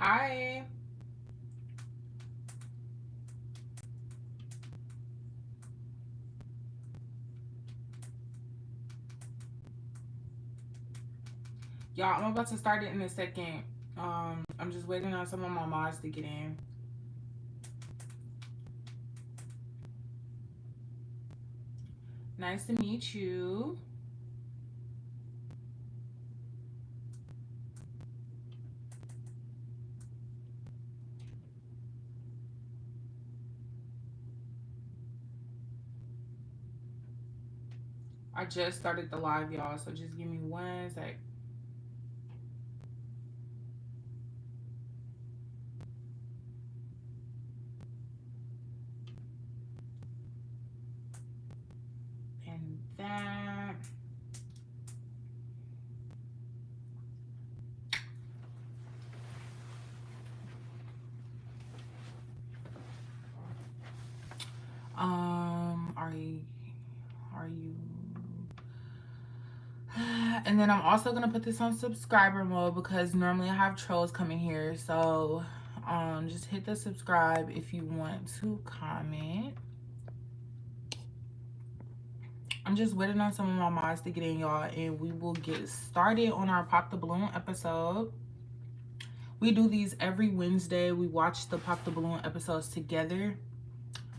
Hi. Y'all, I'm about to start it in a second. I'm just waiting on some of my mods to get in. Nice to meet you. I just started the live, y'all, so just give me one sec. And that. Are you and then I'm also gonna put this on subscriber mode because normally I have trolls coming here. So just hit the subscribe if you want to comment. I'm just waiting on some of my mods to get in, y'all, and we will get started on our Pop the Balloon episode. We do these every Wednesday. We watch the Pop the Balloon episodes together.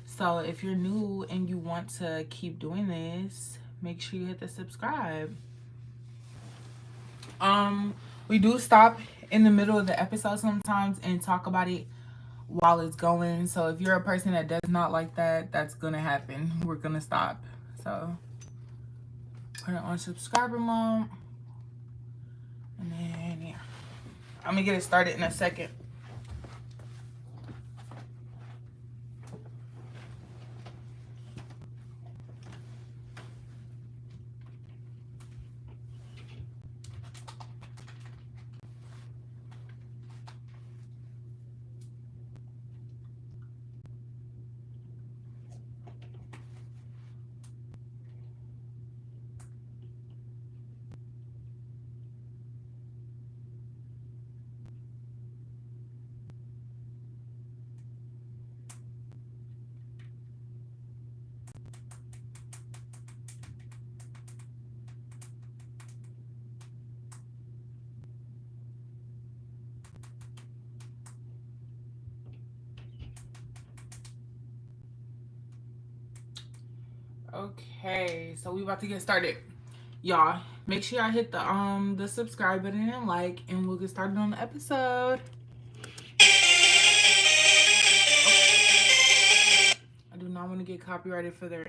So if you're new and you want to keep doing this, make sure you hit the subscribe. We do stop in the middle of the episode sometimes and talk about it while it's going. So if you're a person that does not like that, that's gonna happen. We're gonna stop. So put it on subscriber mode. And then yeah. I'm gonna get it started in a second. Okay, so we about to get started. Y'all, make sure y'all hit the subscribe button and like, and we'll get started on the episode. I do not want to get copyrighted for their.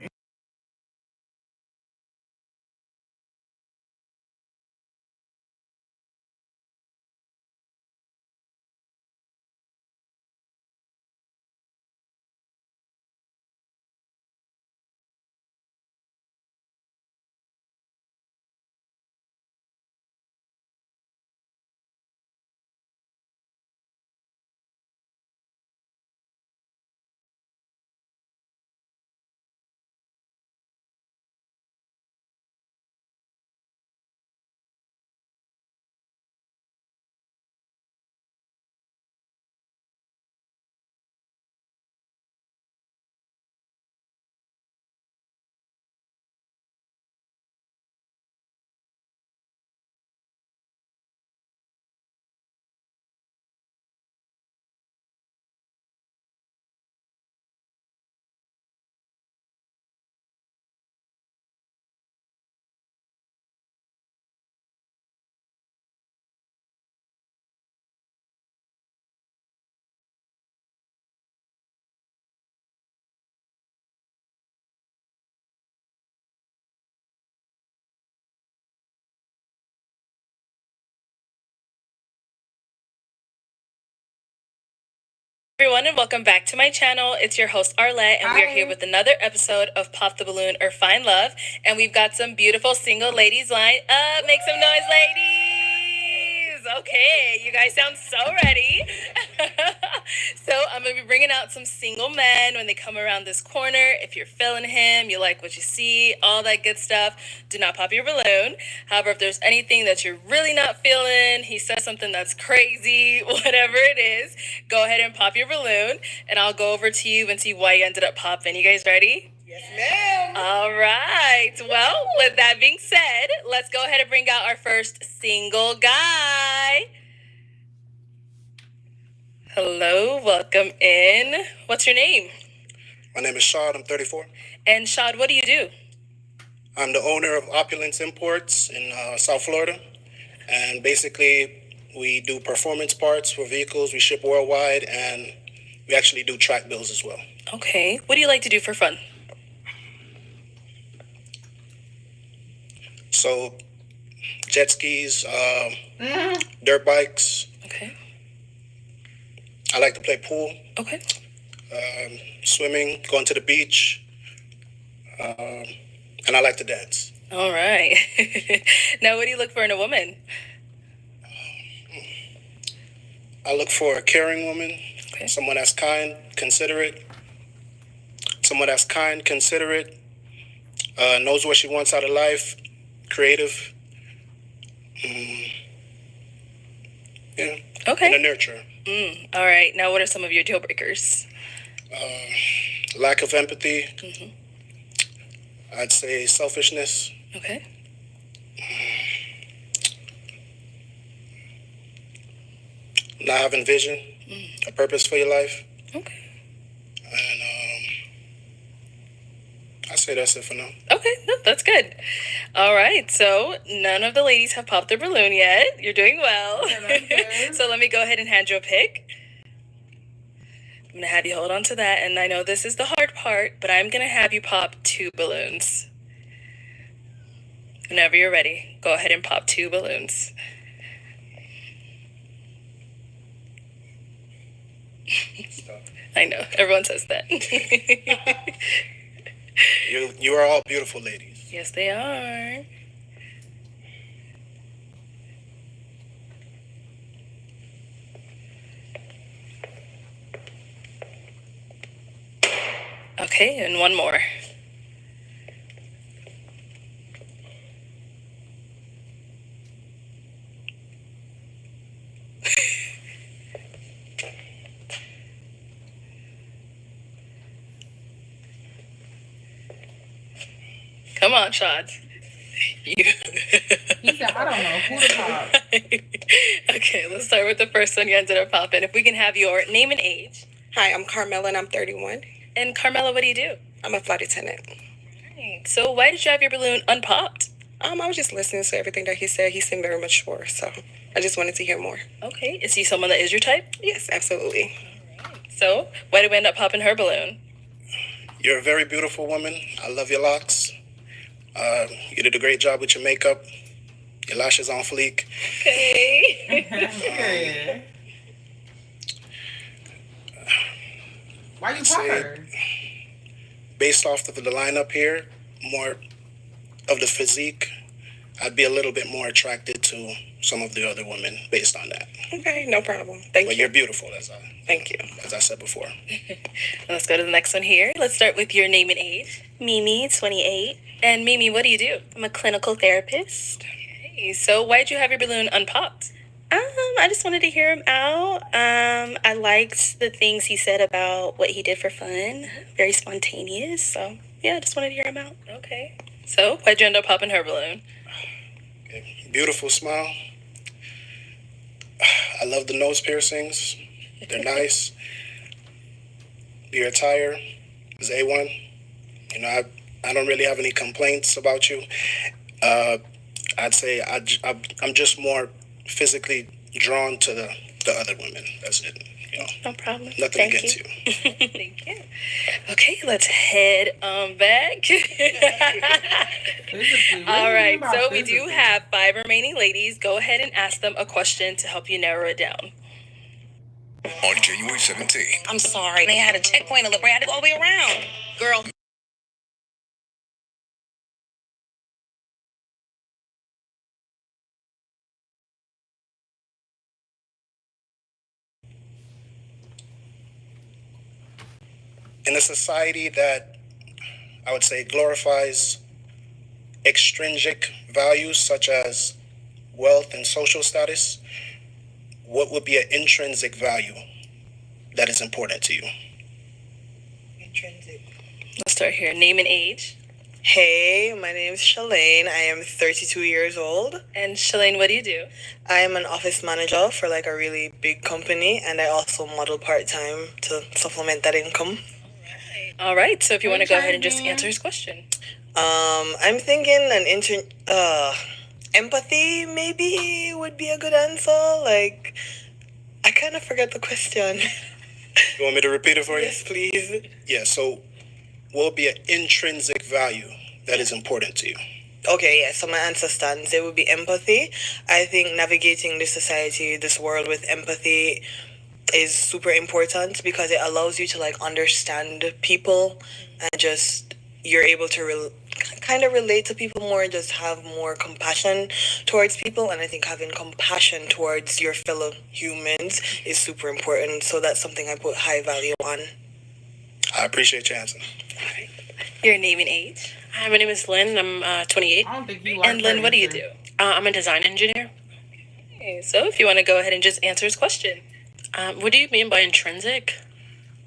Everyone, and welcome back to my channel. It's your host Arlette, and we are here with another episode of Pop the Balloon or Find Love. And we've got some beautiful single ladies lined up. Make some noise, ladies! Okay, you guys sound so ready. So I'm going to be bringing out some single men when they come around this corner. If you're feeling him, you like what you see, all that good stuff, do not pop your balloon. However, if there's anything that you're really not feeling, he says something that's crazy, whatever it is, go ahead and pop your balloon, and I'll go over to you and see why you ended up popping. You guys ready? Yes, ma'am. All right. Well, with that being said, let's go ahead and bring out our first single guy. Hello, welcome in. What's your name? My name is Shad. I'm 34. And Shad, what do you do? I'm the owner of Opulence Imports in South Florida. And basically, we do performance parts for vehicles. We ship worldwide, and we actually do track bills as well. Okay. What do you like to do for fun? So, jet skis, dirt bikes. Okay. I like to play pool, Okay. swimming, going to the beach, and I like to dance. All right. Now, what do you look for in a woman? I look for a caring woman, Okay. someone that's kind, considerate, knows what she wants out of life, creative. Yeah. Okay. And a nurturer. All right. Now, what are some of your deal breakers? Lack of empathy. I'd say selfishness. Okay. Not having vision, a purpose for your life. Okay. And I'd say that's it for now. Okay, no, that's good. All right, so none of the ladies have popped their balloon yet. You're doing well. Okay. So let me go ahead and hand you a pick. I'm going to have you hold on to that, and I know this is the hard part, but I'm going to have you pop 2 balloons. Whenever you're ready, go ahead and pop 2 balloons. Stop. I know, everyone says that. You are all beautiful ladies. Yes, they are. Okay, and one more. Come on, Shad. You. He said, I don't know who to pop. Okay, let's start with the first one you ended up popping. If we can have your name and age. Hi, I'm Carmela and I'm 31. And Carmela, what do you do? I'm a flight attendant. Right. So why did you have your balloon unpopped? I was just listening to everything that he said. He seemed very mature, so I just wanted to hear more. Okay, is he someone that is your type? Yes, absolutely. So why did we end up popping her balloon? You're a very beautiful woman. I love your locks. You did a great job with your makeup. Your lashes on fleek. Okay. Period. Why you pop Say- her? Based off of the lineup here, more of the physique, I'd be a little bit more attracted to some of the other women based on that. Okay, no problem. Thank But you. you're beautiful, Thank you. as I said before. Let's go to the next one here. Let's start with your name and age. Mimi, 28. And Mimi, what do you do? I'm a clinical therapist. Okay, so why did you have your balloon unpopped? I just wanted to hear him out. I liked the things he said about what he did for fun. Very spontaneous. So, yeah, I just wanted to hear him out. Okay. So why'd you end up popping her balloon? Okay. Beautiful smile. I love the nose piercings. They're nice. Your attire is A1. You know, I don't really have any complaints about you. I'd say I'm just more physically drawn to the other women. That's it. You know, No problem. nothing Thank against you. you. Thank you. Okay, let's head back. All right, so we do have 5 remaining ladies. Go ahead and ask them a question to help you narrow it down. On January 17th. I'm sorry. They had a checkpoint and I had to go all the way around. Girl, in a society that I would say glorifies extrinsic values such as wealth and social status, what would be an intrinsic value that is important to you? Intrinsic. Let's start here. Name and age. Hey, my name is Shalane. I am 32 years old. And Shalane, what do you do? I am an office manager for like a really big company, and I also model part-time to supplement that income. All right. So if you want to Hey, go ahead and just Jasmine. answer his question. I'm thinking empathy maybe would be a good answer. Like, I kind of forgot the question. You want me to repeat it for you? Yes, please. Yeah, so what would be an intrinsic value that is important to you? Okay, yeah, so my answer stands. It would be empathy. I think navigating this society, this world with empathy is super important because it allows you to like understand people and just you're able to kind of relate to people more, just have more compassion towards people. And I think having compassion towards your fellow humans is super important. So that's something I put high value on. I appreciate your answer. Your name and age. Hi, my name is Lynn. I'm 28. I don't think you like And Lynn, her what do you answer. do? I'm a design engineer. Okay, so if you want to go ahead and just answer his question. What do you mean by intrinsic?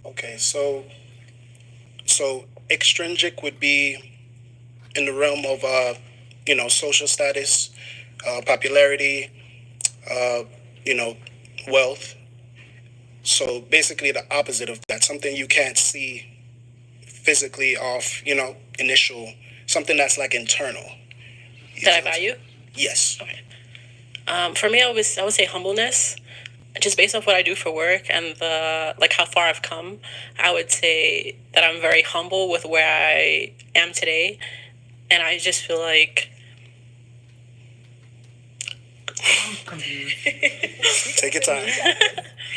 Okay, so extrinsic would be in the realm of social status, popularity, uh, you know, wealth. So basically the opposite of that, something you can't see physically off, initial, something that's like internal. That I value? Yes. For me, I would say humbleness. Just based off what I do for work and how far I've come, I would say that I'm very humble with where I am today, and I just feel like I'm confused. Take your time.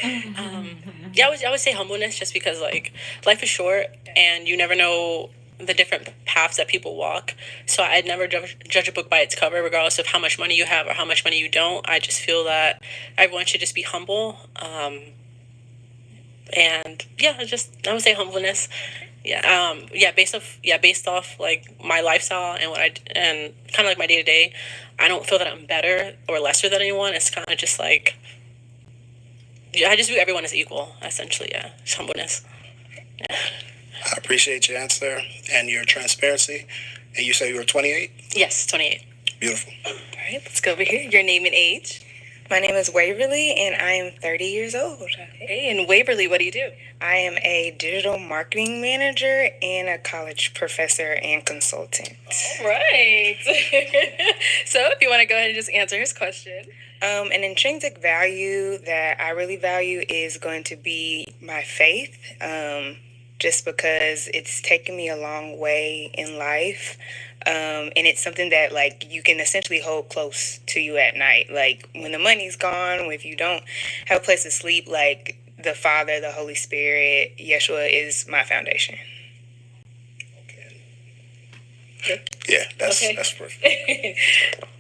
I would say humbleness, just because like life is short and you never know the different paths that people walk. So I'd never judge a book by its cover, regardless of how much money you have or how much money you don't. I just feel that everyone should just be humble. And yeah, I would say humbleness. Based off like my lifestyle and and kind of like my day to day, I don't feel that I'm better or lesser than anyone. It's kind of just like, yeah, I just view everyone as equal, essentially. Yeah, just humbleness. I appreciate your answer and your transparency. And you say you were 28? Yes, 28. Beautiful. All right, let's go over here. Your name and age. My name is Waverly, and I am 30 years old. Hey, and Waverly, what do you do? I am a digital marketing manager and a college professor and consultant. All right. So if you want to go ahead and just answer his question. An intrinsic value that I really value is going to be my faith, just because it's taken me a long way in life. And it's something that like you can essentially hold close to you at night. Like when the money's gone, if you don't have a place to sleep, like the Father, the Holy Spirit, Yeshua is my foundation. Yeah, that's Okay. that's perfect.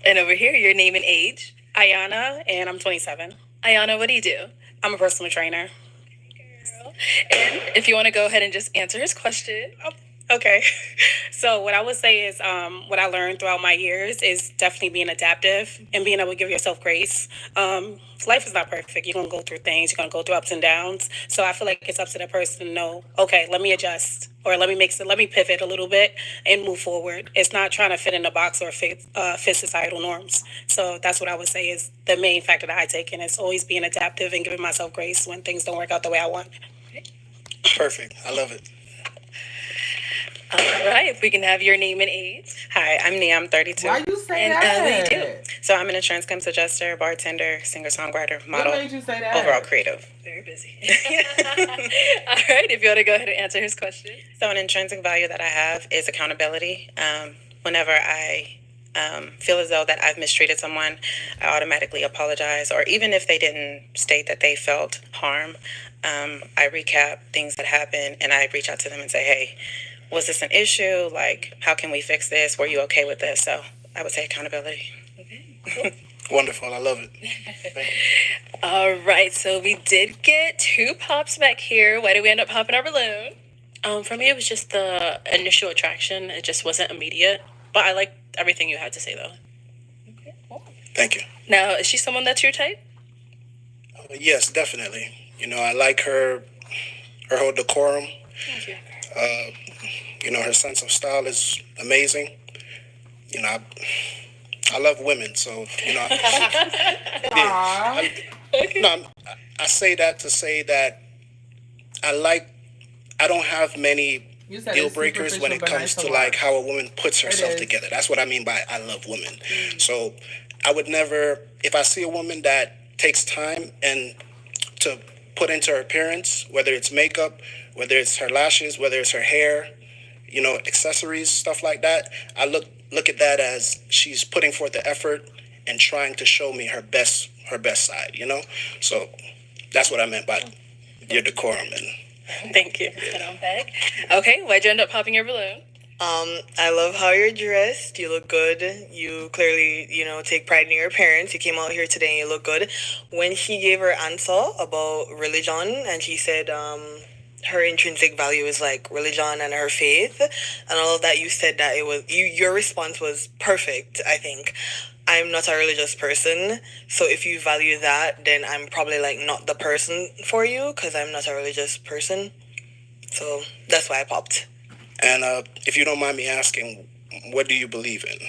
And over here, your name and age. Ayana, and I'm 27. Ayana, what do you do? I'm a personal trainer. And if you want to go ahead and just answer his question. Okay. So what I would say is what I learned throughout my years is definitely being adaptive and being able to give yourself grace. Life is not perfect. You're going to go through things. You're going to go through ups and downs. So I feel like it's up to the person to know, okay, let me adjust or let me pivot a little bit and move forward. It's not trying to fit in a box or fit societal norms. So that's what I would say is the main factor that I take in is always being adaptive and giving myself grace when things don't work out the way I want. Perfect. I love it. All right, if we can have your name and age. Hi, I'm Nia. I'm 32. Why you say And, that? what do you do? So I'm an insurance claims adjuster, bartender, singer-songwriter, What model, made you say that? overall creative. Very busy. All right, if you want to go ahead and answer his question. So an intrinsic value that I have is accountability. Whenever I feel as though that I've mistreated someone, I automatically apologize. Or even if they didn't state that they felt harm, I recap things that happened and I reach out to them and say, hey, was this an issue? Like, how can we fix this? Were you okay with this? So I would say accountability. Wonderful. I love it. All right, so we did get 2 pops back here. Why did we end up popping our balloon? For me, it was just the initial attraction. It just wasn't immediate. But I liked everything you had to say, though. Thank you. Now, is she someone that's your type? Yes, definitely. I like her whole decorum. Thank you. Her sense of style is amazing. I love women, so Aww. I say that to say that I don't have many You said deal it's breakers when superficial, it but comes nice to to like watch. how a woman puts herself is. together. That's what I mean by I love women. So I would never, if I see a woman that takes time and to put into her appearance, whether it's makeup, whether it's her lashes, whether it's her hair, accessories, stuff like that, I look at that as she's putting forth the effort and trying to show me her best side. So that's what I meant by your decorum and Thank you. Okay, why'd you end up popping your balloon? I love how you're dressed. You look good. You clearly, take pride in your appearance. You came out here today and you look good. When she gave her answer about religion and she said, her intrinsic value is like religion and her faith and all of that, you said that your response was perfect, I think. I'm not a religious person, so if you value that, then I'm probably like not the person for you because I'm not a religious person. So that's why I popped. And if you don't mind me asking, what do you believe in?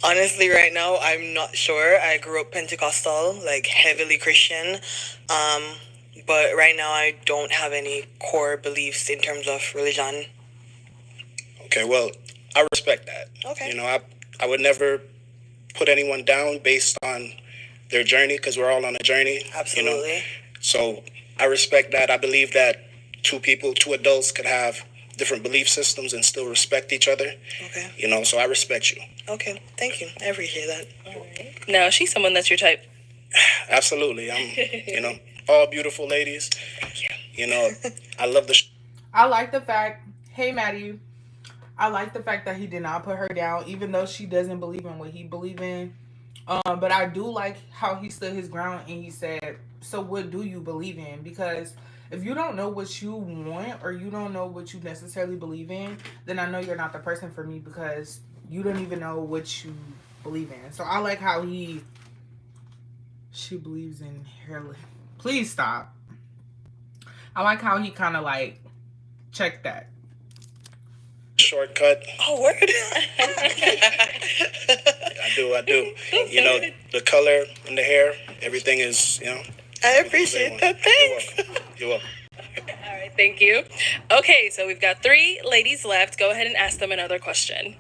Honestly, right now, I'm not sure. I grew up Pentecostal, like heavily Christian. But right now, I don't have any core beliefs in terms of religion. Okay, well, I respect that. Okay. I would never put anyone down based on their journey because we're all on a journey. Absolutely. So I respect that. I believe that two adults could have different belief systems and still respect each other. Okay. So I respect you. Okay. Thank you. I appreciate that. Now, is she someone that's your type? Absolutely. I'm, all beautiful ladies. I love the I like the fact, hey Maddie, I like the fact that he did not put her down, even though she doesn't believe in what he believe in. But I do like how he stood his ground and he said, "So what do you believe in?" Because if you don't know what you want or you don't know what you necessarily believe in, then I know you're not the person for me because you don't even know what you believe in. So I like how she believes in hair. Please stop. I like how he kind of like checked that. shortcut. Oh, word. I do. The color and the hair, everything is, I appreciate that. Thanks. You're welcome. All right, thank you. Okay, so we've got 3 ladies left. Go ahead and ask them another question.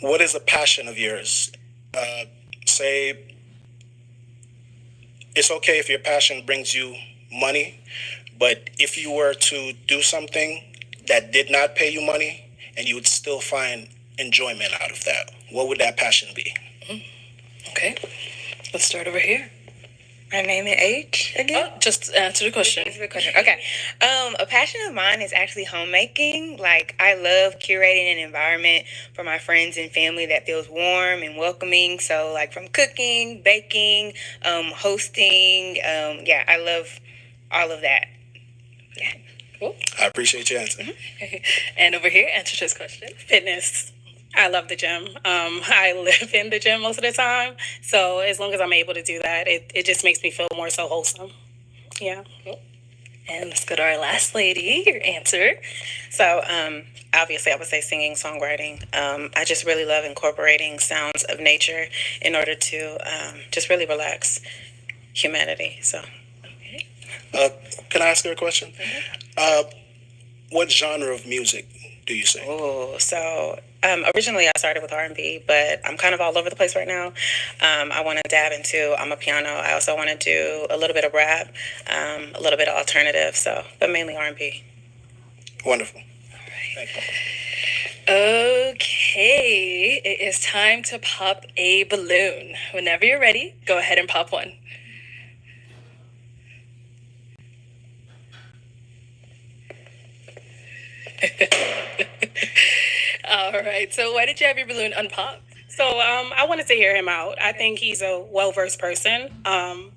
What is a passion of yours? Say it's okay if your passion brings you money, but if you were to do something that did not pay you money and you would still find enjoyment out of that, what would that passion be? Okay, let's start over here. My name and age again? Oh, just answer the question. That's a good question. Okay. A passion of mine is actually homemaking. Like, I love curating an environment for my friends and family that feels warm and welcoming. So, like, from cooking, baking, hosting. Yeah, I love all of that. Yeah. Cool. I appreciate your answer. And over here, answer this question. Fitness. I love the gym. I live in the gym most of the time. So as long as I'm able to do that, it just makes me feel more so wholesome. Yeah. Cool. And let's go to our last lady. Your answer. So, obviously, I would say singing, songwriting. I just really love incorporating sounds of nature in order to just really relax humanity. So, Can I ask her a question? What genre of music do you sing? so originally I started with R&B, but I'm kind of all over the place right now. I want to dab into piano. I also want to do a little bit of rap, a little bit of alternative. So, but mainly R&B. Wonderful. Thank you. Okay, it is time to pop a balloon. Whenever you're ready, go ahead and pop one. All right, so why did you have your balloon unpopped? So I wanted to hear him out. I think he's a well-versed person.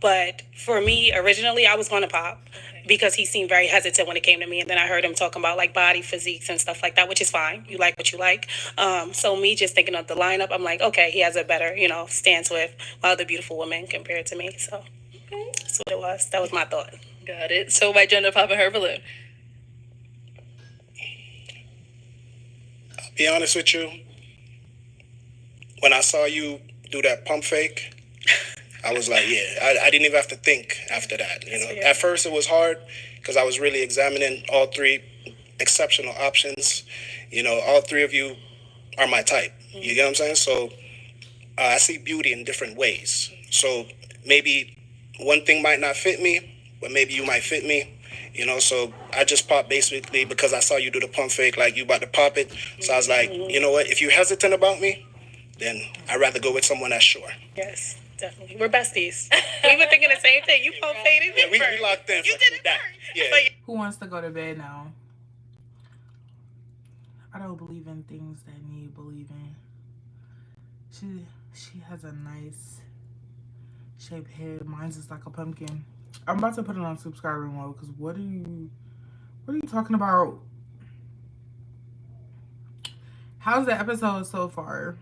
But for me, originally, I was going to pop because he seemed very hesitant when it came to me. And then I heard him talking about like body physiques and stuff like that, which is fine. You like what you like. So me just thinking of the lineup, I'm like, okay, he has a better, stance with other beautiful women compared to me. So that's what it was. That was my thought. Got it. So why gender popping her balloon? Be honest with you, when I saw you do that pump fake, I was like, yeah, I didn't even have to think after that. At first it was hard because I was really examining all three exceptional options. All three of you are my type. You get what I'm saying? So I see beauty in different ways. So maybe one thing might not fit me, but maybe you might fit me. So I just popped basically because I saw you do the pump fake, like you about to pop it. So I was like, you know what? If you're hesitant about me, then I'd rather go with someone that's sure. Yes, definitely. We're besties. We were thinking the same thing. You both faded Yeah, we locked in. You did it that. first. Yeah. Who wants to go to bed now? I don't believe in things that need believing. She has a nice shaped head. Mine's just like a pumpkin. I'm about to put it on subscriber mode because what are you talking about? How's the episode so far?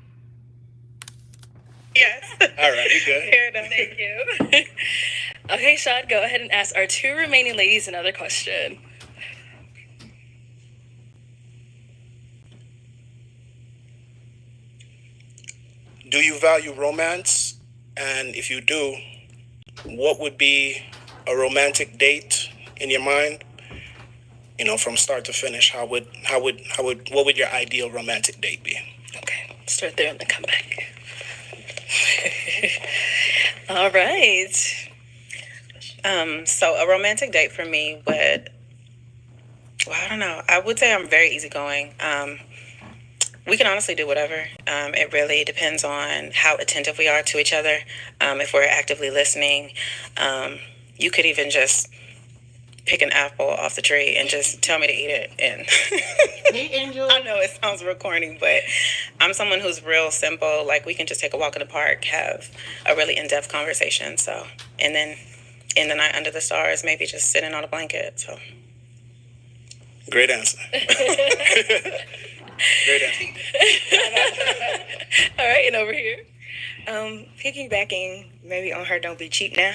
Yes. All right, we good. Fair enough. Thank you. Okay, Sean, go ahead and ask our two remaining ladies another question. Do you value romance? And if you do, what would be a romantic date in your mind? From start to finish, what would your ideal romantic date be? Okay, start there and then come back. All right. So a romantic date for me would, I don't know. I would say I'm very easygoing. We can honestly do whatever. It really depends on how attentive we are to each other. If we're actively listening, you could even just pick an apple off the tree and just tell me to eat it. And Hey, Angel. I know it sounds real corny, but I'm someone who's real simple. Like, we can just take a walk in the park, have a really in-depth conversation. So, and then in the night under the stars, maybe just sitting on a blanket. So, Great answer. Great answer. All right, and over here. piggybacking maybe on her "Don't Be Cheap Now."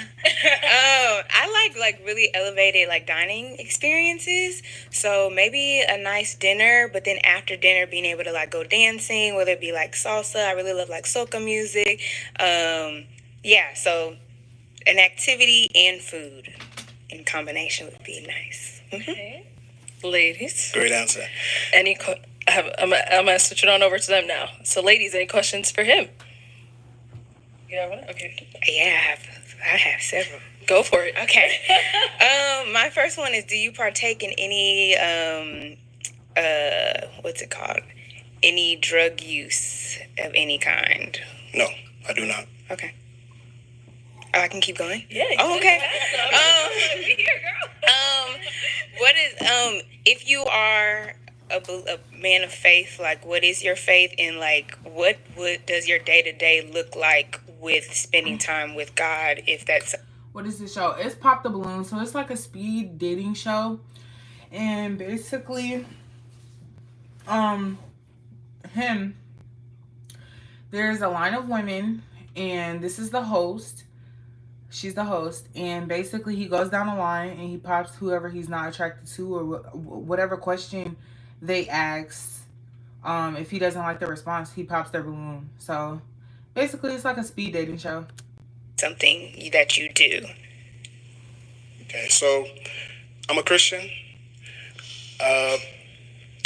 I like really elevated like dining experiences. So maybe a nice dinner, but then after dinner being able to like go dancing, whether it be like salsa. I really love like soca music. Yeah, so an activity and food in combination would be nice. Okay. Ladies, Great answer. I'm gonna switch it on over to them now. So, ladies, any questions for him? You have one? Okay. Yeah, I have several. Go for it. Okay. My first one is: do you partake in any what's it called? Any drug use of any kind? No, I do not. Okay. Oh, I can keep going? Yeah. Oh, okay. Here, girl. What is if you are a man of faith, like what is your faith, and like what does your day-to-day look like with spending time with God, if that's What is this show? It's Pop the Balloon. So it's like a speed dating show. And basically, there's a line of women, and this is the host. She's the host, and basically he goes down the line and he pops whoever he's not attracted to, or whatever question they ask. If he doesn't like the response, he pops their balloon. So basically, it's like a speed dating show. something that you do? Okay, so I'm a Christian,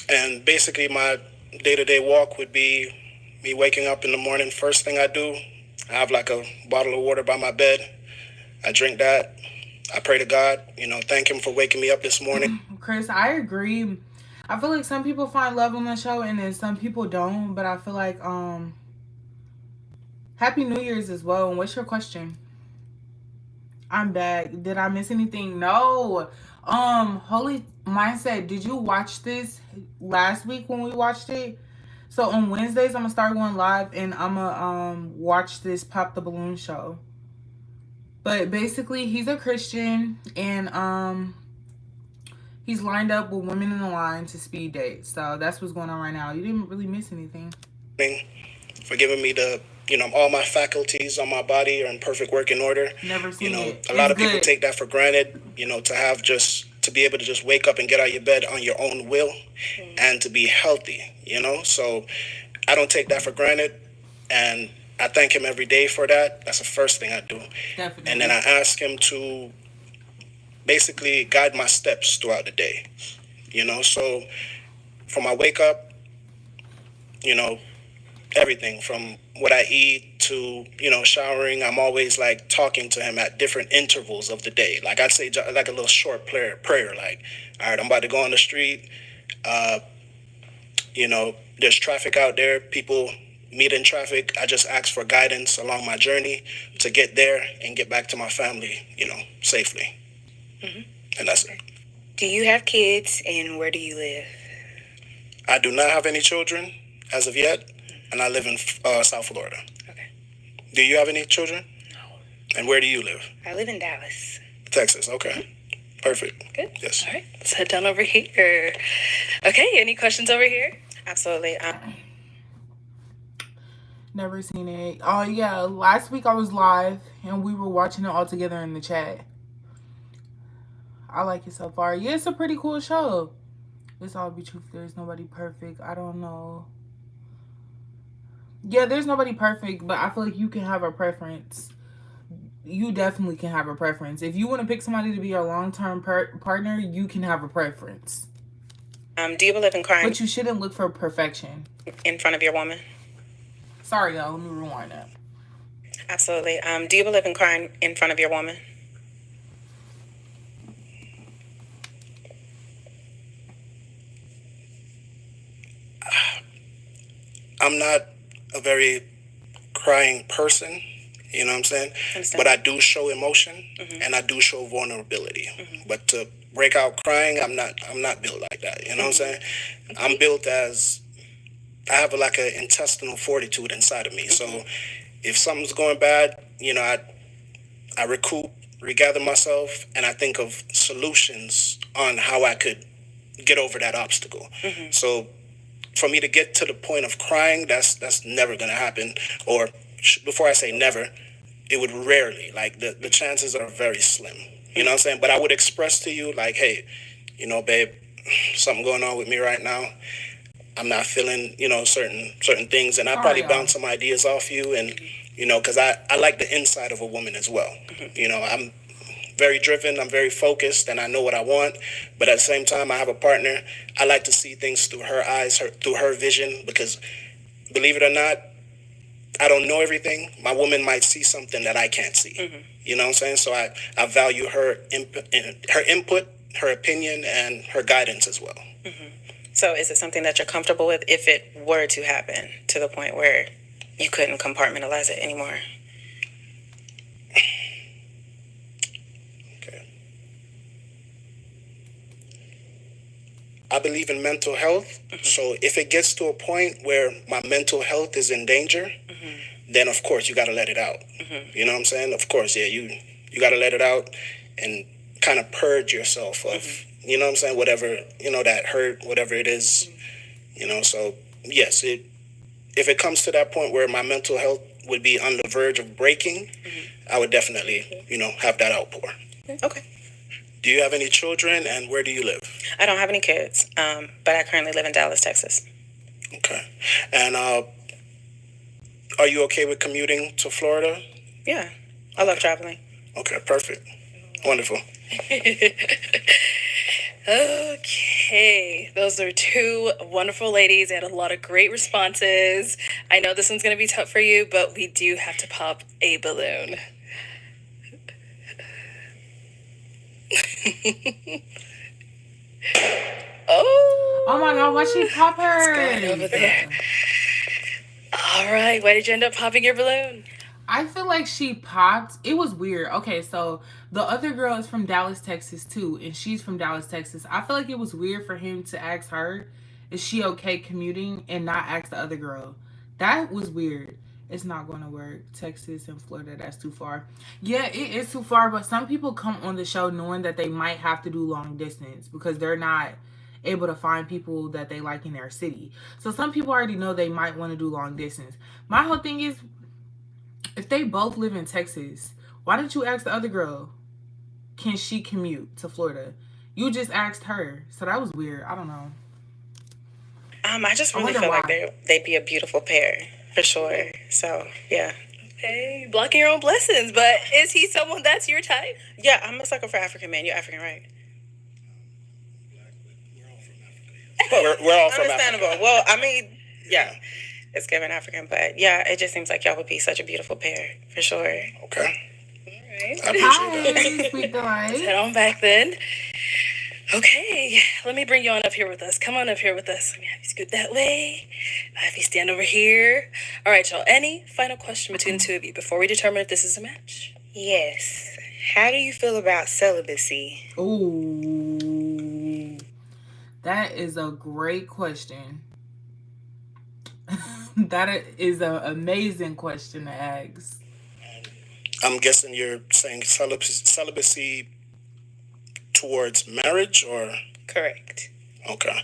and basically my day-to-day walk would be me waking up in the morning. First thing I do, I have like a bottle of water by my bed. I drink that. I pray to God, thank him for waking me up this morning. Chris, I agree. I feel like some people find love on the show and then some people don't, but I feel like Happy New Year's as well. And what's your question? I'm back. Did I miss anything? No. Holy Mindset, did you watch this last week when we watched it? So on Wednesdays, I'm gonna start going live, and I'm gonna watch this Pop the Balloon show. But basically, he's a Christian, and he's lined up with women in the line to speed date. So that's what's going on right now. You didn't really miss anything. For giving me the, all my faculties on my body are in perfect working order. Never seen it. A lot of It's people good. take that for granted, to be able to just wake up and get out of your bed on your own will and to be healthy, So I don't take that for granted. And I thank him every day for that. That's the first thing I do. Definitely. And then I ask him to basically guide my steps throughout the day, So from I wake up, everything from what I eat to, showering, I'm always like talking to him at different intervals of the day. Like I'd say like a little short prayer, like, all right, I'm about to go on the street. There's traffic out there. People meet in traffic. I just ask for guidance along my journey to get there and get back to my family, safely. And that's it. Do you have kids, and where do you live? I do not have any children as of yet, and I live in South Florida. Okay. Do you have any children? No. And where do you live? I live in Dallas. Texas. Okay. Perfect. Good. Yes. All right. Let's head down over here. Okay. Any questions over here? Absolutely. Never seen it. Oh yeah, last week I was live and we were watching it all together in the chat. I like it so far. Yeah, it's a pretty cool show. Let's all be truthful. There's nobody perfect. I don't know. Yeah, there's nobody perfect, but I feel like you can have a preference. You definitely can have a preference. If you want to pick somebody to be your long-term partner, you can have a preference. Do you believe in crying But you shouldn't look for perfection. in front of your woman? Sorry, y'all. Let me rewind that. Absolutely. Do you believe in crying in front of your woman? I'm not a very crying person, you know what I'm saying? Understand. But I do show emotion and I do show vulnerability. But to break out crying, I'm not built like that, you know what I'm saying? I'm built as I have like an intestinal fortitude inside of me. So if something's going bad, I regather myself, and I think of solutions on how I could get over that obstacle. So for me to get to the point of crying, that's never gonna happen. Or before I say never, it would rarely. Like the chances are very slim. You know what I'm saying? But I would express to you like, hey, babe, something going on with me right now. I'm not feeling, certain things, and I probably bounce some ideas off you, and because I like the inside of a woman as well. I'm very driven, I'm very focused, and I know what I want. But at the same time, I have a partner. I like to see things through her eyes, through her vision, because believe it or not, I don't know everything. My woman might see something that I can't see. You know what I'm saying? So I value her input, her opinion, and her guidance as well. So is it something that you're comfortable with if it were to happen to the point where you couldn't compartmentalize it anymore? Okay. I believe in mental health. So if it gets to a point where my mental health is in danger, then of course you got to let it out. You know what I'm saying? Of course, yeah, you got to let it out and kind of purge yourself of, you know what I'm saying, whatever, that hurt, whatever it is, so yes, if it comes to that point where my mental health would be on the verge of breaking, I would definitely, have that outpour. Okay. Do you have any children, and where do you live? I don't have any kids, but I currently live in Dallas, Texas. Okay. And are you okay with commuting to Florida? Yeah, I love traveling. Okay, perfect. Wonderful. Okay, those are two wonderful ladies. They had a lot of great responses. I know this one's going to be tough for you, but we do have to pop a balloon. Oh my god, why'd she pop Going her? over there. All right, why did you end up popping your balloon? I feel like she popped. It was weird. Okay, so the other girl is from Dallas, Texas too, and she's from Dallas, Texas. I feel like it was weird for him to ask her Is she okay commuting and not ask the other girl? That was weird. It's not going to work. Texas and Florida, that's too far. Yeah, it is too far, but some people come on the show knowing that they might have to do long distance because they're not able to find people that they like in their city. So some people already know they might want to do long distance. My whole thing is, if they both live in Texas, why didn't you ask the other girl, can she commute to Florida? You just asked her. So that was weird. I don't know. I just I really wonder feel like why. they'd be a beautiful pair for sure. So yeah, Okay, blocking your own blessings. But is he someone that's your type? yeah, I'm a sucker for African men. You're African, right? We're all from Understandable. Africa. Well, I mean, yeah, it's given African, but yeah, it just seems like y'all would be such a beautiful pair for sure. Okay. Right. I appreciate that. Hi, sweet Let's head guy. on back then. Okay, let me bring you on up here with us. Come on up here with us. Let me have you scoot that way. I'll have you stand over here. All right, y'all. Any final question between the two of you before we determine if this is a match? Yes. How do you feel about celibacy? Ooh, that is a great question. That is an amazing question to ask. I'm guessing you're saying celibacy towards marriage, or Correct. okay.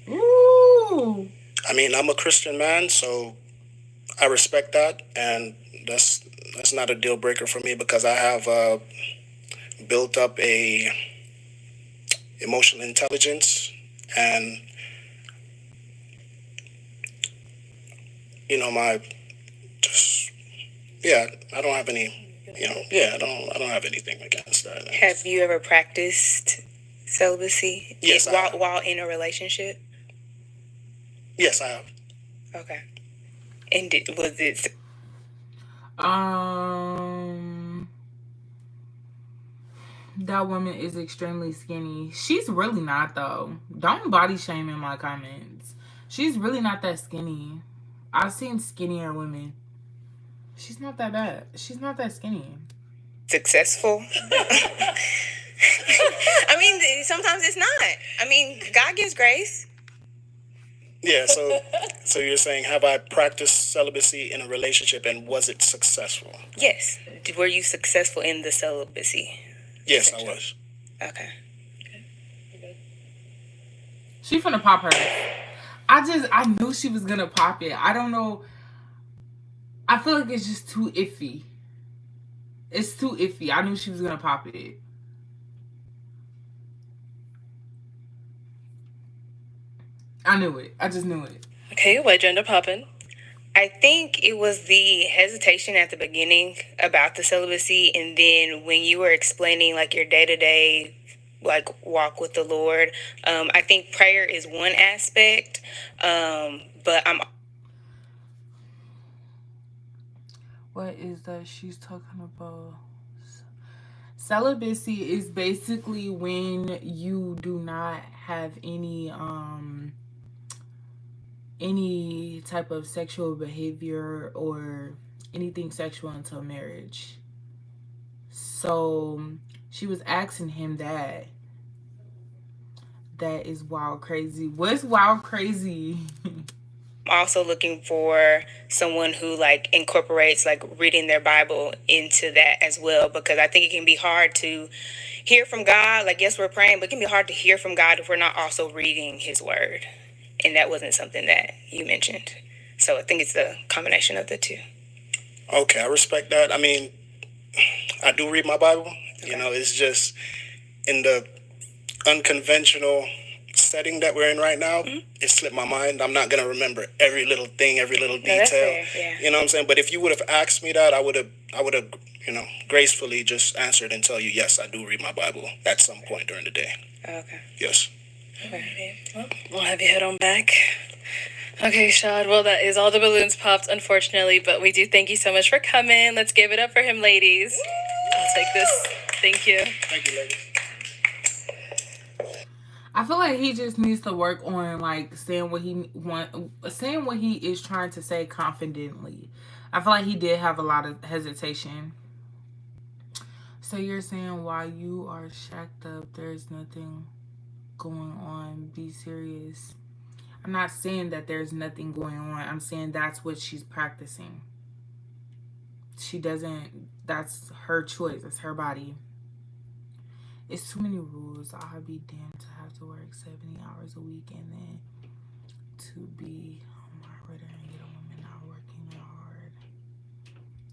Ooh. I mean, I'm a Christian man, so I respect that, and that's not a deal breaker for me because I have built up a emotional intelligence, and my just yeah, I don't have any. I don't have anything against that. Have you ever practiced celibacy? Yes, I have. While in a relationship? Yes, I have. Okay. And was it? That woman is extremely skinny. She's really not though. Don't body shame in my comments. She's really not that skinny. I've seen skinnier women. She's not that bad. She's not that skinny. Successful? I mean, sometimes it's not. I mean, God gives grace. Yeah, so you're saying, have I practiced celibacy in a relationship and was it successful? Yes. Were you successful in the celibacy? Yes, I was. Okay. She finna pop her. I knew she was gonna pop it. I don't know. I feel like it's just too iffy. It's too iffy. I knew she was gonna pop it. I knew it. I just knew it. Okay, why'd you end up popping? I think it was the hesitation at the beginning about the celibacy, and then when you were explaining like your day-to-day like walk with the Lord, I think prayer is one aspect, but I'm. What is that she's talking about? Celibacy is basically when you do not have any type of sexual behavior or anything sexual until marriage. So she was asking him that. That is wild crazy. What's wild crazy? Also looking for someone who like incorporates like reading their Bible into that as well, because I think it can be hard to hear from God. Like, yes, we're praying, but it can be hard to hear from God if we're not also reading his word. And that wasn't something that you mentioned. So I think it's the combination of the two. Okay, I respect that. I mean, I do read my Bible. Okay. It's just in the unconventional setting that we're in right now, it slipped my mind. I'm not going to remember every little thing, every little detail. That's fair, yeah. You know what I'm saying? But if you would have asked me that, I would have, gracefully just answered and tell you, yes, I do read my Bible at some point during the day. Okay. Yes. Okay. Well, we'll have you head on back. Okay, Shad. Well, that is all the balloons popped, unfortunately, but we do thank you so much for coming. Let's give it up for him, ladies. I'll take this. Thank you. Thank you, ladies. I feel like he just needs to work on like saying what he is trying to say confidently. I feel like he did have a lot of hesitation. So you're saying while you are shacked up, there's nothing going on. Be serious. I'm not saying that there's nothing going on. I'm saying that's what she's practicing. She doesn't, that's her choice. It's her body. It's too many rules. I'll be damned to have to work 70 hours a week and then to be on my radar and get a woman not working that hard.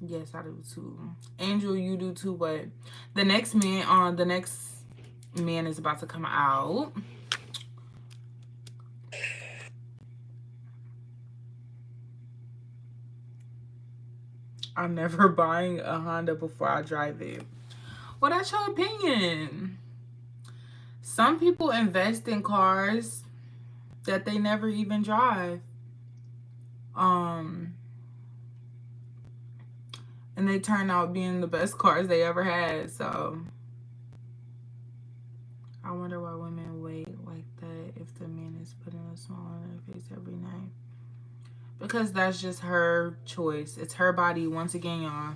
Yes, I do too. Angel, you do too, but the next man is about to come out. I'm never buying a Honda before I drive it. Well, that's your opinion. Some people invest in cars that they never even drive. And they turn out being the best cars they ever had. So I wonder why women wait like that if the man is putting a smile on their face every night. Because that's just her choice. It's her body, once again, y'all.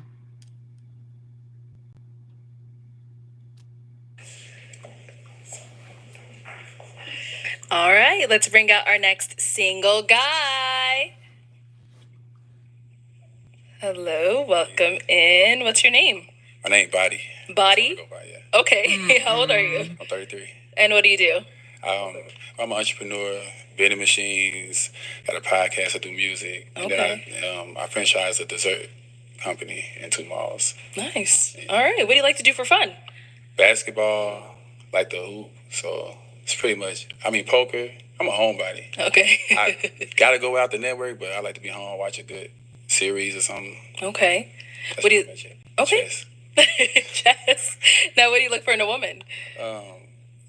All right, let's bring out our next single guy. Hello, welcome in. What's your name? My name Body. Body? Go by, yeah. Okay. How old are you? I'm 33. And what do you do? I'm an entrepreneur, vending machines, got a podcast, I do music. And then I franchise a dessert company in 2 malls. Nice. Yeah. All right. What do you like to do for fun? Basketball, like the hoop. So it's pretty much, poker. I'm a homebody. Okay. I gotta go out the network, but I like to be home, watch a good series or something. Okay. That's what do you? Okay. Chess. Chess. Now, what do you look for in a woman?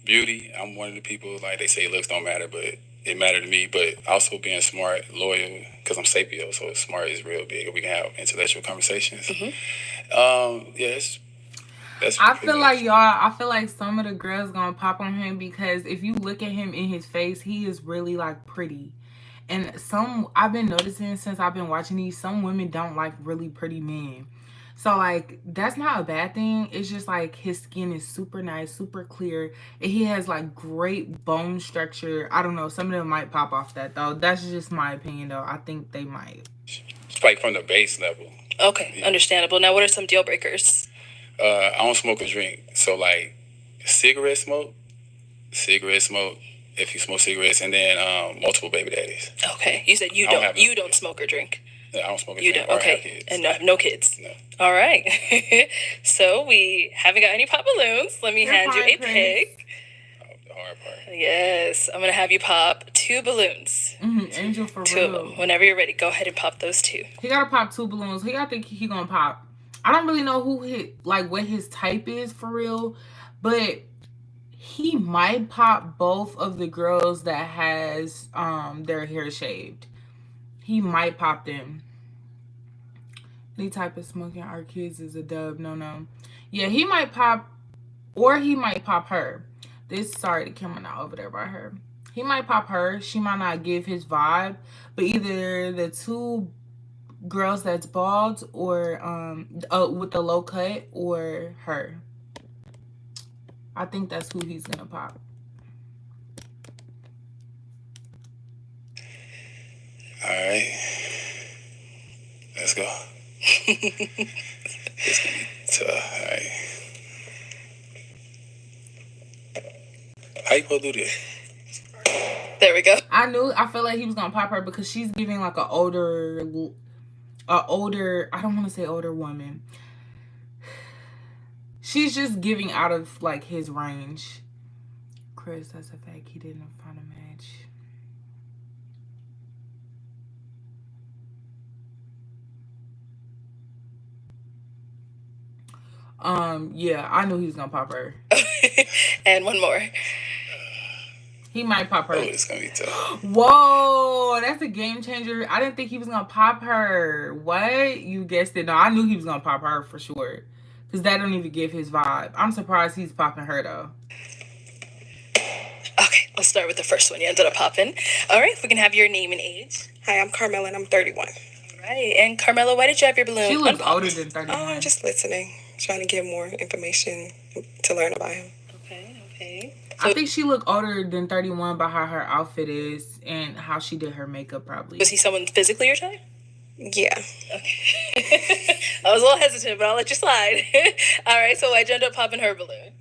Beauty. I'm one of the people, like they say looks don't matter, but it mattered to me. But also being smart, loyal, because I'm sapio, so smart is real big. We can have intellectual conversations. Mm-hmm. Yes. I feel like some of the girls gonna pop on him because if you look at him in his face, he is really like pretty. And I've been noticing since I've been watching these, some women don't like really pretty men. So, like, that's not a bad thing. It's just, like, his skin is super nice, super clear. And he has, like, great bone structure. I don't know. Some of them might pop off that, though. That's just my opinion, though. I think they might. It's, like, from the base level. Okay, yeah. Understandable. Now, what are some deal breakers? I don't smoke or drink. So, like, cigarette smoke. If you smoke cigarettes, and then multiple baby daddies. Okay. You said you don't smoke or drink. I don't smoke. You don't. Okay. And no kids. No. All right. So we haven't got any pop balloons. Let me hand you a pick. The hard part. Yes, I'm gonna have you pop 2 balloons. Angel, for 2 real. of them. Whenever you're ready, go ahead and pop those 2. He gotta pop 2 balloons. I think he gonna pop. I don't really know what his type is for real, but he might pop both of the girls that has their hair shaved. He might pop them. Any type of smoking our kids is a dub. No. Yeah, he might pop, or he might pop her. Sorry, the camera not over there by her. He might pop her. She might not give his vibe, but either the 2 girls that's bald or with the low cut or her. I think that's who he's gonna pop. All right, let's go. It's gonna be tough. All right. How you gonna do this? There we go. I feel like he was gonna pop her because she's giving like a older. I don't want to say older woman. She's just giving out of like his range. Chris, that's a fact. He didn't find a match. Yeah, I knew he was gonna pop her. And one more. He might pop her. Oh, it's gonna be tough. Whoa, that's a game changer. I didn't think he was gonna pop her. What? You guessed it. No, I knew he was gonna pop her for sure. Because that don't even give his vibe. I'm surprised he's popping her, though. Okay, let's start with the first one you ended up popping. All right, if we can have your name and age. Hi, I'm Carmela, and I'm 31. All right, and Carmela, why did you have your balloon? She looks older than 31. Oh, I'm just listening. Trying to get more information to learn about him. Okay. I think she looked older than 31 by how her outfit is and how she did her makeup, probably. Was he someone physically your type? Yeah. Okay. I was a little hesitant, but I'll let you slide. All right, so why'd you end up popping her balloon?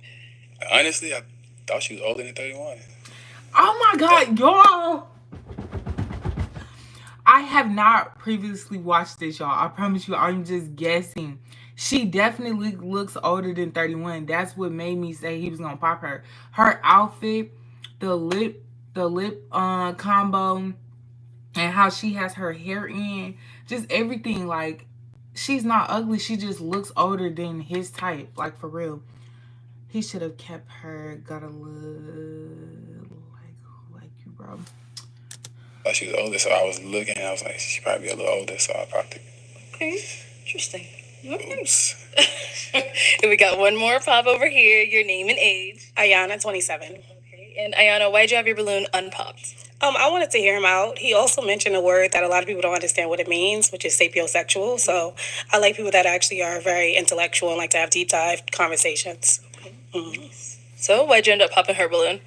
Honestly, I thought she was older than 31. Oh my God, y'all. I have not previously watched this, y'all. I promise you, I'm just guessing. She definitely looks older than 31. That's what made me say he was gonna pop her. Her outfit, the lip combo, and how she has her hair in, just everything. Like, she's not ugly. She just looks older than his type. Like, for real. He should have kept her. Got a little like you, bro. Thought she was older, so I was looking. I was like, she probably be a little older, so I popped it. Okay, interesting. Oops. And we got one more pop over here. Your name and age. Ayana, 27. Okay. And Ayana, why'd you have your balloon unpopped? I wanted to hear him out. He also mentioned a word that a lot of people don't understand what it means, which is sapiosexual. So I like people that actually are very intellectual and like to have deep dive conversations. So why'd you end up popping her balloon?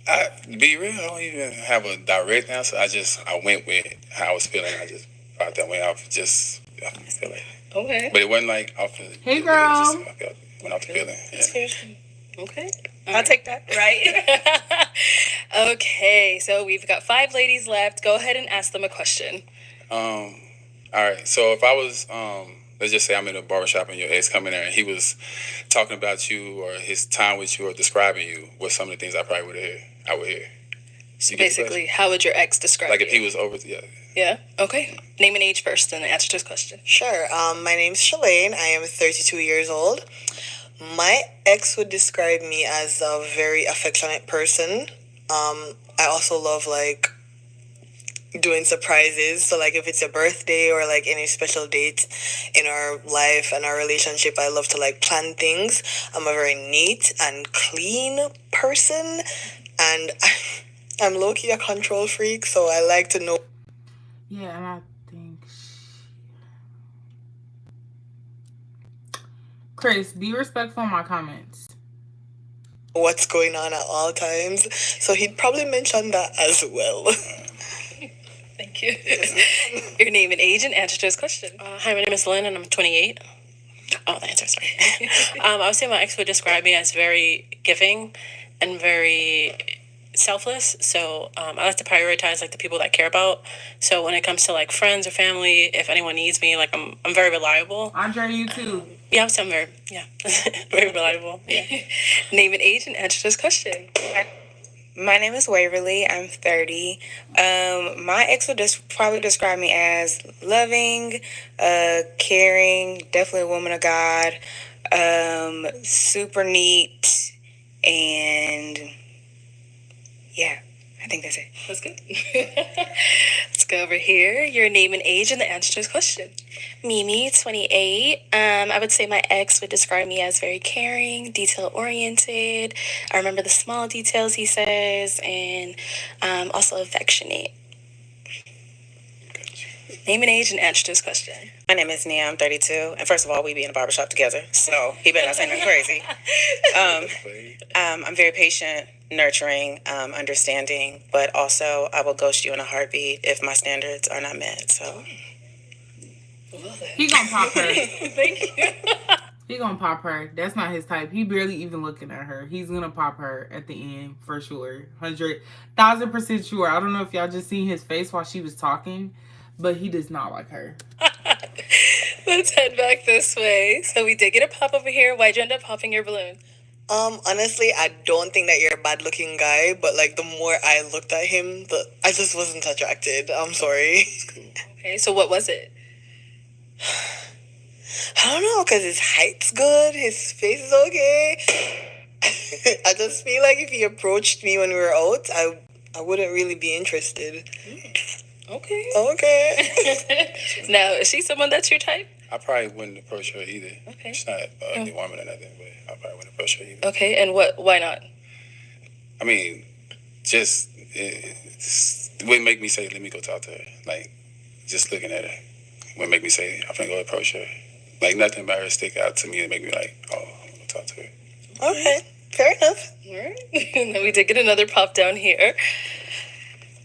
To be real, I don't even have a direct answer. I went with how I was feeling. I just popped that way off just off the feeling. Okay. But it wasn't like off the... Hey, girl. I felt, went off the feeling. Yeah. Okay. I'll take that. Right. Okay, so we've got 5 ladies left. Go ahead and ask them a question. All right. So if I was, let's just say I'm in a barbershop and your ex come in there and he was talking about you or his time with you or describing you, what's some of the things I probably would hear? So basically, how would your ex describe like you? if he was over, yeah. Yeah. Okay. Name and age first, and answer this question. Sure. My name's Shalane. I am 32 years old. My ex would describe me as a very affectionate person. I also love like doing surprises. So like if it's a birthday or like any special date in our life and our relationship, I love to like plan things. I'm a very neat and clean person, and I'm low-key a control freak, so I like to know. Yeah, and I think... Chris, be respectful in my comments. What's going on at all times. So he'd probably mention that as well. Thank you. Your name and age, and answer to this question. Hi, my name is Lynn, and I'm 28. Oh, the answer, sorry. I would say my ex would describe me as very giving and very selfless. So I like to prioritize like the people that I care about. So when it comes to like friends or family, if anyone needs me, like I'm very reliable. Andre, you too. Yeah, I'm very very reliable. Yeah. Name and age, and answer this question. My name is Waverly. I'm 30. My ex would probably describe me as loving, caring, definitely a woman of God, super neat, and yeah, I think that's it. That's good. Let's go over here. Your name and age, and the answer to this question. Mimi, 28. I would say my ex would describe me as very caring, detail-oriented. I remember the small details, he says, and also affectionate. Name and age, and answer to this question. My name is Nia. I'm 32. And first of all, we be in a barbershop together, so he better not say nothing crazy. I'm very patient, nurturing, understanding, but also I will ghost you in a heartbeat if my standards are not met. So He gonna pop her. Thank you. He gonna pop her. That's not his type. He barely even looking at her. He's gonna pop her at the end for sure. 100,000% sure. I don't know if y'all just seen his face while she was talking, but he does not like her. Let's head back this way. So we did get a pop over here. Why'd you end up popping your balloon? Honestly, I don't think that you're a bad-looking guy, but like the more I looked at him, I just wasn't attracted. I'm sorry. Okay, so what was it? I don't know, because his height's good, his face is okay. I just feel like if he approached me when we were out, I wouldn't really be interested. Okay. Okay. Now, is she someone that's your type? I probably wouldn't approach her either. Okay. She's not an ugly woman or nothing, but I probably wouldn't approach her either. Okay, and why not? I mean, it wouldn't make me say, let me go talk to her. Like, just looking at her wouldn't make me say, I'm gonna go approach her. Like, nothing about her stick out to me and make me like, oh, I'm gonna talk to her. Okay. Fair enough. All right. Then we did get another pop down here.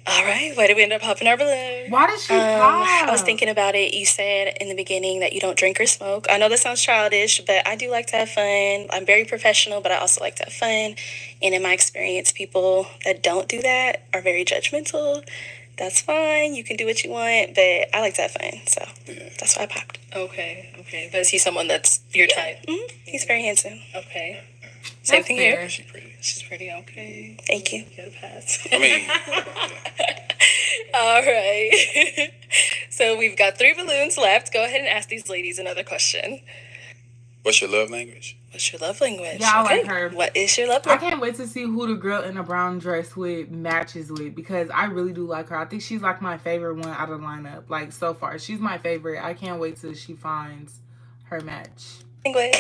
All right. Why did we end up popping our balloon? Why did she pop? I was thinking about it. You said in the beginning that you don't drink or smoke. I know that sounds childish, but I do like to have fun. I'm very professional, but I also like to have fun. And in my experience, people that don't do that are very judgmental. That's fine. You can do what you want, but I like to have fun. So that's why I popped. Okay. But is he someone that's your type? Mm-hmm. He's very handsome. Okay. Same That's thing fair. here. She's pretty. She's pretty okay. Thank you. Get a pass. I mean, All right. So we've got 3 balloons left. Go ahead and ask these ladies another question. what's your love language? What's your love language? Yeah, I like her. What is your love I language? can't wait to see who the girl in a brown dress with matches with, because I really do like her. I think she's like my favorite one out of the lineup. Like, so far, she's my favorite. I can't wait till she finds her match. Language.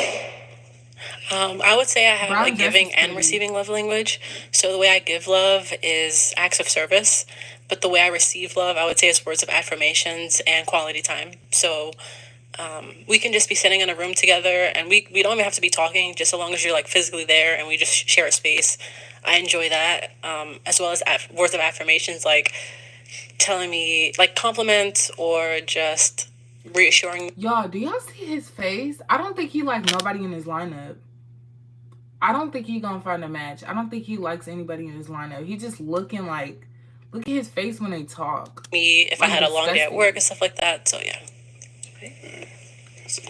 I would say I have Brown a dress giving is and pretty. receiving love language. So the way I give love is acts of service, but the way I receive love, I would say, is words of affirmations and quality time. So we can just be sitting in a room together, and we don't even have to be talking, just so long as you're like physically there and we just share a space. I enjoy that, as well as words of affirmations, like telling me like compliments or just reassuring. Y'all, do y'all see his face? I don't think he like nobody in his lineup. I don't think he gonna find a match. I don't think he likes anybody in his lineup. He just looking like, look at his face when they talk. Me if I had a long day at Disgusting. work and stuff like that. So yeah.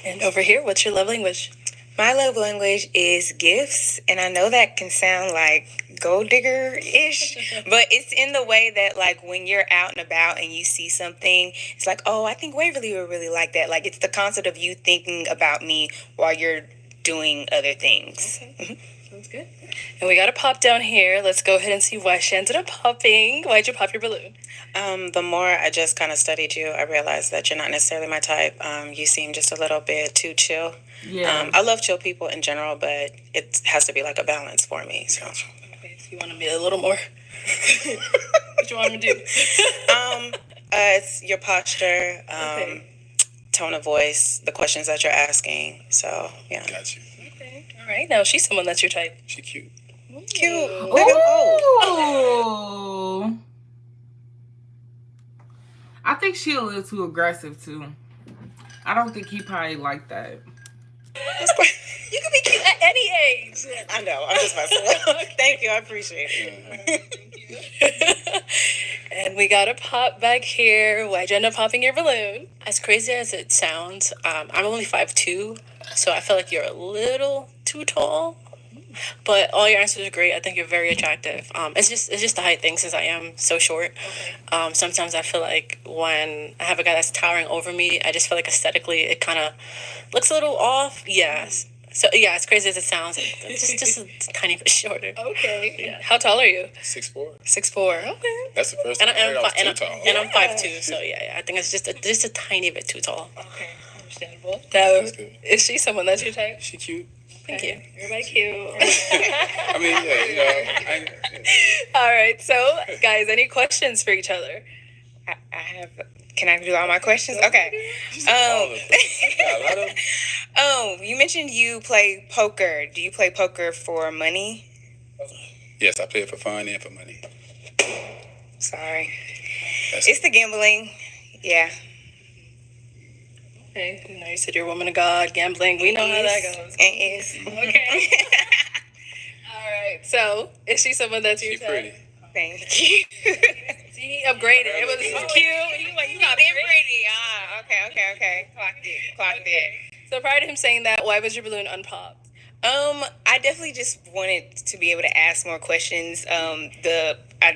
And over here, what's your love language? My love language is gifts, and I know that can sound like gold digger-ish, but it's in the way that, like, when you're out and about and you see something, it's like, oh, I think Waverly would really like that. Like, it's the concept of you thinking about me while you're doing other things. Okay. Sounds good. And we got a pop down here. Let's go ahead and see why she ended up popping. Why'd you pop your balloon? The more I just kind of studied you, I realized that you're not necessarily my type. You seem just a little bit too chill. Yeah. I love chill people in general, but it has to be like a balance for me. So, Okay, so you want to be a little more. What you want me to do? it's your posture, Okay. tone of voice, the questions that you're asking. So, yeah. Got you. Okay. All right. Now she's someone that's your type. She cute. Cute. Like, I'm old. Ooh. I think she a little too aggressive too. I don't think he probably like that. You can be cute at any age. I know. I'm just messing with Thank you. I appreciate it. And we got a pop back here. Why'd you end up popping your balloon? As crazy as it sounds, I'm only 5'2", so I feel like you're a little too tall. But all your answers are great. I think you're very attractive. It's just the height thing, since I am so short. Sometimes I feel like when I have a guy that's towering over me, I just feel like aesthetically it kind of looks a little off. Yes. So yeah, as crazy as it sounds, just a tiny bit shorter. Okay. Yeah. How tall are you? 6'4". 6'4". Okay. That's the first time I heard I was too tall. And I'm 5'2", so yeah, I think it's just a tiny bit too tall. Okay. Understandable. Now, That's good. is she someone that's your type? She cute. Thank you. Everybody cute. I mean, yeah, you know. All right. So, guys, any questions for each other? I have. Can I do all my questions? Okay. All of them. Got a lot of them. You mentioned you play poker. Do you play poker for money? Yes, I play it for fun and for money. Sorry. That's It's the gambling. Yeah. Okay. You know, you said you're a woman of God, gambling. We know how that goes. It is. Okay. All right. So, is she someone that's your she type? pretty. Thank you. See, he upgraded. It was cute. You like, you got Been pretty. pretty. Okay. Clocked it. So prior to him saying that, why was your balloon unpopped? I definitely just wanted to be able to ask more questions. I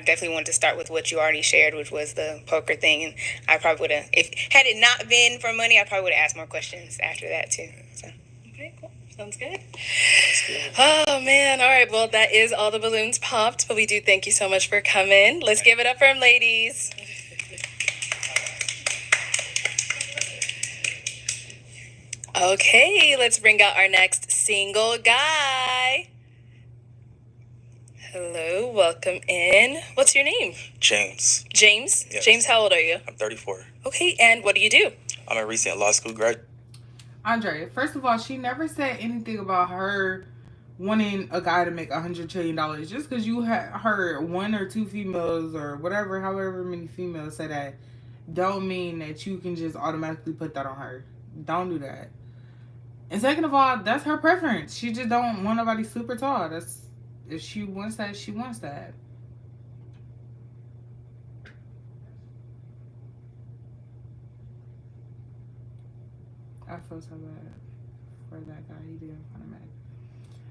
definitely wanted to start with what you already shared, which was the poker thing, and I probably would have, had it not been for money, I probably would have asked more questions after that too. So. Okay, cool. Sounds good. Oh, man. All right. Well, that is all the balloons popped, but we do thank you so much for coming. Let's give it up for them, ladies. Okay, let's bring out our next single guy. Hello, welcome in. What's your name? James. James? Yes. James, how old are you? I'm 34. Okay, and what do you do? I'm a recent law school grad. Andre, first of all, she never said anything about her wanting a guy to make $100 trillion just because you heard one or two females or whatever, however many females say that, don't mean that you can just automatically put that on her. Don't do that. And second of all, that's her preference. She just don't want nobody super tall. That's, if she wants that, she wants that. I feel so bad for that guy. He didn't find a match.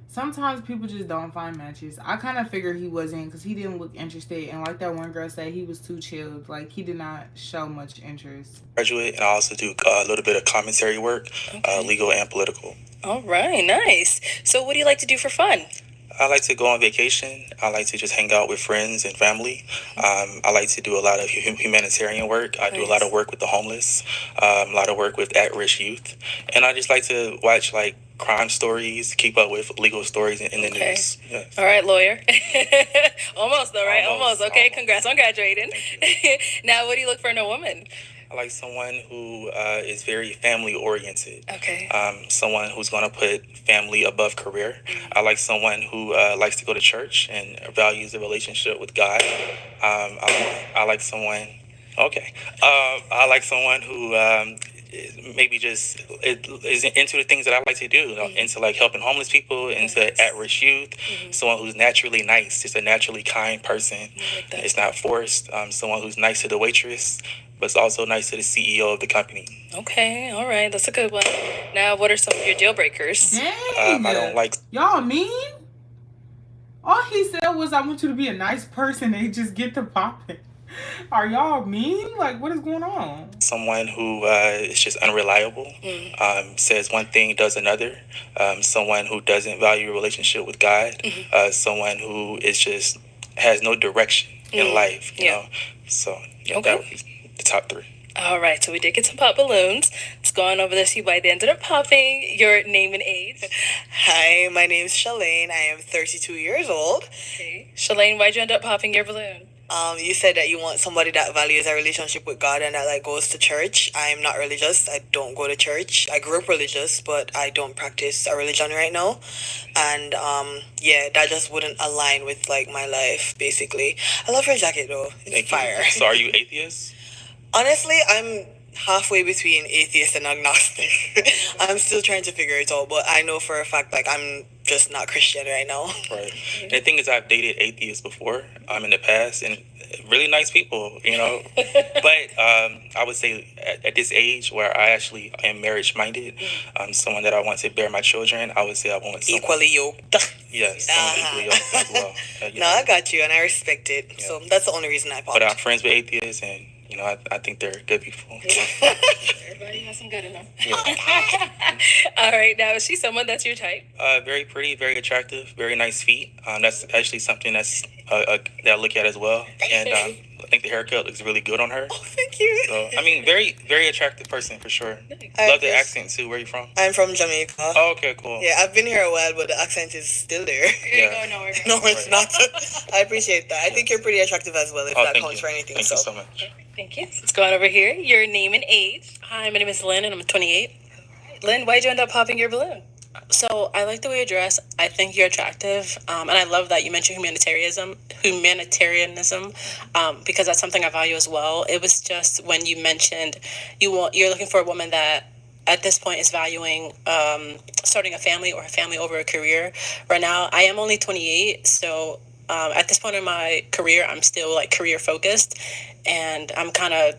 Sometimes people just don't find matches. I kind of figured he wasn't because he didn't look interested. And like that one girl said, he was too chilled. Like, he did not show much interest. Graduate, and I also do a little bit of commentary work, legal and political. All right, nice. So what do you like to do for fun? I like to go on vacation. I like to just hang out with friends and family. I like to do a lot of humanitarian work. I do a lot of work with the homeless, a lot of work with at-risk youth. And I just like to watch, like, crime stories, keep up with legal stories in the news. Yes. All right, lawyer. Almost, though, right? Almost. Okay, almost. Congrats on graduating. Now, what do you look for in a woman? I like someone who is very family oriented. Okay. Someone who's going to put family above career. I like someone who likes to go to church and values the relationship with God. I like someone. Okay. I like someone who maybe just is into the things that I like to do. Into like helping homeless people, into at-risk youth. Someone who's naturally nice, just a naturally kind person. It's not forced. Someone who's nice to the waitress, but it's also nice to the CEO of the company. Okay, all right, that's a good one. Now, what are some of your deal breakers? Dang. I don't like... Y'all mean? All he said was, I want you to be a nice person. They just get to popping. Are y'all mean? Like, what is going on? Someone who is just unreliable, says one thing, does another. Someone who doesn't value a relationship with God. Someone who is just has no direction in life, you know. So, yeah, that would be the top three. All right, so we did get some pop balloons. Let's go on over to see why they ended up popping. Your name and age. Hi, my name's Shalane. I am 32 years old. Okay. Shalane, why'd you end up popping your balloon? You said that you want somebody that values a relationship with God and that like goes to church. I'm not religious. I don't go to church. I grew up religious, but I don't practice a religion right now. And yeah, that just wouldn't align with like my life, basically. I love your jacket though. It's fire. So are you atheist? Honestly, I'm halfway between atheist and agnostic. I'm still trying to figure it out, but I know for a fact like I'm just not Christian right now. Right. The thing is, I've dated atheists before in the past, and really nice people, you know. But I would say at this age where I actually am marriage minded, someone that I want to bear my children, I would say I want someone equally yoked. Yes, someone equally yoked as well. No, I got you, and I respect it. Yeah. So that's the only reason I popped. But I'm friends with atheists, and you know, I think they're good people. Everybody has some good in them. Yeah. All right, now is she someone that's your type? Very pretty, very attractive, very nice feet. That's actually something that's that I look at as well. And I think the haircut looks really good on her. Oh, thank you. So, I mean, very, very attractive person for sure. Love the accent too. Where are you from? I'm from Jamaica. Oh, okay, cool. Yeah, I've been here a while, but the accent is still there. Yeah. No, it's not. I appreciate that. I think you're pretty attractive as well, if that counts for anything. Thank you so much. Thank you. Let's go on over here. Your name and age. Hi, my name is Lynn, and I'm 28. Lynn, why'd you end up popping your balloon? So I like the way you dress. I think you're attractive, and I love that you mentioned humanitarianism, because that's something I value as well. It was just when you mentioned you're looking for a woman that at this point is valuing starting a family or a family over a career. Right now, I am only 28, so at this point in my career, I'm still like career focused, and I'm kind of.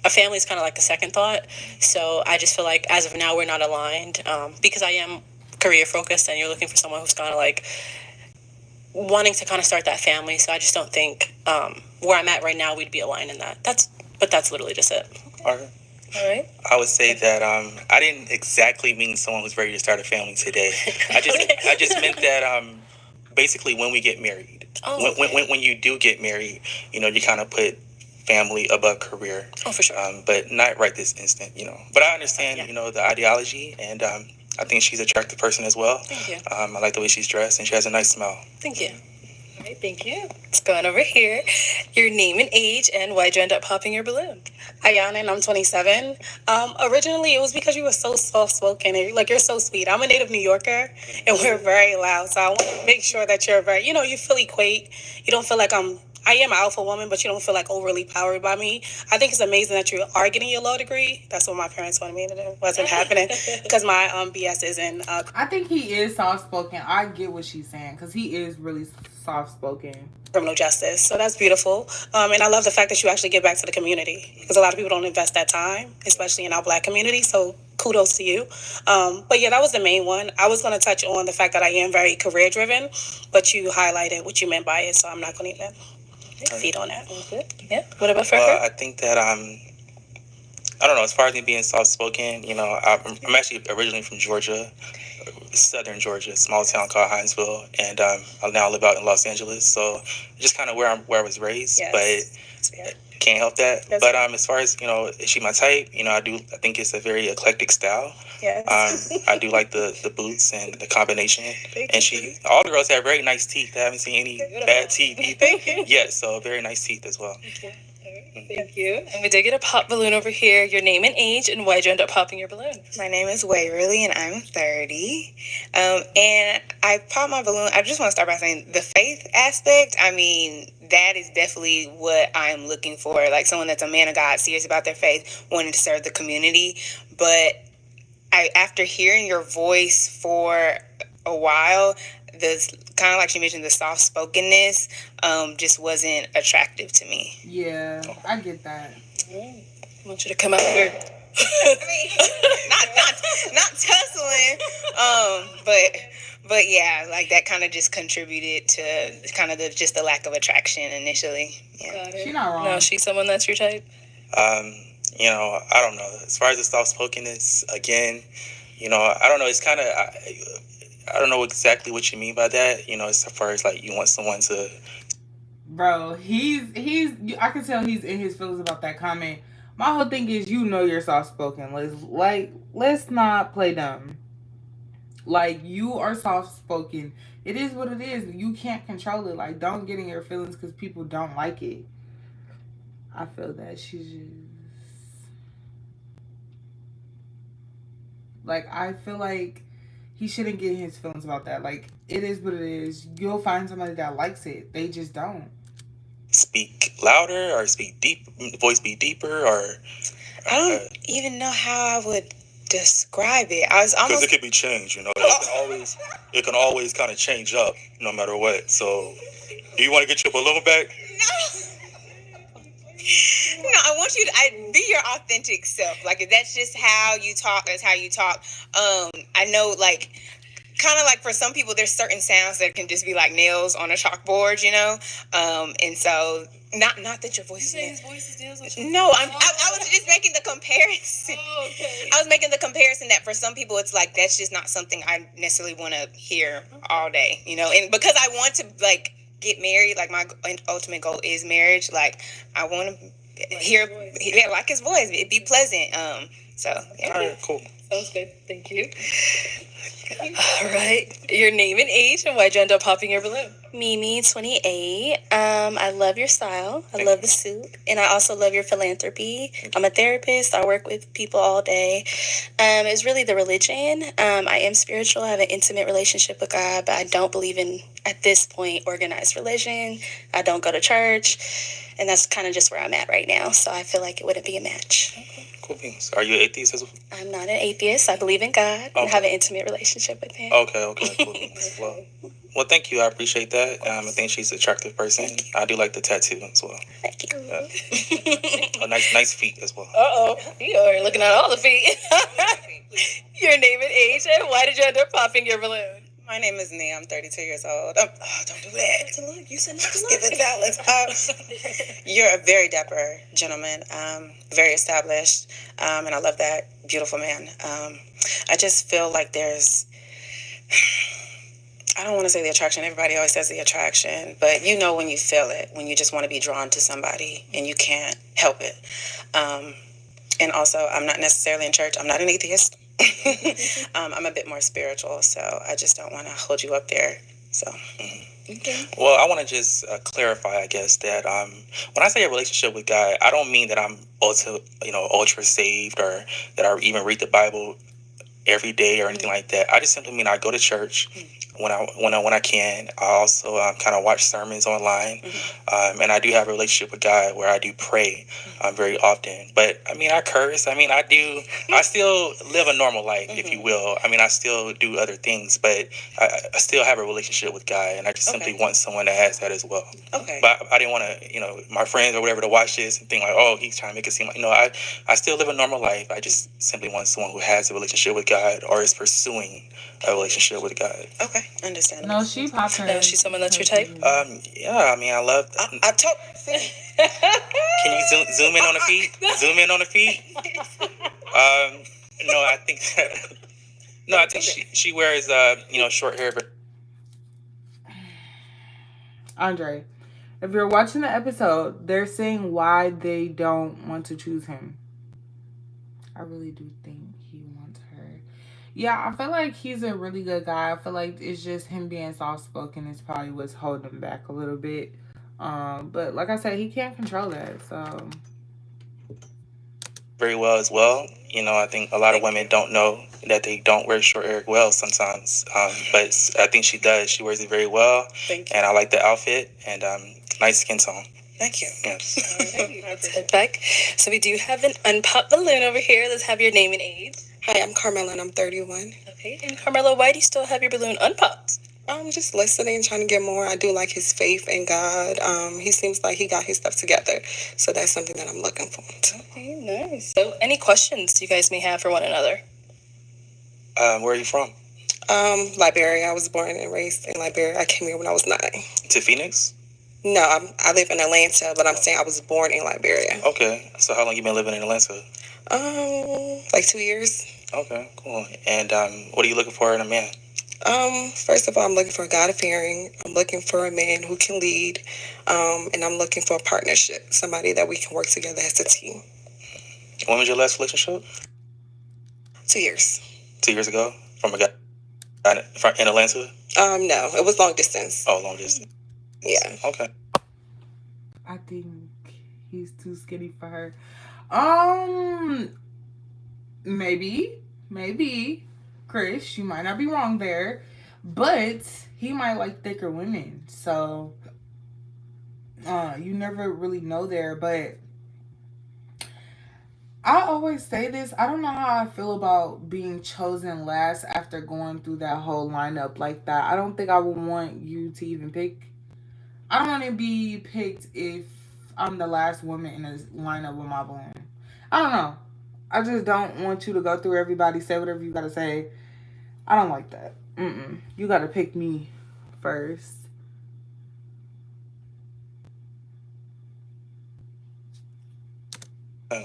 A family is kind of like a second thought. So I just feel like as of now, we're not aligned because I am career focused and you're looking for someone who's kind of like wanting to kind of start that family. So I just don't think where I'm at right now, we'd be aligned in that. That's literally just it. All right. I would say that I didn't exactly mean someone who's ready to start a family today. I just meant that basically when we get married, when you do get married, you know, you kind of put family above career. Oh, for sure. But not right this instant, you know. But I understand, you know, the ideology, and I think she's an attractive person as well. Thank you. I like the way she's dressed, and she has a nice smile. Thank you. Okay, thank you. Let's go on over here. Your name and age, and why'd you end up popping your balloon? Ayana, and I'm 27. Originally, it was because you were so soft-spoken and like you're so sweet. I'm a native New Yorker, and we're very loud. So I want to make sure that you're very, you feel equate. You don't feel like I am an alpha woman, but you don't feel like overly powered by me. I think it's amazing that you are getting your law degree. That's what my parents wanted me to do. Wasn't happening because my BS is in. I think he is soft spoken. I get what she's saying because he is really soft spoken. Criminal justice. So that's beautiful. And I love the fact that you actually give back to the community because a lot of people don't invest that time, especially in our Black community. So kudos to you. But yeah, that was the main one. I was going to touch on the fact that I am very career driven, but you highlighted what you meant by it. So I'm not going to even feed on that. Yeah. What about for Well, her? I think that I don't know. As far as me being soft spoken, I'm actually originally from Georgia, southern Georgia, small town called Hinesville, and I now live out in Los Angeles. So just kind of where I was raised, Yes. but can't help that. That's But as far as is she my type? I think it's a very eclectic style. Yes. I do like the boots and the combination. And all the girls have very nice teeth. I haven't seen any bad teeth either. Yes, so very nice teeth as well. Thank you. And we did get a pop balloon over here. Your name and age, and why'd you end up popping your balloon? My name is Waverly, and I'm 30. And I popped my balloon. I just want to start by saying the faith aspect, that is definitely what I'm looking for. Like someone that's a man of God, serious about their faith, wanting to serve the community. But after hearing your voice for a while, the kind of like she mentioned, the soft spokenness just wasn't attractive to me. Yeah, I get that. I want you to come out here. not tussling, but yeah, like that kind of just contributed to kind of the lack of attraction initially. Yeah. She's not wrong. No, she's someone that's your type. I don't know. As far as the soft spokenness, again, I don't know. It's kind of I don't know exactly what you mean by that. As far as like you want someone to. Bro, he's I can tell he's in his feelings about that comment. My whole thing is you're soft spoken. Let's not play dumb. Like you are soft spoken. It is what it is. You can't control it. Like don't get in your feelings because people don't like it. I feel that she's just like I feel like he shouldn't get in his feelings about that. Like it is what it is. You'll find somebody that likes it. They just don't. Speak louder or speak deep, voice be deeper, or I don't even know how I would describe it. I was almost because it could be changed. It can always kind of change up no matter what. So, do you want to get your balloon back? No, I want you to be your authentic self. Like if that's just how you talk, that's how you talk. I know like kind of like for some people there's certain sounds that can just be like nails on a chalkboard, and so not that your voice is nails. No, I was just making the comparison. Oh, okay. I was making the comparison that for some people it's like that's just not something I necessarily want to hear all day, and because I want to like get married, like my ultimate goal is marriage, like I want to hear like his voice, it'd be pleasant. So yeah. All right, cool. Sounds good. Thank you. All right. Your name and age, and why'd you end up popping your balloon? Mimi, 28. I love your style. I love the suit. And I also love your philanthropy. I'm a therapist. I work with people all day. It's really the religion. I am spiritual. I have an intimate relationship with God, but I don't believe in, at this point, organized religion. I don't go to church. And that's kind of just where I'm at right now. So I feel like it wouldn't be a match. Okay. Cool beans. Are you an atheist as well? I'm not an atheist. I believe in God and have an intimate relationship with Him. Okay, cool beans. Well, thank you. I appreciate that. I think she's an attractive person. I do like the tattoo as well. Thank you. Nice feet as well. Uh-oh. You are looking at all the feet. Your name and age, and why did you end up popping your balloon? My name is Nia. I'm 32 years old. Don't do that. You said not to give it balance. You're a very dapper gentleman, very established, and I love that. Beautiful man. I just feel like there's, I don't want to say the attraction. Everybody always says the attraction, but when you feel it, when you just want to be drawn to somebody and you can't help it. And also, I'm not necessarily in church. I'm not an atheist. I'm a bit more spiritual, so I just don't want to hold you up there. So Okay. Well, I want to just clarify, I guess, that when I say a relationship with God, I don't mean that I'm ultra saved, or that I even read the Bible every day or anything like that. I just simply mean I go to church when I can. I also kind of watch sermons online, and I do have a relationship with God where I do pray very often. But I mean, I curse. I mean, I do. I still live a normal life, if you will. I mean, I still do other things, but I still have a relationship with God, and I just simply want someone that has that as well. Okay. But I didn't want to, my friends or whatever, to watch this and think like, oh, he's trying to make it seem like, I still live a normal life. I just simply want someone who has a relationship with God or is pursuing a relationship with God. Okay, understandable. No, she popped her. No, she's someone that's your type. Yeah, I mean, I love. I told. Can you zoom in on the feet? Zoom in on the feet. No, I think. No, I think she wears short hair, but. Andre, if you're watching the episode, they're saying why they don't want to choose him. I really do think he wants her. Yeah, I feel like he's a really good guy. I feel like it's just him being soft spoken is probably what's holding him back a little bit. But like I said, he can't control that. So Very well as well. I think a lot of women don't know that they don't wear short hair well sometimes. But I think she does. She wears it very well. Thank you. And I like the outfit and nice skin tone. Thank you. Yes. Let's head back. So we do have an unpopped balloon over here. Let's have your name and age. Hi, I'm Carmela and I'm 31. Okay, and Carmela, why do you still have your balloon unpopped? I'm just listening, trying to get more. I do like his faith in God. He seems like he got his stuff together. So that's something that I'm looking for. Okay, nice. So any questions you guys may have for one another? Where are you from? Liberia. I was born and raised in Liberia. I came here when I was 9. To Phoenix? No, I live in Atlanta, but I'm saying I was born in Liberia. Okay. So how long you been living in Atlanta? Like 2 years. Okay, cool. And what are you looking for in a man? First of all, I'm looking for a God-fearing. I'm looking for a man who can lead, and I'm looking for a partnership, somebody that we can work together as a team. When was your last relationship? 2 years. 2 years ago, from a guy in Atlanta. No, it was long distance. Oh, long distance. Yeah. Okay. I think he's too skinny for her. Maybe, Chris, you might not be wrong there, but he might like thicker women. So, you never really know there. But I always say this. I don't know how I feel about being chosen last after going through that whole lineup like that. I don't think I would want you to even pick. I don't want to be picked if I'm the last woman in a lineup with my balloon. I don't know. I just don't want you to go through everybody, say whatever you gotta say. I don't like that. You gotta pick me first.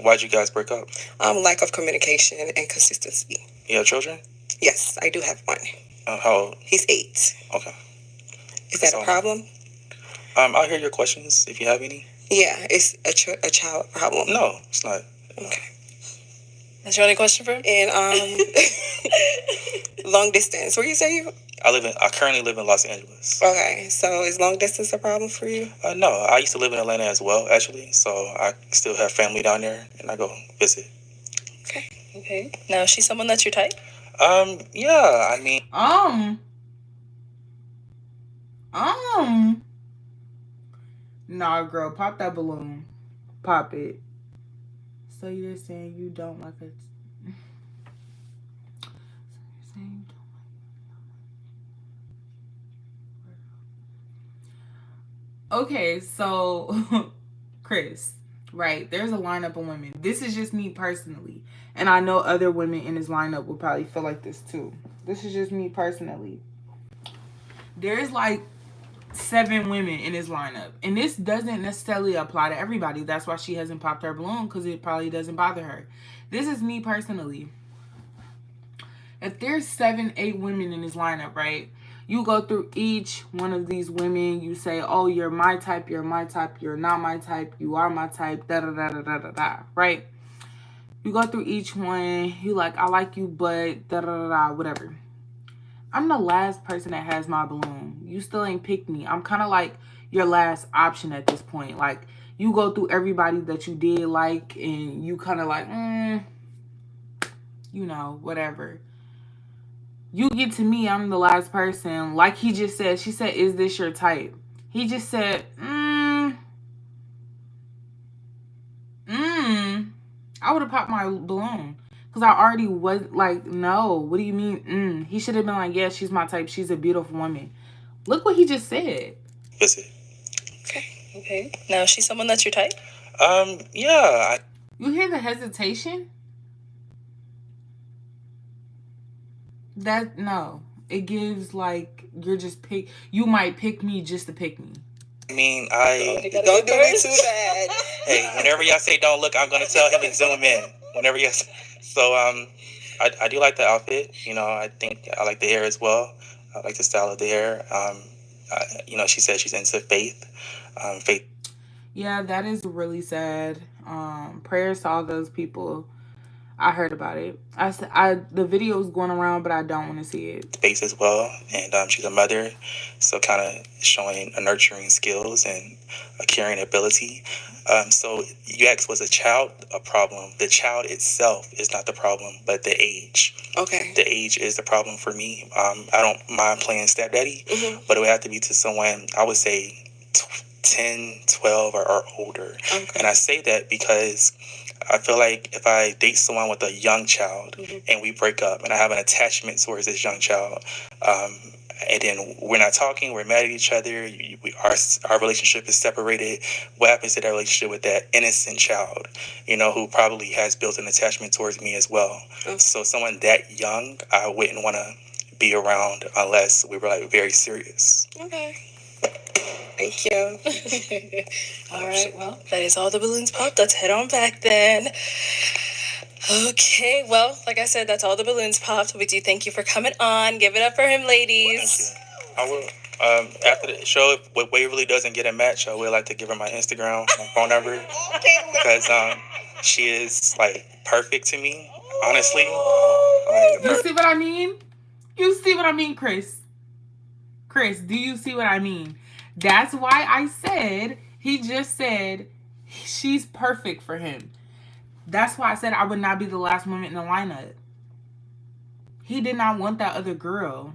Why'd you guys break up? Lack of communication and consistency. You have children? Yes, I do have one. How old? He's 8. Okay. Is that a problem? I'll hear your questions if you have any. Yeah, it's a child problem. No, it's not. Okay. Is your only question for him? And long distance. Where you say you? I currently live in Los Angeles. Okay, so is long distance a problem for you? No, I used to live in Atlanta as well, actually. So I still have family down there, and I go visit. Okay. Now, is she someone that's your type? Yeah, I mean. Nah, girl, pop that balloon. Pop it. So you're saying you don't like it? Okay, so Chris, right? There's a lineup of women. This is just me personally, and I know other women in this lineup will probably feel like this too. This is just me personally. There's like 7 women in his lineup, and this doesn't necessarily apply to everybody. That's why she hasn't popped her balloon, because it probably doesn't bother her. This is me personally. If there's 7, 8 women in his lineup, right? You go through each one of these women. You say, oh, you're my type, you're my type, you're not my type, you are my type, da-da-da-da-da-da, right? You go through each one. You like, I like you, but da-da-da-da, whatever. I'm the last person that has my balloon. You still ain't picked me. I'm kind of like your last option at this point. Like, you go through everybody that you did like, and you kind of like, you know, whatever. You get to me, I'm the last person. Like he just said, she said, is this your type? He just said, I would have popped my balloon. Because I already was like, no, what do you mean? He should have been like, yeah, she's my type. She's a beautiful woman. Look what he just said. Visit. Okay. Now, is she someone that's your type? Yeah. You hear the hesitation? That, no. It gives like, you're just pick. You might pick me just to pick me. I mean, don't do me too bad. Hey, whenever y'all say don't look, I'm gonna tell him to zoom in. Whenever y'all say, so I do like the outfit. You know, I think I like the hair as well. I like the style of the hair. You know, she said she's into faith. Faith. Yeah, that is really sad. Prayers to all those people. I heard about it. The video is going around, but I don't want to see it. Faith as well, and she's a mother, so kind of showing nurturing skills and a caring ability. So you asked, was a child a problem? The child itself is not the problem, but the age. Okay. The age is the problem for me. I don't mind playing stepdaddy, but it would have to be to someone, I would say 10, 12, or older. Okay. And I say that because I feel like if I date someone with a young child and we break up and I have an attachment towards this young child, and then we're not talking, we're mad at each other, our relationship is separated, what happens to that relationship with that innocent child, you know, who probably has built an attachment towards me as well? So someone that young, I wouldn't want to be around unless we were like very serious. Okay. Thank you. All right, well, that is all the balloons popped. Let's head on back then. Okay, well, like I said, that's all the balloons popped. We do thank you for coming on. Give it up for him, ladies. I will. After the show, if Waverly doesn't get a match, I would like to give her my Instagram, my phone number, because she is like perfect to me, honestly. You see what I mean? You see what I mean, Chris? Chris, do you see what I mean? That's why I said, he just said she's perfect for him. That's why I said I would not be the last woman in the lineup. He did not want that other girl.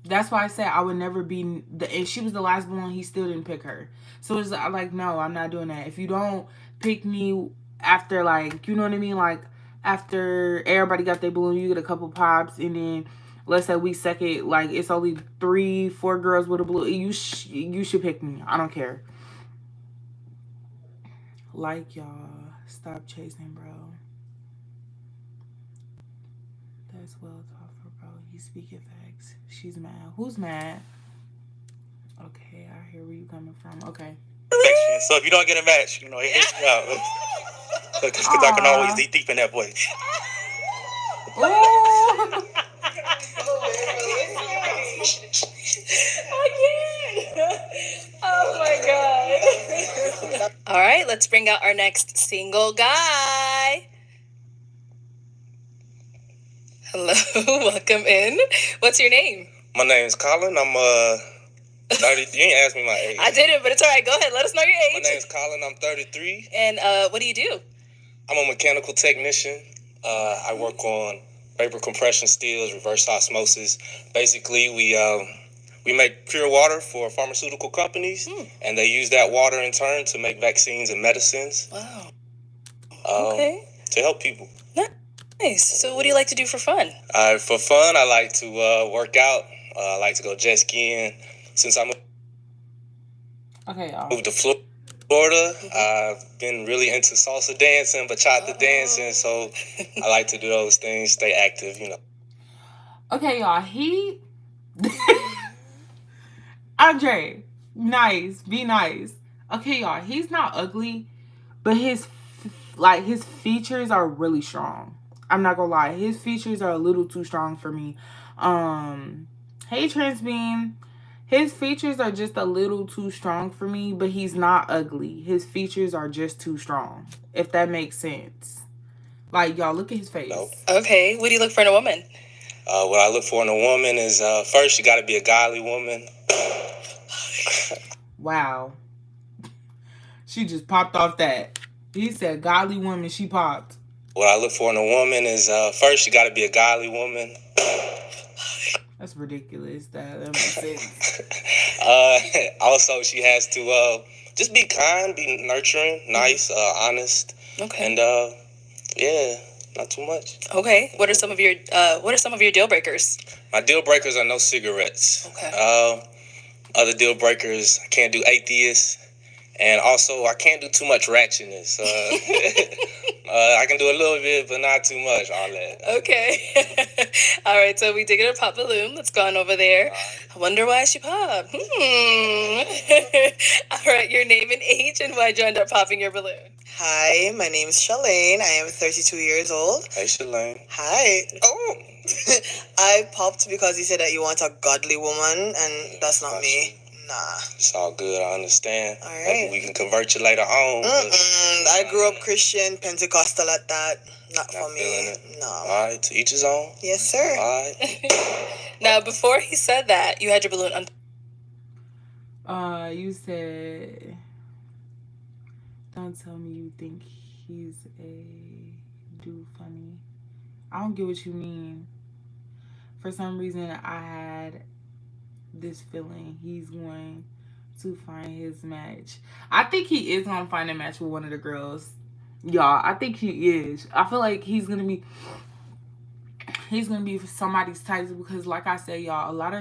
That's why I said I would never be, if she was the last one, he still didn't pick her. So it's like, no, I'm not doing that. If you don't pick me after, like, you know what I mean? Like, after everybody got their balloon, you get a couple pops, and then let's say we second, like, it's only 3-4 girls with a balloon. You should pick me. I don't care. Like, y'all, stop chasing, bro. That's well thought for, bro. You speaking facts. She's mad. Who's mad? Okay, I hear where you coming from. Okay. So if you don't get a match, you know, it hits me out. Because I can always deep in that voice. Ooh. Oh my god. All right, let's bring out our next single guy. Hello, welcome in. What's your name? My name's Colin. I'm 30. You ain't asked me my age. I didn't, but it's all right. Go ahead. Let us know your age. My name's Colin. I'm 33. And what do you do? I'm a mechanical technician. I work on vapor compression steels, reverse osmosis. Basically, we make pure water for pharmaceutical companies, and they use that water in turn to make vaccines and medicines. Wow. Okay. To help people. Nice. So what do you like to do for fun? For fun, I like to work out. I like to go jet skiing. Since I moved to Florida, I've been really into salsa dancing, bachata dancing, so I like to do those things, stay active, you know. Okay, y'all, Andre, nice, be nice. Okay, y'all, he's not ugly, but his features are really strong. I'm not gonna lie, his features are a little too strong for me. Hey, Transbeam. His features are just a little too strong for me, but he's not ugly. His features are just too strong, if that makes sense. Like, y'all, look at his face. Okay, what do you look for in a woman? What I look for in a woman is first, you got to be a godly woman. Wow. She just popped off that. He said godly woman, she popped. What I look for in a woman is first, you got to be a godly woman. That's ridiculous. That makes sense. Also, she has to just be kind, be nurturing, nice, honest. Okay. And yeah, not too much. Okay. What are some of your deal breakers? My deal breakers are no cigarettes. Okay. Other deal breakers, I can't do atheists. And also, I can't do too much ratchetness. I can do a little bit, but not too much, all that. Okay. All right, so we did get a pop balloon. Let's go on over there. I wonder why she popped. All right, your name and age and why'd you end up popping your balloon? Hi, my name is Shalane. I am 32 years old. Hey, Shalane. Hi. Oh. I popped because you said that you want a godly woman, and that's not me. Nah. It's all good, I understand. All right. Maybe we can convert you later on. I grew up Christian, Pentecostal at that. Not for me. It. No. All right, to each his own. Yes, sir. All right. Now, before he said that, you had your balloon You said, don't tell me you think he's a dude funny. I don't get what you mean. For some reason, I had this feeling he's going to find his match. I think he is going to find a match with one of the girls. Y'all, I think he is. I feel like he's going to be somebody's type because, like I said, y'all, a lot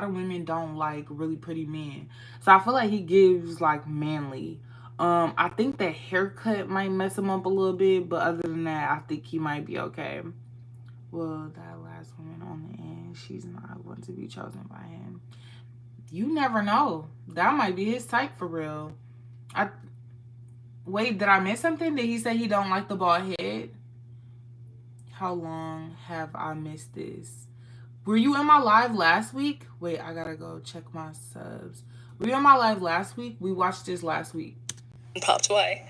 of women don't like really pretty men. So I feel like he gives like manly. I think the haircut might mess him up a little bit, but other than that, I think he might be okay. Well, that last woman on the end, she's not going to be chosen by him. You never know. That might be his type for real. Wait, did I miss something? Did he say he don't like the bald head? How long have I missed this? Were you in my live last week? Wait, I gotta go check my subs. Were you in my live last week? We watched this last week. popped. Why?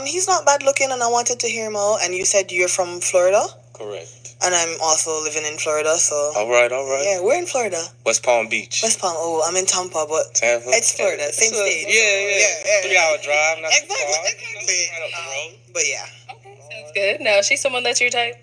He's not bad looking, and I wanted to hear him out. And you said you're from Florida? Correct. And I'm also living in Florida, so... All right. Yeah, we're in Florida. West Palm Beach. West Palm. Oh, I'm in Tampa, but... Tampa? It's Florida, same state. Yeah. 3-hour drive, not too far. Exactly. Right up the road. But yeah. Okay, sounds good. Now, she's someone that's your type?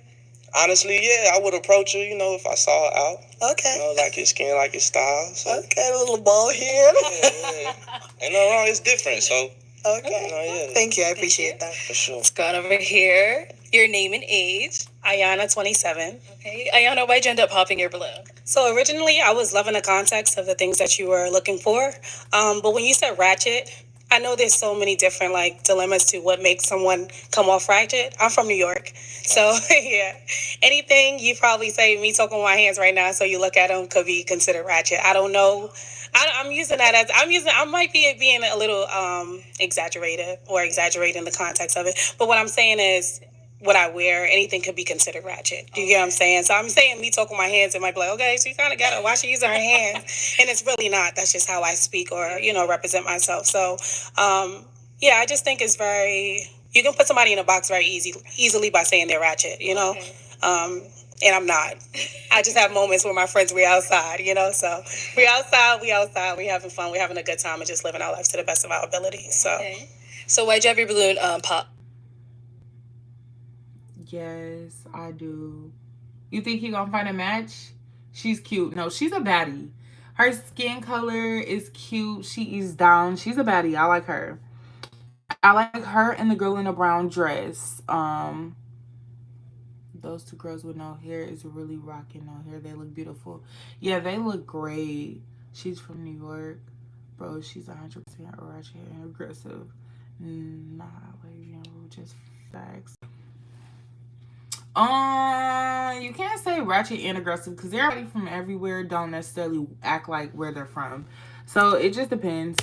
Honestly, yeah, I would approach her, if I saw her out. Okay. Like his skin, like his style. So. Okay, a little bald head. Yeah. Ain't no wrong, it's different, so... Okay. Thank you, I appreciate that. For sure. Let's go on over here. Your name and age. Ayana, 27. Okay. Ayana, why'd you end up popping your balloon? So originally, I was loving the context of the things that you were looking for. But when you said ratchet, I know there's so many different dilemmas to what makes someone come off ratchet. I'm from New York. So yeah, anything you probably say, me talking with my hands right now, so you look at them could be considered ratchet. I don't know. I'm using that as, I might be being a little exaggerated or exaggerating the context of it. But what I'm saying is, what I wear, anything could be considered ratchet. Do you get what I'm saying? So I'm saying me talking with my hands, it might be like, okay, she kind of got it. Why she using her hands? And it's really not. That's just how I speak or, represent myself. So, yeah, I just think it's you can put somebody in a box very easily by saying they're ratchet, and I'm not. I just have moments where my friends, we outside, so we outside, we having fun, we having a good time and just living our lives to the best of our ability. So, okay. So why'd you have your balloon pop? Yes, I do. You think he gonna find a match? She's cute. No, she's a baddie. Her skin color is cute. She is down. She's a baddie. I like her. I like her and the girl in a brown dress. Those two girls with no hair is really rocking no hair. They look beautiful. Yeah, they look great. She's from New York. Bro, she's 100% ratchet and aggressive. Nah, just facts. You can't say ratchet and aggressive because everybody from everywhere don't necessarily act like where they're from. So it just depends.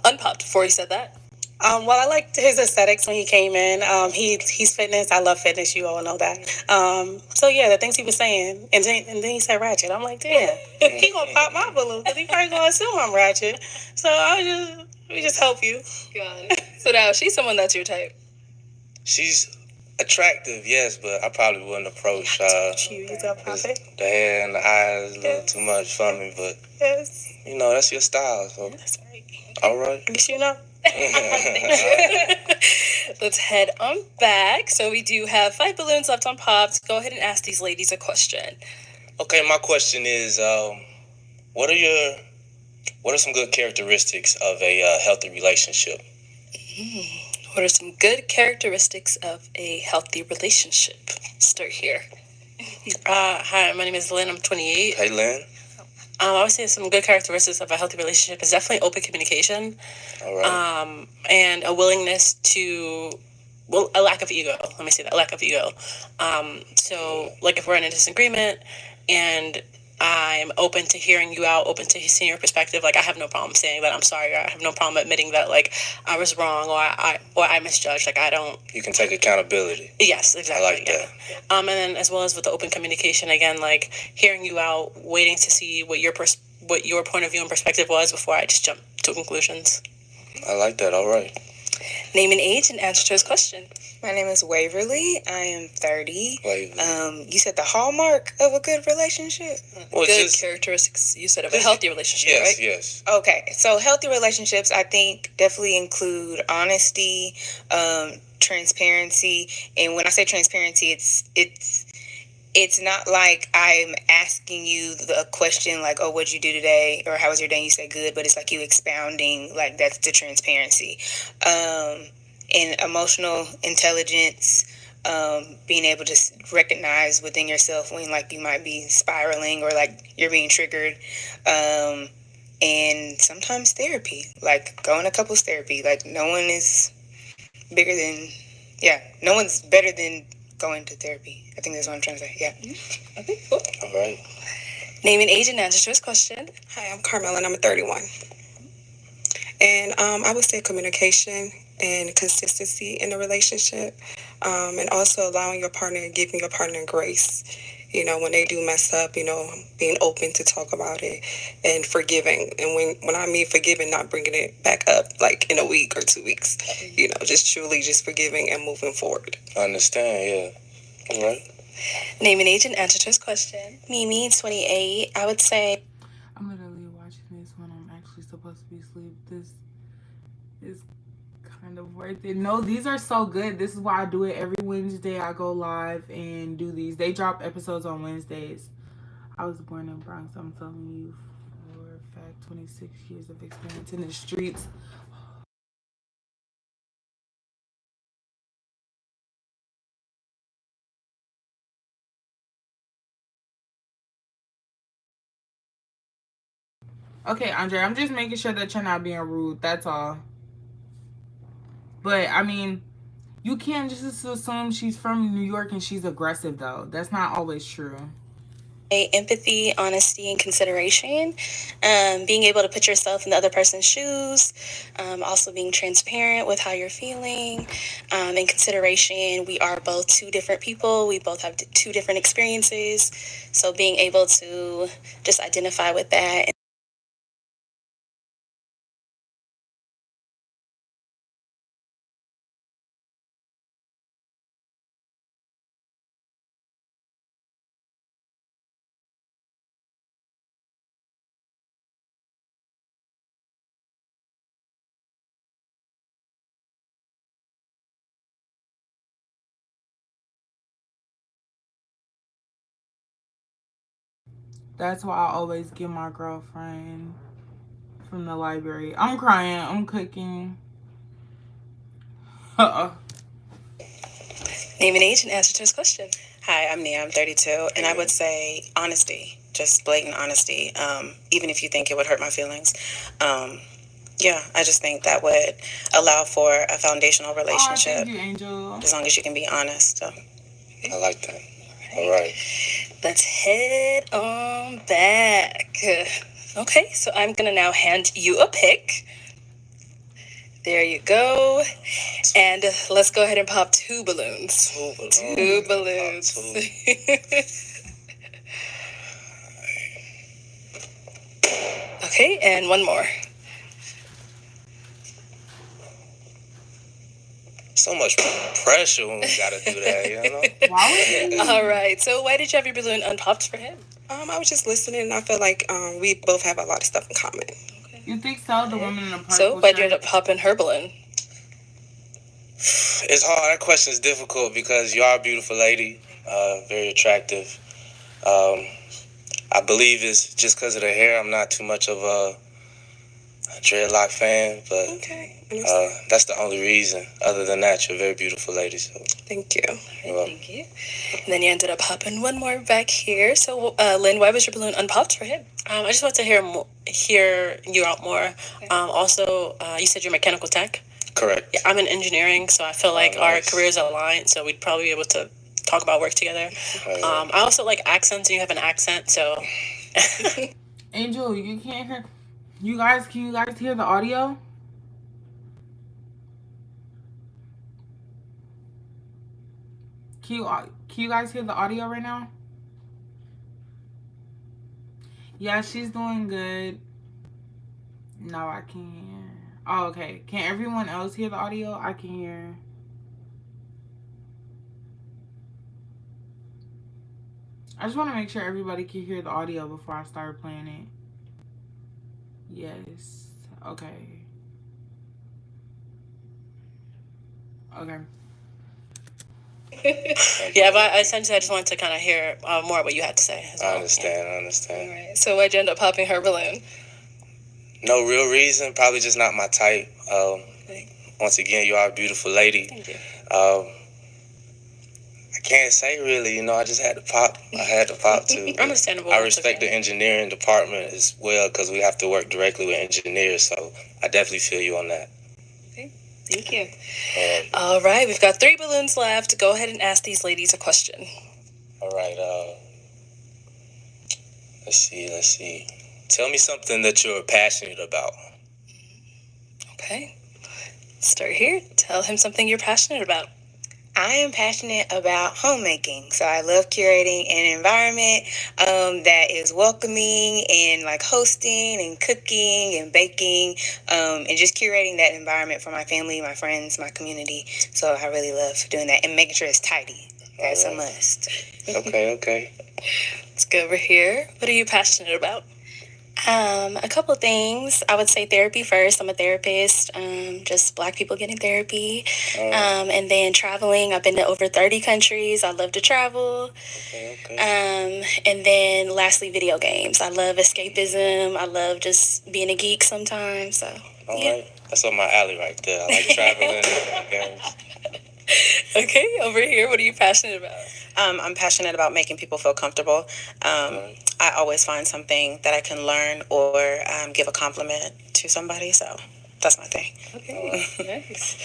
Unpopped before he said that. Well, I liked his aesthetics when he came in. He's fitness. I love fitness. You all know that. So yeah, the things he was saying, and then he said ratchet. I'm like, damn, he gonna pop my balloon because he probably gonna assume I'm ratchet. So we just help you. Got it. So now she's someone that's your type. She's Attractive, yes, but I probably wouldn't approach. The hair and the eyes a little too much for me, but that's your style. So that's right. All right. At least you know. Let's head on back. So we do have 5 balloons left on Pops. Go ahead and ask these ladies a question. Okay, my question is, what are some good characteristics of a healthy relationship? What are some good characteristics of a healthy relationship? Start here. Hi, my name is Lynn. I'm 28. Hey, Lynn. I would say some good characteristics of a healthy relationship is definitely open communication. All right. And a willingness to, well, a lack of ego. Let me say that, lack of ego. Like if we're in a disagreement and I'm open to hearing you out, open to seeing your perspective, like I have no problem saying that I'm sorry, or I have no problem admitting that like I was wrong or I misjudged. Like I don't. You can take accountability. Yes, exactly. I like that. And then as well as with the open communication, again, like hearing you out, waiting to see what your point of view and perspective was before I just jump to conclusions. I like that. All right. Name and age and answer to his question. My name is Waverly. I am 30. Waverly. You said the hallmark of a good relationship? Well, good characteristics, you said, of a healthy relationship, right? Yes. Okay, so healthy relationships, I think, definitely include honesty, transparency. And when I say transparency, it's not like I'm asking you a question like, oh, what'd you do today? Or how was your day? And you say good, but it's like you expounding, like that's the transparency. And emotional intelligence, being able to recognize within yourself when like you might be spiraling or like you're being triggered. And sometimes therapy, like going to couples therapy. Like no one is no one's better than going to therapy. I think that's what I'm trying to say. Yeah. Okay, cool. All right. Name and age and answer to his question. Hi, I'm Carmel and I'm 31. And I would say communication and consistency in the relationship, and also allowing your partner, giving your partner grace. When they do mess up, being open to talk about it and forgiving. And when I mean forgiving, not bringing it back up like in a week or 2 weeks, just truly just forgiving and moving forward. I understand, yeah. All right. Name and age and answer to his question. Mimi, 28. I would say. I'm literally watching this when I'm actually supposed to be asleep. This is kind of worth it. No, these are so good. This is why I do it every Wednesday. I go live and do these. They drop episodes on Wednesdays. I was born in Bronx. I'm telling you for a fact, 26 years of experience in the streets. Okay, Andre, I'm just making sure that you're not being rude. That's all. But, I mean, you can't just assume she's from New York and she's aggressive, though. That's not always true. Empathy, honesty, and consideration. Being able to put yourself in the other person's shoes. Also being transparent with how you're feeling. And consideration. We are both 2 different people. We both have 2 different experiences. So being able to just identify with that. That's why I always get my girlfriend from the library. I'm crying. I'm cooking. Name and age and answer to his question. Hi, I'm Nia. I'm 32. And I would say honesty, just blatant honesty, even if you think it would hurt my feelings. I just think that would allow for a foundational relationship. Thank you, Angel. As long as you can be honest. So. I like that. All right. Let's head on back. Okay, so I'm going to now hand you a pick. There you go. And let's go ahead and pop 2 balloons. 2 balloons. Okay, and 1 more. So so much pressure when we gotta do that, you know? All right. So why did you have your balloon unpopped for him? I was just listening, and I feel like we both have a lot of stuff in common. You think so? The woman in the purple So why'd you shirt? end up popping her balloon? It's hard. That question is difficult because you are a beautiful lady, very attractive. I believe it's just because of the hair. I'm not too much of a dreadlock fan, but that's the only reason. Other than that, you're a very beautiful lady. So thank you. Thank you. And then you ended up popping one more back here. So, Lynn, why was your balloon unpopped for him? I just want to hear you out more. Also, you said you're mechanical tech. Correct. Yeah, I'm in engineering, so I feel like our careers align, so we'd probably be able to talk about work together. I also like accents, and you have an accent, so. Angel, you can't hear. Can you guys hear the audio? Can you guys hear the audio right now? Yeah, she's doing good. No, I can't. Oh, okay. Can everyone else hear the audio? I can hear. I just want to make sure everybody can hear the audio before I start playing it. Yes. Okay. Okay. Yeah, but essentially I just wanted to kind of hear more what you had to say. I understand. All right. So why'd you end up popping her balloon? No real reason. Probably just not my type. Once again, you are a beautiful lady. Thank you. I can't say really. You know, I just had to pop. I had to pop too. Understandable. I respect the engineering department as well because we have to work directly with engineers. So I definitely feel you on that. Thank you. All right, we've got 3 balloons left. Go ahead and ask these ladies a question. All right. Let's see. Tell me something that you're passionate about. Okay. Start here. Tell him something you're passionate about. I am passionate about homemaking. So I love curating an environment that is welcoming and like hosting and cooking and baking and just curating that environment for my family, my friends, my community. So I really love doing that and making sure it's tidy. That's a must. Okay. Let's go over here. What are you passionate about? A couple things. I would say therapy first. I'm a therapist. Just Black people getting therapy. And then traveling. I've been to over 30 countries. I love to travel. And then lastly, video games. I love escapism. I love just being a geek sometimes. So, All right. That's up my alley right there. I like traveling and games. Okay, over here, what are you passionate about? I'm passionate about making people feel comfortable. I always find something that I can learn or give a compliment to somebody. So that's my thing. Okay, nice.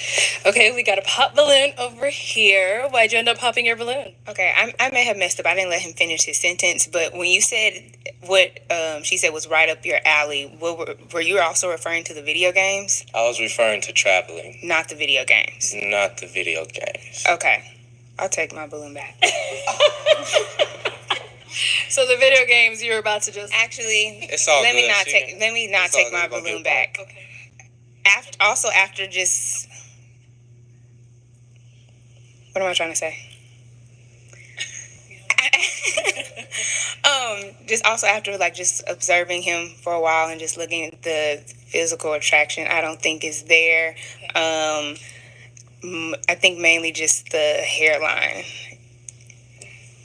Okay, we got a pop balloon over here. Why'd you end up popping your balloon? Okay, I may have messed up. I didn't let him finish his sentence. But when you said what she said was right up your alley, were you also referring to the video games? I was referring to traveling. Not the video games. Not the video games. Okay. I'll take my balloon back. So the video games you're about to just actually it's all let good. me not take my balloon back. Okay. After just what am I trying to say? Just also after like just observing him for a while and just looking at the physical attraction, I don't think is there. I think mainly just the hairline.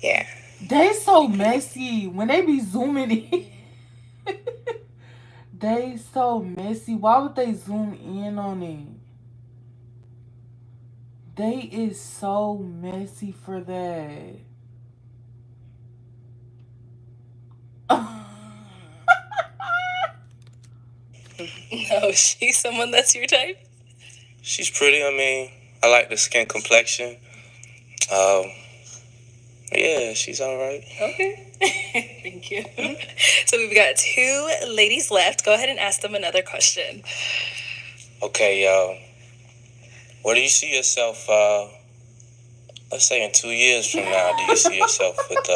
Yeah. They so messy when they be zooming in. They so messy. Why would they zoom in on it? They is so messy for that. No, is she someone that's your type? She's pretty. I mean, I like the skin complexion. Yeah, she's all right. Okay. Thank you. So we've got 2 ladies left. Go ahead and ask them another question. Okay, where do you see yourself, let's say in 2 years from now, do you see yourself with,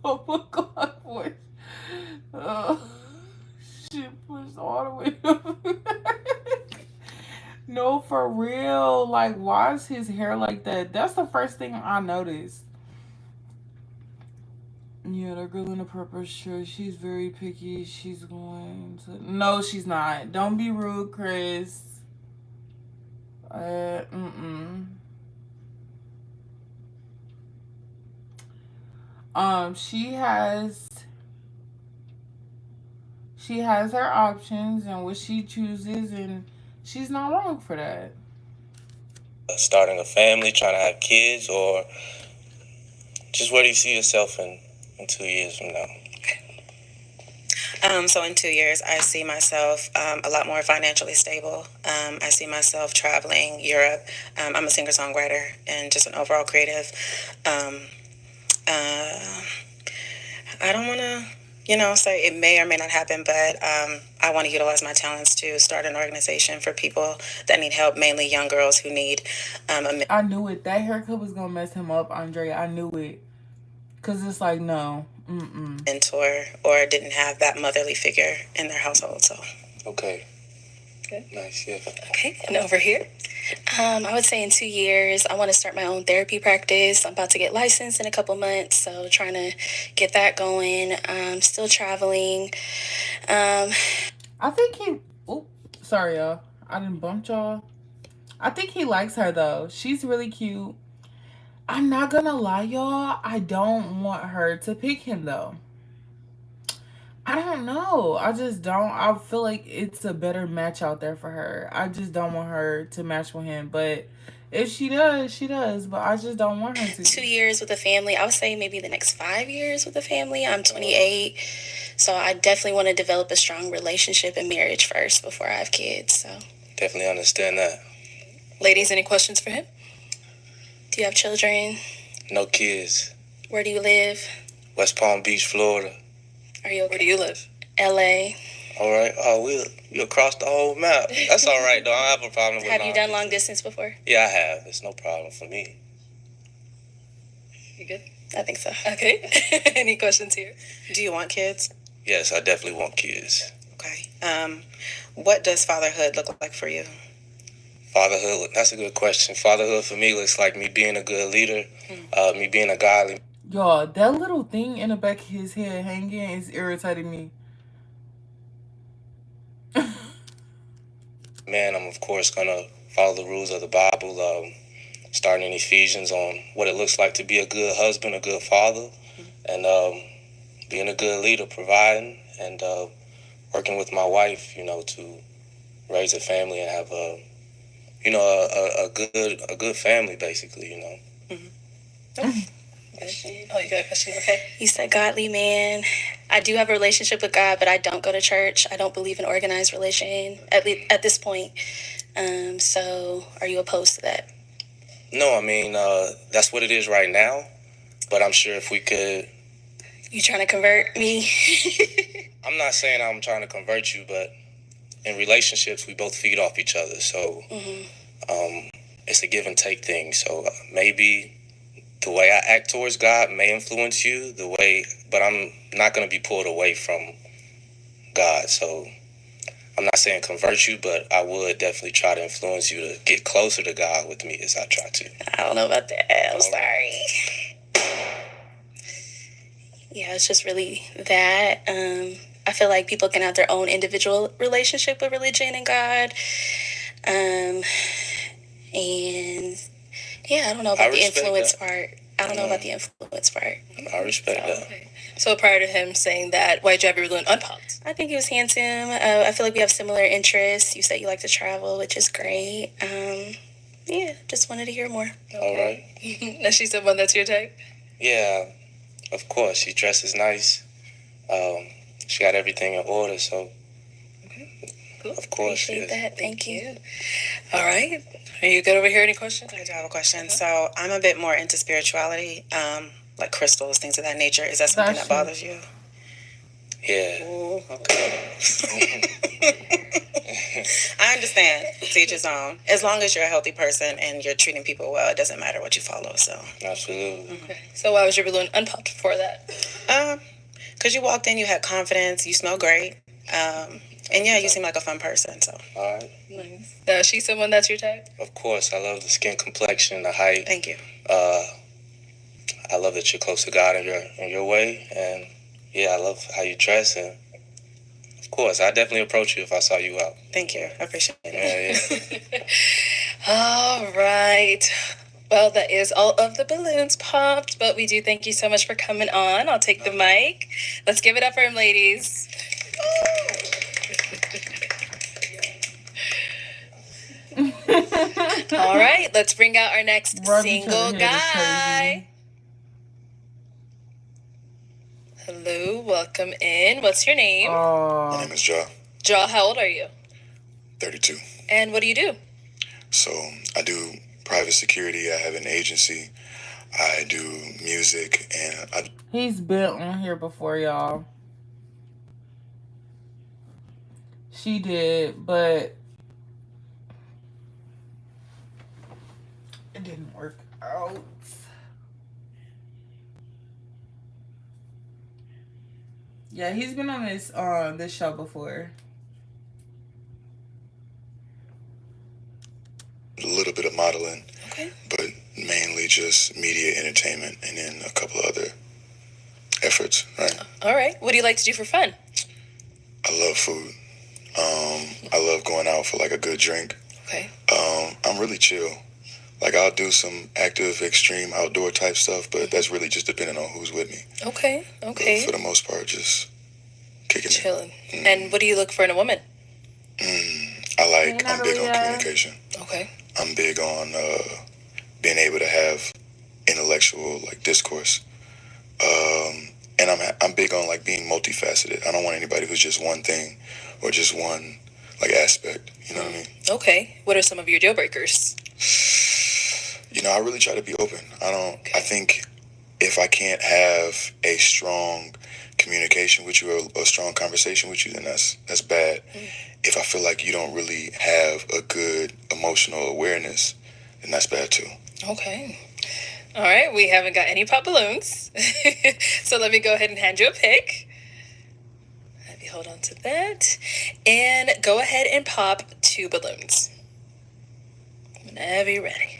Oh my God, boy. Shit pushed all the way up. No, for real. Like, why is his hair like that? That's the first thing I noticed. Yeah, the girl in the purple shirt, she's very picky. She's going to. No, she's not. Don't be rude, Chris. Mm-mm. She has. She has her options and what she chooses, and she's not wrong for that. Starting a family, trying to have kids, or just where do you see yourself in 2 years from now? So in 2 years, I see myself a lot more financially stable. I see myself traveling Europe. I'm a singer-songwriter and just an overall creative. Um, uh, I don't want to, say it may or may not happen, but I want to utilize my talents to start an organization for people that need help, mainly young girls who need I knew it. That haircut was gonna mess him up, Andre. I knew it. Cause it's like no, mentor or didn't have that motherly figure in their household. So okay, nice, yeah. Okay, and over here? I would say in 2 years, I want to start my own therapy practice. I'm about to get licensed in a couple months, so trying to get that going. Still traveling. I think he. Oh, sorry, y'all. I didn't bump y'all. I think he likes her though. She's really cute. I'm not gonna lie, y'all. I don't want her to pick him though. I don't know. I just don't. I feel like it's a better match out there for her. I just don't want her to match with him. But if she does, she does. But I just don't want her to. 2 years with a family. I would say maybe the next 5 years with a family. I'm 28. So I definitely want to develop a strong relationship and marriage first before I have kids. So Definitely understand that. ladies, any questions for him? Do you have children? No kids. Where do you live? West Palm Beach, Florida. Are you okay? Where do you live? LA. All right. Oh, we across the whole map. That's all right, though. I don't have a problem with Have you done long distance before? Yeah, I have. It's no problem for me. You good? I think so. Okay. Any questions here? Do you want kids? Yes, I definitely want kids. Okay. What does fatherhood look like for you? Fatherhood, that's a good question. Fatherhood for me looks like me being a good leader, me being a godly. Y'all, that little thing in the back of his head hanging is irritating me. Man, I'm of course gonna follow the rules of the Bible, starting in Ephesians on what it looks like to be a good husband, a good father, and being a good leader, providing and working with my wife, to raise a family and have a good family, basically. Oh, you got a question? Okay. You said godly man. I do have a relationship with God, but I don't go to church. I don't believe in organized religion, at least at this point. So are you opposed to that? No, I mean, that's what it is right now. But I'm sure if we could... You trying to convert me? I'm not saying I'm trying to convert you, but in relationships, we both feed off each other. So it's a give and take thing. So maybe the way I act towards God may influence you, but I'm not going to be pulled away from God. So I'm not saying convert you, but I would definitely try to influence you to get closer to God with me as I try to. I don't know about that. I'm sorry. Yeah, it's just really that. I feel like people can have their own individual relationship with religion and God. And yeah, I don't know about the influence part. I don't know about the influence part. I respect that. Okay. So prior to him saying that, why'd you have your balloon unpopped? I think he was handsome. I feel like we have similar interests. You said you like to travel, which is great. Yeah, just wanted to hear more. Okay. All right. Now she's someone that's your type? Yeah, of course. She dresses nice. She got everything in order, so... Cool. Of course, Appreciate that. Thank you. All right. Are you good over here? Any questions? I do have a question. So I'm a bit more into spirituality, like crystals, things of that nature. Is that something that bothers you? Yeah. Ooh, okay. I understand. To each his own. As long as you're a healthy person and you're treating people well, it doesn't matter what you follow. So. Absolutely. Okay. So why was your balloon unpopped before that? Because you walked in, you had confidence, you smell great. And yeah, you seem like a fun person, so. All right. Nice. Now, is she someone that's your type? Of course, I love the skin complexion, the height. Thank you. I love that you're close to God in your way, and yeah, I love how you dress, and of course, I definitely approach you if I saw you out. Thank you. I appreciate it. Yeah. All right. Well, that is all of the balloons popped, but we do thank you so much for coming on. I'll take the mic. Let's give it up for him, ladies. All right, let's bring out our next single guy. Hello, welcome in. What's your name? My name is Ja. Ja, how old are you? 32. And what do you do? So I do private security. I have an agency. I do music, and He's been on here before, y'all. She did, but it didn't work out. Yeah, he's been on this show before. a little bit of modeling, Okay. but mainly just media entertainment, and then a couple of other efforts, right? All right. What do you like to do for fun? I love food. I love going out for like a good drink. Okay. I'm really chill. Like I'll do some active, extreme outdoor type stuff, but that's really just depending on who's with me. Okay. Okay. But for the most part, just kicking Chilling. it. Mm. And what do you look for in a woman? I'm big on communication. Okay. I'm big on being able to have intellectual like discourse. And I'm big on like being multifaceted. I don't want anybody who's just one thing or just one like aspect. You know what I mean? Okay. What are some of your deal breakers? You know, I really try to be open. I think if I can't have a strong communication with you or a strong conversation with you, then that's bad. If I feel like you don't really have a good emotional awareness, then that's bad too. Okay. All right. We haven't got any pop balloons. So let me go ahead and hand you a pick. Have you hold on to that. And go ahead and pop 2 balloons. Whenever you're ready.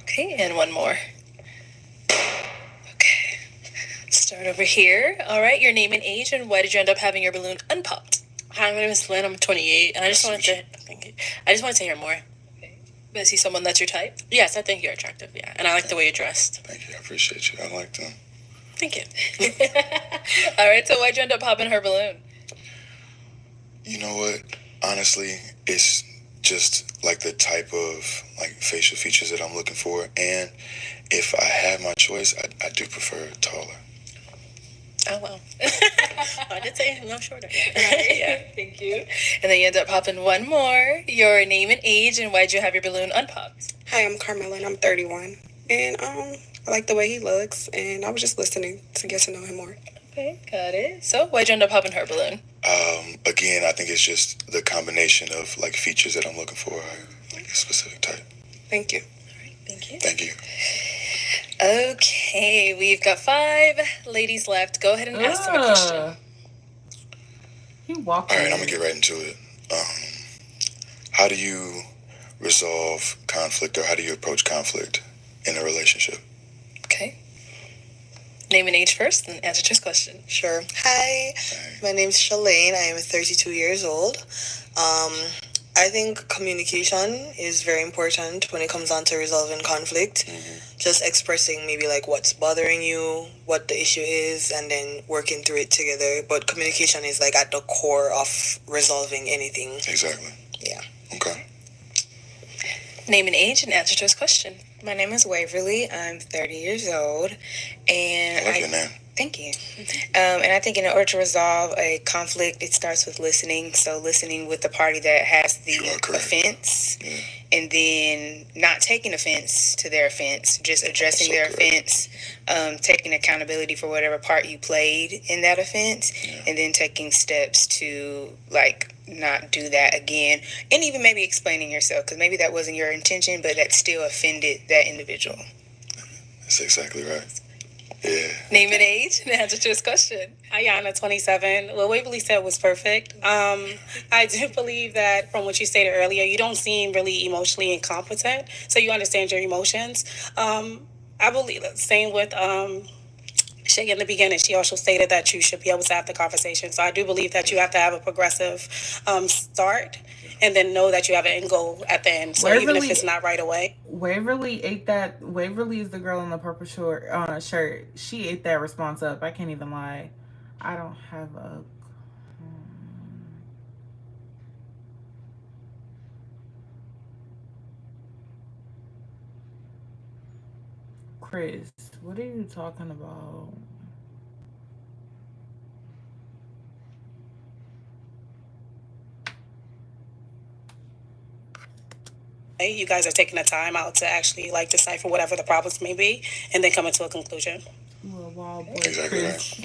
Okay, and one more. Okay. Start over here. All right, your name and age, and why did you end up having your balloon unpopped? Hi, my name is Lynn. I'm 28, and I just wanted to hear more. Okay. Is he someone that's your type? Yes, I think you're attractive. Yeah, and I like the way you're dressed. Thank you. I appreciate you. I like them. Thank you. All right, so why'd you end up popping her balloon? You know what? Honestly, it's just like the type of like facial features that I'm looking for, and if I had my choice, I do prefer taller. Oh, well. I did say no shorter. Yeah, thank you. And then you end up popping one more. Your name and age, and why'd you have your balloon unpopped? Hi, I'm Carmela, and I'm 31. And I like the way he looks, and I was just listening to get to know him more. Okay, got it. So why'd you end up popping her balloon? Again, I think it's just the combination of like features that I'm looking for, like a specific type. Thank you. All right, thank you. Thank you. Okay, we've got 5 ladies left. Go ahead and ask them a question. He walked. All right, I'm gonna get right into it. How do you resolve conflict, or how do you approach conflict in a relationship? Okay. Name and age first, and answer this question. Sure. Hi, my name's Shalane. I am 32 years old. I think communication is very important when it comes down to resolving conflict. Just expressing maybe like what's bothering you, what the issue is, and then working through it together. But communication is like at the core of resolving anything. Exactly. Yeah. Okay. Name and age, and answer to his question. My name is Waverly. I'm 30 years old, and I like your name. Thank you. And I think in order to resolve a conflict, it starts with listening. So listening with the party that has the offense, and then not taking offense to their offense, just addressing their offense, taking accountability for whatever part you played in that offense, and then taking steps to like not do that again, and even maybe explaining yourself, because maybe that wasn't your intention, but that still offended that individual. That's exactly right. Yeah. Name and age and answer to his question. Ayana, 27. What Waverly said was perfect. I do believe that from what you stated earlier, you don't seem really emotionally incompetent, so you understand your emotions. I believe the same with Shay in the beginning. She also stated that you should be able to have the conversation. So I do believe that you have to have a progressive start and then know that you have an end goal at the end. So even if it's not right away. Waverly ate that. Waverly is the girl in the purple shirt. She ate that response up. I can't even lie. I don't have a. Chris, what are you talking about? You guys are taking the time out to actually like decipher whatever the problems may be and then coming to a conclusion. Wild boy, Exactly Chris.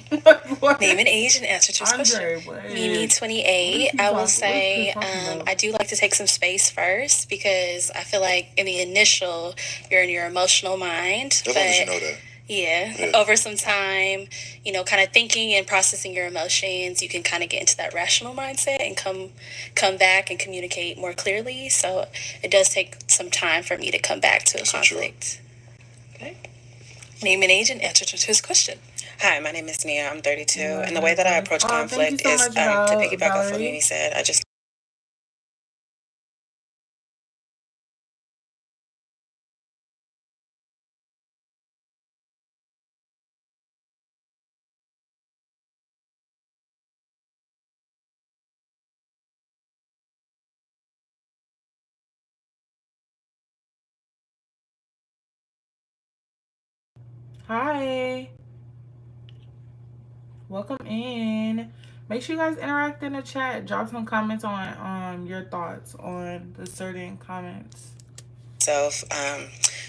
Name and age and answer to his Andre, question. what? Mimi, 28. I will say I do like to take some space first because I feel like in the initial, you're in your emotional mind. As long as you know that. Yeah, over some time, kind of thinking and processing your emotions, you can kind of get into that rational mindset and come back and communicate more clearly. So it does take some time for me to come back to a conflict. Okay. Name and age and answer to his question. Hi, my name is Nia. I'm 32. And the way that I approach conflict so is much, to piggyback off what Valerie. Mimi said. I just Hi. Welcome in. Make sure you guys interact in the chat. Drop some comments on your thoughts on the certain comments.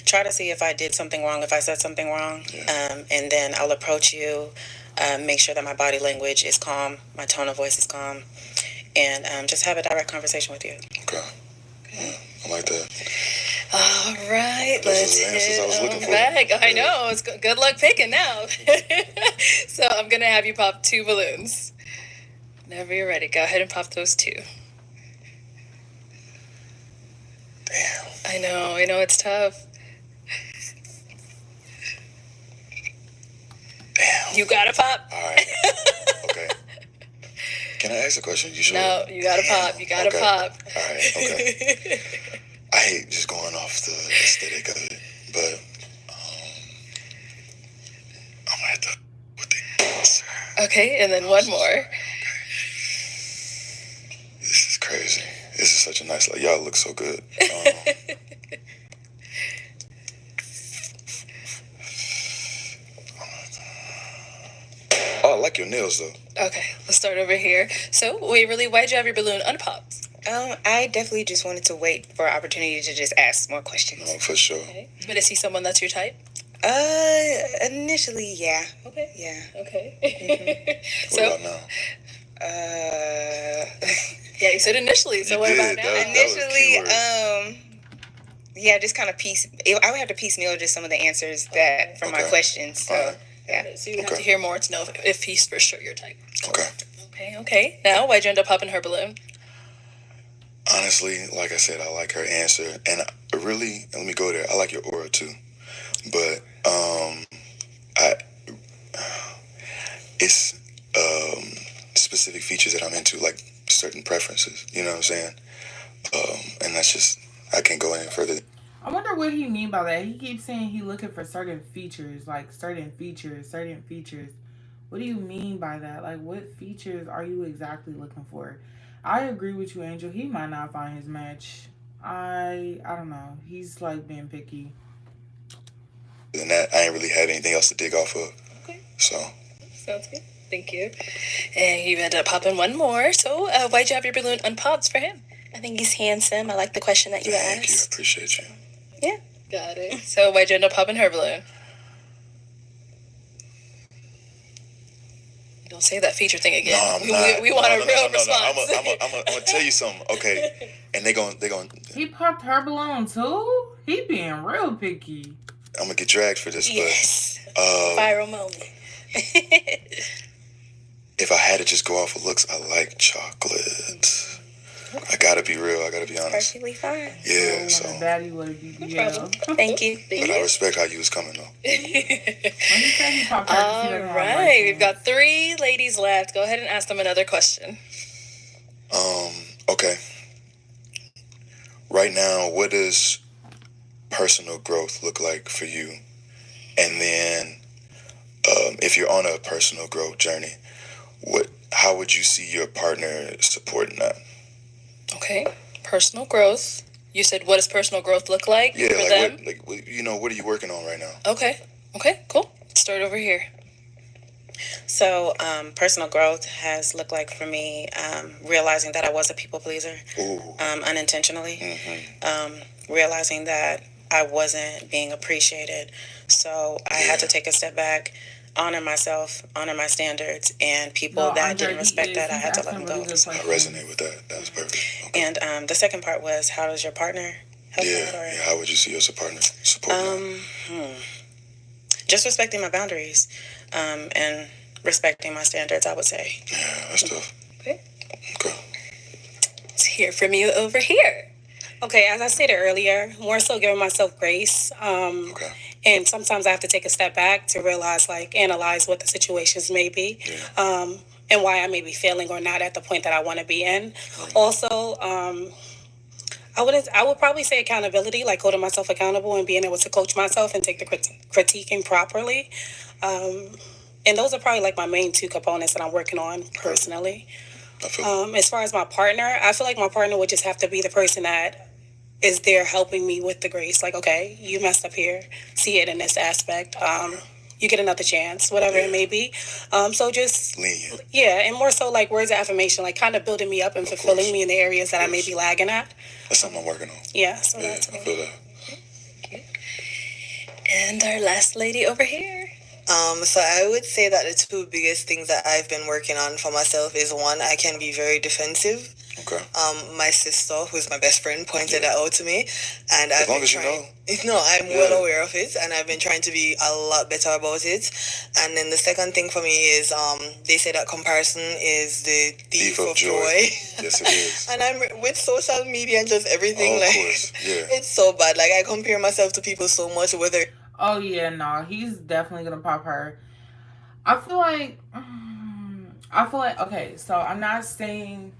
try to see if I did something wrong, if I said something wrong, and then I'll approach you, make sure that my body language is calm, my tone of voice is calm, and just have a direct conversation with you. Okay. I like that. All right, Those are the answers I was looking for. back. I know. It's good luck picking now. So I'm going to have you pop 2 balloons. Whenever you're ready, go ahead and pop those 2. Damn. I know it's tough. Damn. You gotta pop. All right. Okay. Can I ask a question? You sure? No, you gotta pop. You gotta pop. All right. Okay. I hate just going off the aesthetic of it, but I'm gonna have to with the answer. Okay, and then one more. This is crazy. This is such a nice. Y'all look so good. Oh, I like your nails though. Okay, let's start over here. So, Waverly, why'd you have your balloon unpopped? I definitely just wanted to wait for an opportunity to just ask more questions. Oh, for sure. Okay. But is he someone that's your type? Initially, yeah. Okay. Yeah. Okay. Mm-hmm. What about now? Yeah, you said initially. So what about now? Initially, yeah, just kind of I would have to piecemeal just some of the answers that from my questions. So, yeah. So you would have to hear more to know if he's for sure your type. Okay. Okay. Now, why'd you end up popping her balloon? Honestly, like I said, I like her answer, and really, let me go there. I like your aura too, but it's specific features that I'm into, like certain preferences. You know what I'm saying? And that's just I can't go any further. I wonder what he mean by that. He keeps saying he looking for certain features, like certain features. What do you mean by that? Like, what features are you exactly looking for? I agree with you, Angel. He might not find his match. I don't know. He's like being picky. And that I ain't really have anything else to dig off of. Okay. So. Sounds good. Thank you. And you ended up popping one more. So why'd you have your balloon unpopped for him? I think he's handsome. I like the question that you asked. Thank you. I appreciate you. Yeah. Got it. So why'd you end up popping her balloon? Don't say that feature thing again. No, we want a real response. I'm gonna tell you something. Okay, and they going. He popped her balloon too. He being real picky. I'm gonna get dragged for this, Yes. but Viral moment. if I had to just go off of looks, I like chocolate. I gotta be real. I gotta be honest. Perfectly fine. Yeah, so. Daddy would be No problem. Thank you. But I respect how you was coming though. All right, we've got 3 ladies left. Go ahead and ask them another question. Okay. Right now, what does personal growth look like for you? And then, if you're on a personal growth journey, how would you see your partner supporting that? Okay, personal growth. You said, what does personal growth look like Yeah, for them? What are you working on right now? Okay, cool. Start over here. So, personal growth has looked like for me realizing that I was a people pleaser unintentionally, realizing that I wasn't being appreciated. So I had to take a step back, honor myself, honor my standards, and people that didn't respect that, I had to let them go. I resonate with that. That was perfect. Okay. And the second part was, how does your partner help out? Or, how would you see your partner supporting that? Just respecting my boundaries and respecting my standards, I would say. Yeah, that's tough. Okay. Let's hear from you over here. Okay, as I stated earlier, more so giving myself grace. And sometimes I have to take a step back to realize, analyze what the situations may be. And why I may be failing or not at the point that I want to be in. Also, I would probably say accountability, like holding myself accountable and being able to coach myself and take the critiquing properly. And those are probably like my main 2 components that I'm working on personally. As far as my partner, I feel like my partner would just have to be the person that is there helping me with the grace. Like, okay, you messed up here. See it in this aspect. You get another chance, whatever it may be. So just lenient. Yeah, and more so like words of affirmation, like kind of building me up and fulfilling me in the areas that I may be lagging at. That's something I'm working on. Yeah, so that's I feel that. And our last lady over here. So I would say that the 2 biggest things that I've been working on for myself is, 1, I can be very defensive. Okay. My sister, who's my best friend, pointed that out to me, and as long as you know. No, I'm well aware of it, and I've been trying to be a lot better about it. And then the second thing for me is, they say that comparison is the thief of joy. Yes, it is. And I'm with social media and just everything, of course. Yeah. It's so bad. Like, I compare myself to people so much, whether. Oh yeah, no, he's definitely gonna pop her. I feel like okay, so I'm not saying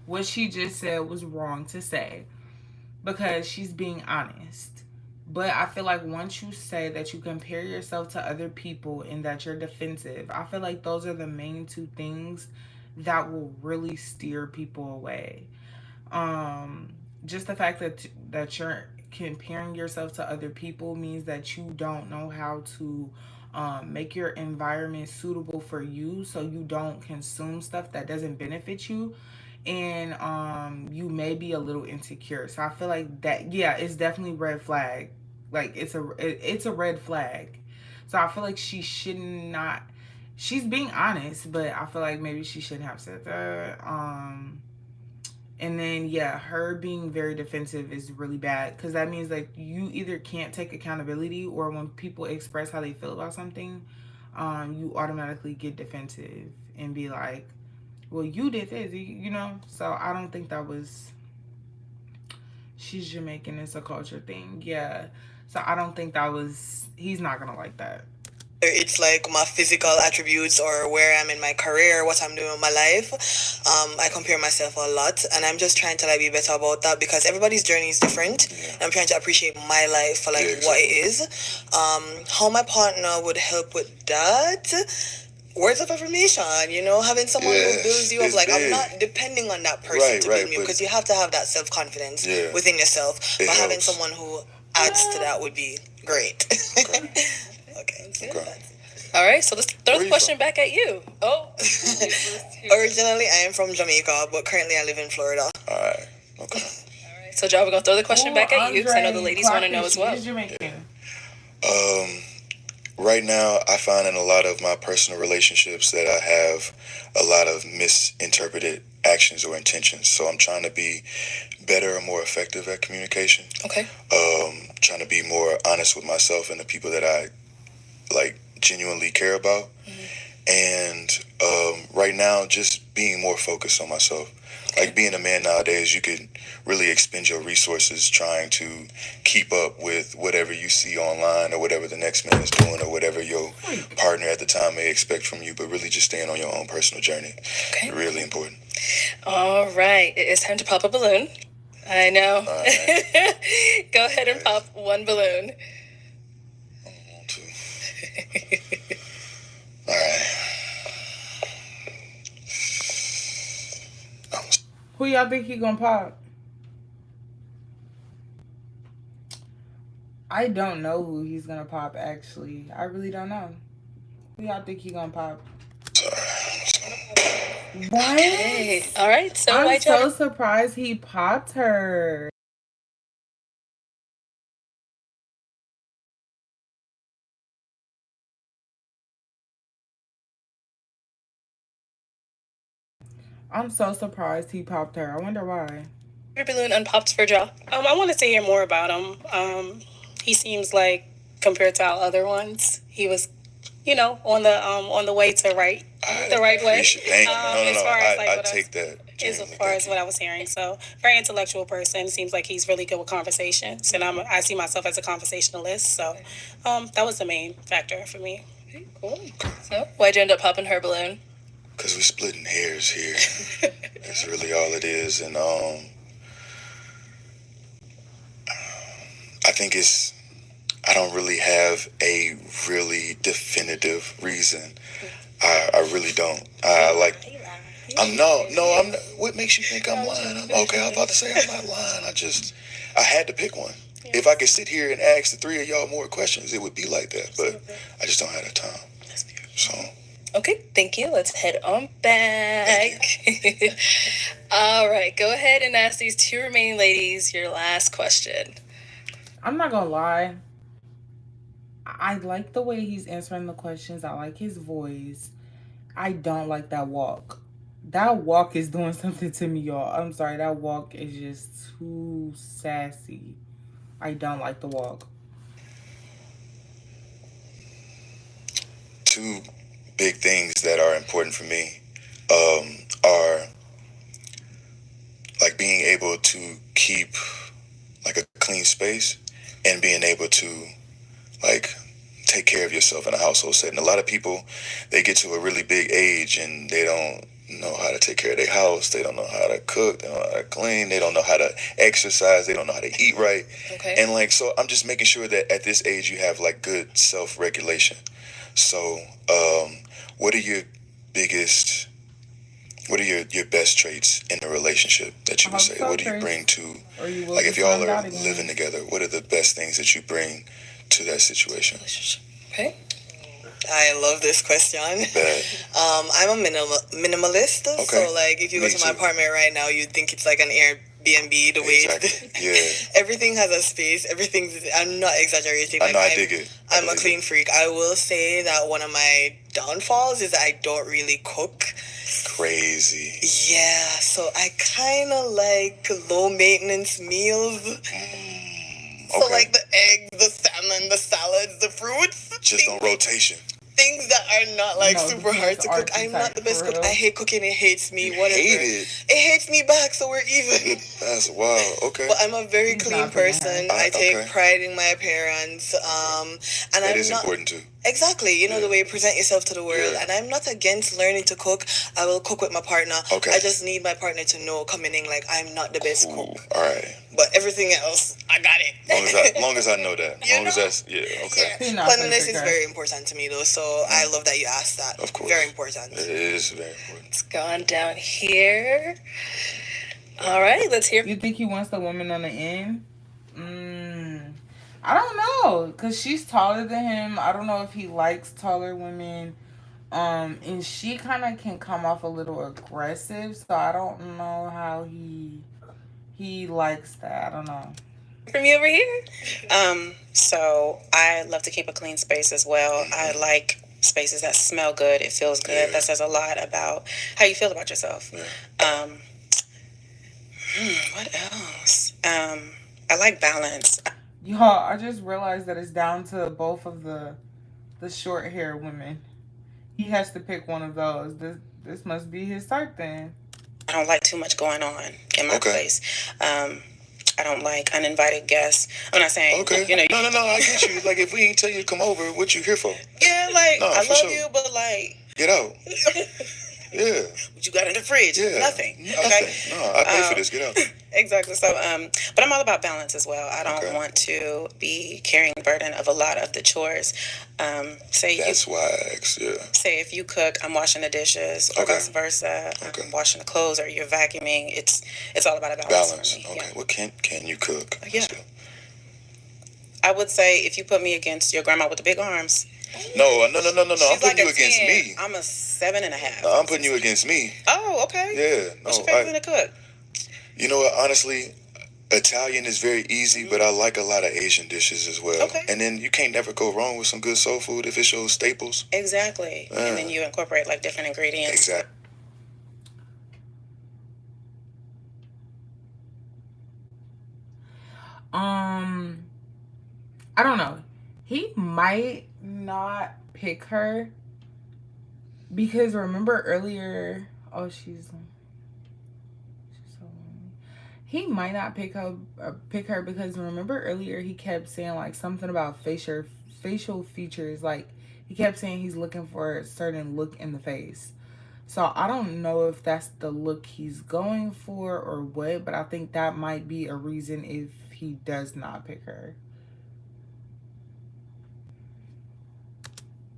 what she just said was wrong to say, because she's being honest. But I feel like once you say that you compare yourself to other people and that you're defensive, I feel like those are the main 2 things that will really steer people away. Just the fact that you're comparing yourself to other people means that you don't know how to make your environment suitable for you, so you don't consume stuff that doesn't benefit you, and you may be a little insecure. So I feel like that, yeah, it's definitely red flag. Like it's a red flag. So I feel like she should not. She's being honest, but I feel like maybe she shouldn't have said that. And then, yeah, her being very defensive is really bad, because that means like you either can't take accountability, or when people express how they feel about something, you automatically get defensive and be like, well, you did this, you know? So I don't think that was, she's Jamaican, it's a culture thing. Yeah. So I don't think that was, he's not going to like that. It's like my physical attributes or where I'm in my career, what I'm doing in my life. I compare myself a lot, and I'm just trying to like be better about that, because everybody's journey is different. I'm trying to appreciate my life for like what it is. How my partner would help with that. Words of affirmation, you know, having someone who builds you up. Like, I'm not depending on that person to build me, because you have to have that self-confidence within yourself. But having someone who adds to that would be great. Okay. All right, so let's throw the question back at you. Oh. Originally, I am from Jamaica, but currently I live in Florida. All right. Okay. All right, so, Joe, we're going to throw the question back at you, because I know the ladies want to know as well. Right now, I find in a lot of my personal relationships that I have a lot of misinterpreted actions or intentions. So I'm trying to be better and more effective at communication. Okay. Trying to be more honest with myself and the people that I like genuinely care about. And right now, just being more focused on myself. Like being a man nowadays, you can really expend your resources trying to keep up with whatever you see online or whatever the next man is doing or whatever your partner at the time may expect from you, but really just staying on your own personal journey. Okay. Really important. All right. It is time to pop a balloon. I know. Right. Go ahead and pop one balloon. I don't want to. All right. Who y'all think he gonna pop? I don't know who he's gonna pop, actually. I really don't know. Who y'all think he gonna pop? What? Okay. All right. So I'm White so Joe. surprised he popped her. I'm so surprised he popped her. I wonder why. Your balloon unpopped for Joe. I wanted to hear more about him. He seems like, compared to our other ones, he was, on the way to the right way. Thank you. As far as I take that. As far as what I was hearing, so very intellectual person. Seems like he's really good with conversations, and I see myself as a conversationalist. So, that was the main factor for me. Okay, cool. So why'd you end up popping her balloon? Because we're splitting hairs here. That's really all it is. And I think I don't really have a really definitive reason. I really don't. I'm not. What makes you think I'm lying? Okay, I was about to say I'm not lying. I had to pick one. If I could sit here and ask the three of y'all more questions, it would be like that. But I just don't have the time. So. Okay, thank you. Let's head on back. All right, go ahead and ask these two remaining ladies your last question. I'm not gonna lie. I like the way he's answering the questions. I like his voice. I don't like that walk. That walk is doing something to me, y'all. I'm sorry. That walk is just too sassy. I don't like the walk. Two big things that are important for me are like being able to keep like a clean space and being able to like take care of yourself in a household setting. A lot of people, they get to a really big age and they don't know how to take care of their house. They don't know how to cook. They don't know how to clean. They don't know how to exercise. They don't know how to eat right. Okay. And like, so I'm just making sure that at this age you have like good self-regulation. So what are your best traits in a relationship that you would say? What do you bring to, like if y'all are living together, what are the best things that you bring to that situation? Okay. I love this question. I'm a minimalist. Okay. So like if you go to my apartment right now, you'd think it's like an Airbnb, the way everything has a space. I'm not exaggerating. Like, I dig it. I'm a clean freak. I will say that one of my downfalls is that I don't really cook. Crazy. Yeah, so I kind of like low maintenance meals. So like the eggs, the salmon, the salads, the fruits. Just on rotation. Things that are not like super hard to cook. I'm not the best cook. I hate cooking. It hates me. Whatever. It hates me back, so we're even. That's wild. Okay. But I'm a very clean person. I take pride in my appearance. And that is important too. Exactly. You know, the way you present yourself to the world. And I'm not against learning to cook. I will cook with my partner. Okay. I just need my partner to know coming in like I'm not the best cook. All right. But everything else, I got it. Long as I know that. Long as that's, okay. Yeah. Cleanliness is very important to me though. So I love that you asked that. Of course. Very important. It is very important. It's gone down here. All right, let's hear. You think he wants the woman on the end? I don't know, because she's taller than him. I don't know if he likes taller women. And she kind of can come off a little aggressive, so I don't know how he likes that. I don't know. From you over here? So I love to keep a clean space as well. I like spaces that smell good. It feels good. Yeah. That says a lot about how you feel about yourself. Yeah. What else? I like balance. Y'all, I just realized that it's down to both of the short hair women. He has to pick one of those. This must be his type then. I don't like too much going on in my place. I don't like uninvited guests. I'm not saying, you know. No, I get you. Like, if we ain't tell you to come over, what you here for? Yeah, like, No, I for love sure. you, but like. Get out. Yeah. What you got in the fridge? Yeah. Nothing. Nothing. Okay. No, I pay for this. Get out. Exactly. So, but I'm all about balance as well. I don't want to be carrying the burden of a lot of the chores. That's why I asked. Yeah. Say if you cook, I'm washing the dishes, or vice versa. I'm washing the clothes, or you're vacuuming. It's all about a balance. For me. Okay. Well, can you cook? Yeah. I would say if you put me against your grandma with the big arms. No. I'm She's putting like you against 10. me. I'm a 7.5. No, I'm putting you against me. Oh, okay. Yeah. No, What's your favorite thing to cook? You know what? Honestly, Italian is very easy, but I like a lot of Asian dishes as well. Okay. And then you can't never go wrong with some good soul food if it's your staples. Exactly. And then you incorporate like different ingredients. Exactly. I don't know. He might not pick her because remember earlier. Oh, she's so lonely. He might not pick her because remember earlier he kept saying like something about facial features. Like he kept saying he's looking for a certain look in the face. So I don't know if that's the look he's going for or what, but I think that might be a reason if he does not pick her.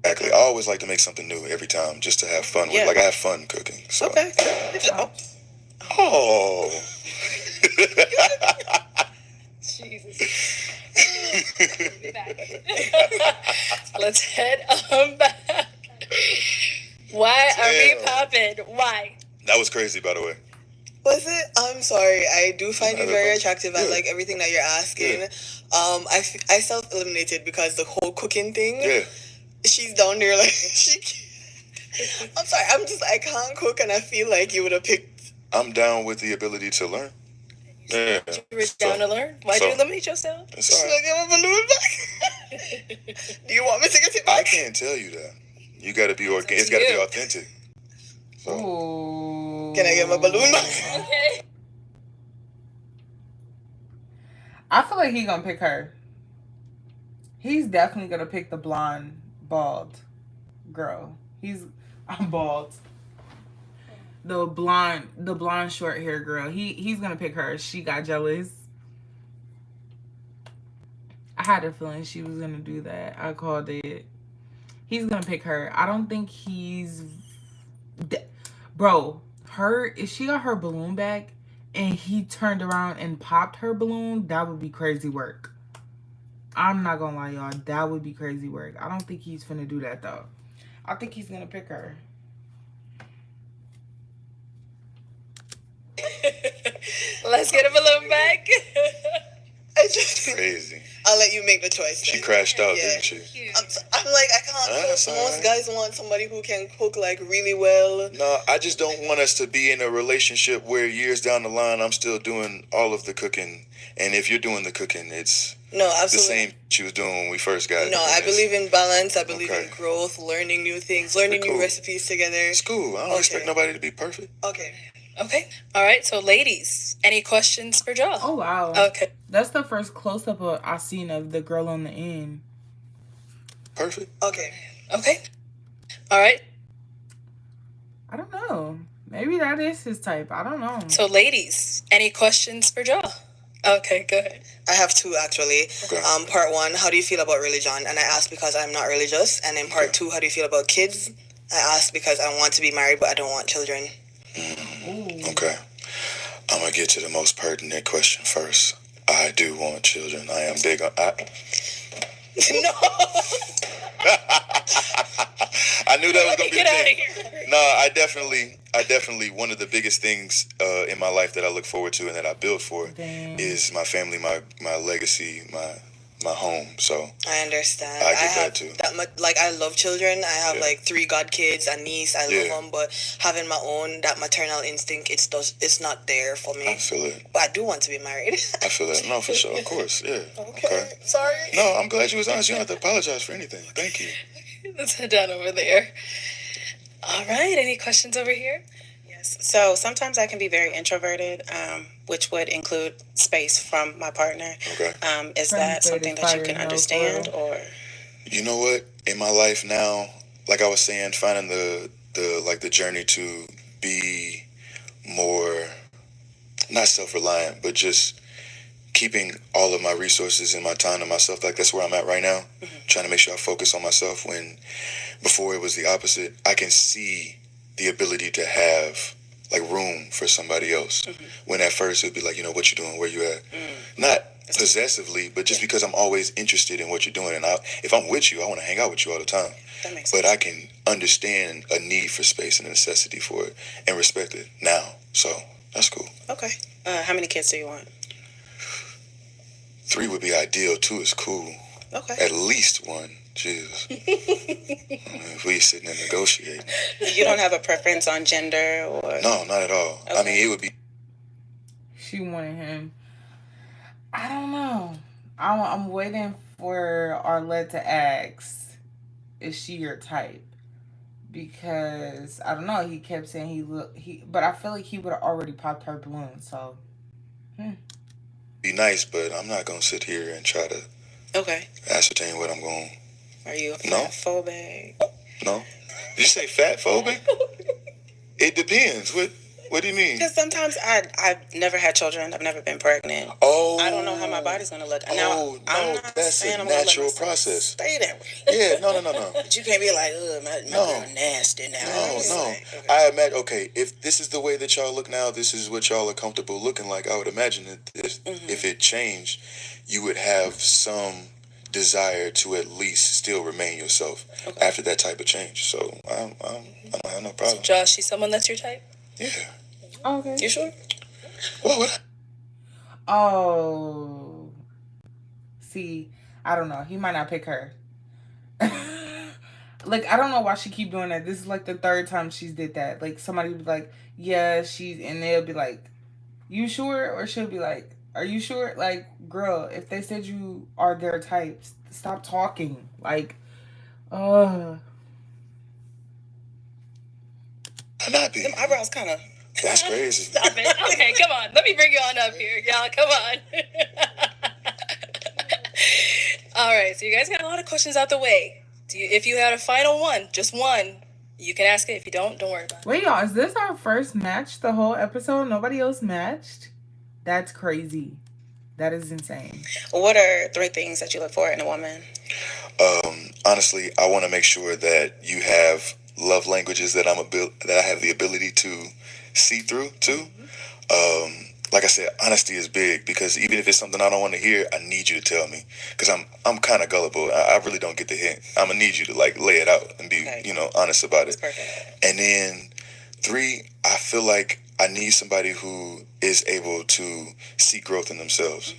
Exactly. I always like to make something new every time just to have fun with. Like I have fun cooking. So. Okay. Oh. Jesus. Let's head back. Why are we popping? Why? That was crazy, by the way. Was it? I'm sorry. I do find you very attractive. I like everything that you're asking. Yeah. I self-eliminated because the whole cooking thing. Yeah. She's down there like I'm sorry. I can't cook, and I feel like you would have picked. I'm down with the ability to learn. Yeah. You were down to learn. Why'd you eliminate yourself? It's all right. Should I get my balloon back? Do you want me to get it back? I can't tell you that. You got to be organic. It's got to be authentic. So. Ooh. Can I get my balloon back? Okay. I feel like he's gonna pick her. He's definitely gonna pick the blonde, bald girl. I'm bald. The blonde short hair girl. He's gonna pick her. She got jealous. I had a feeling she was gonna do that. I called it. He's gonna pick her. I don't think he's bro, if she got her balloon back and he turned around and popped her balloon, that would be crazy work. I'm not gonna lie, y'all. That would be crazy work. I don't think he's finna do that though. I think he's gonna pick her. Let's get a balloon back. Crazy. I'll let you make the choice. She crashed out, didn't she? I'm like, I can't cook. Most guys want somebody who can cook like really well. No, I just don't want us to be in a relationship where years down the line I'm still doing all of the cooking, and if you're doing the cooking, it's absolutely the same she was doing when we first got. No, I believe in balance. I believe in growth, learning new things, learning new recipes together. It's cool. I don't expect nobody to be perfect. Okay. All right. So, ladies, any questions for Joe? Oh wow. Okay. That's the first close up I seen of the girl on the end. Perfect. Okay. All right. I don't know. Maybe that is his type. I don't know. So, ladies, any questions for Joe? Okay, good. I have two actually. Okay. Part one, how do you feel about religion? And I asked because I'm not religious. And then part two, how do you feel about kids? I asked because I want to be married, but I don't want children. Okay. I'm going to get to the most pertinent question first. I do want children. I am big on... No. I knew that was going to be Get a out of thing. here. No, I definitely, one of the biggest things in my life that I look forward to and that I build for is my family, my legacy, my home. So I understand. I get that too. That much, like, I love children. I have like 3 godkids, a niece. I love them, but having my own, that maternal instinct, it's not there for me. I feel it. But I do want to be married. I feel that. No, for sure. Of course. Yeah. Okay. Sorry. No, I'm glad you was honest. You don't have to apologize for anything. Thank you. Let's head down over there. All right. Any questions over here? So sometimes I can be very introverted, which would include space from my partner. Okay. Is that something that you can understand, or? You know what? In my life now, like I was saying, finding the journey to be more, not self-reliant, but just keeping all of my resources and my time to myself. Like, that's where I'm at right now. Trying to make sure I focus on myself, when before it was the opposite. I can see the ability to have like room for somebody else. When at first it'd be like, what you doing, where you at? Not possessively, but just because I'm always interested in what you're doing. And if I'm with you, I want to hang out with you all the time. That makes But sense. I can understand a need for space and a necessity for it and respect it now. So that's cool. Okay. How many kids do you want? 3 would be ideal. 2 is cool. Okay. At least 1. Jesus. If we sitting and negotiating. You don't have a preference on gender or? No, not at all. Okay. I mean, it would be. She wanted him. I don't know. I'm waiting for Arlette to ask, is she your type? Because I don't know. He kept saying but I feel like he would have already popped her balloon. So. Be nice, but I'm not gonna sit here and try to ascertain what I'm going. Are you a fat phobic? No. Did you say fat phobic? It depends. What do you mean? Because sometimes I've never had children. I've never been pregnant. Oh. I don't know how my body's gonna look. No, that's a natural process. Stay that way. Yeah, no. But you can't be like, my girl nasty now. No. I imagine. Okay, if this is the way that y'all look now, this is what y'all are comfortable looking like. I would imagine that if it changed, you would have some desire to at least still remain yourself after that type of change. So I don't have no problem. So Josh, she's someone that's your type? Yeah. Okay. You sure? What? Oh. See, I don't know. He might not pick her. Like, I don't know why she keep doing that. This is like the 3rd time she's did that. Like, somebody would be like, yeah, and they'll be like, you sure? Or she'll be like, are you sure? Like, girl, if they said you are their type, stop talking. Like, I'm not being. Them eyebrows kind of. That's crazy. Stop it. Okay, come on. Let me bring you on up here. Y'all, come on. All right, so you guys got a lot of questions out the way. If you had a final one, just one, you can ask it. If you don't worry about it. wait, y'all, is this our first match the whole episode? Nobody else matched? That's crazy. That is insane. What are 3 things that you look for in a woman? Honestly, I want to make sure that you have love languages that I have the ability to see through too. Like I said, honesty is big, because even if it's something I don't want to hear, I need you to tell me, because I'm kind of gullible. I really don't get the hint. I'm gonna need you to like lay it out and be honest about it. Perfect. And then 3, I feel like I need somebody who is able to see growth in themselves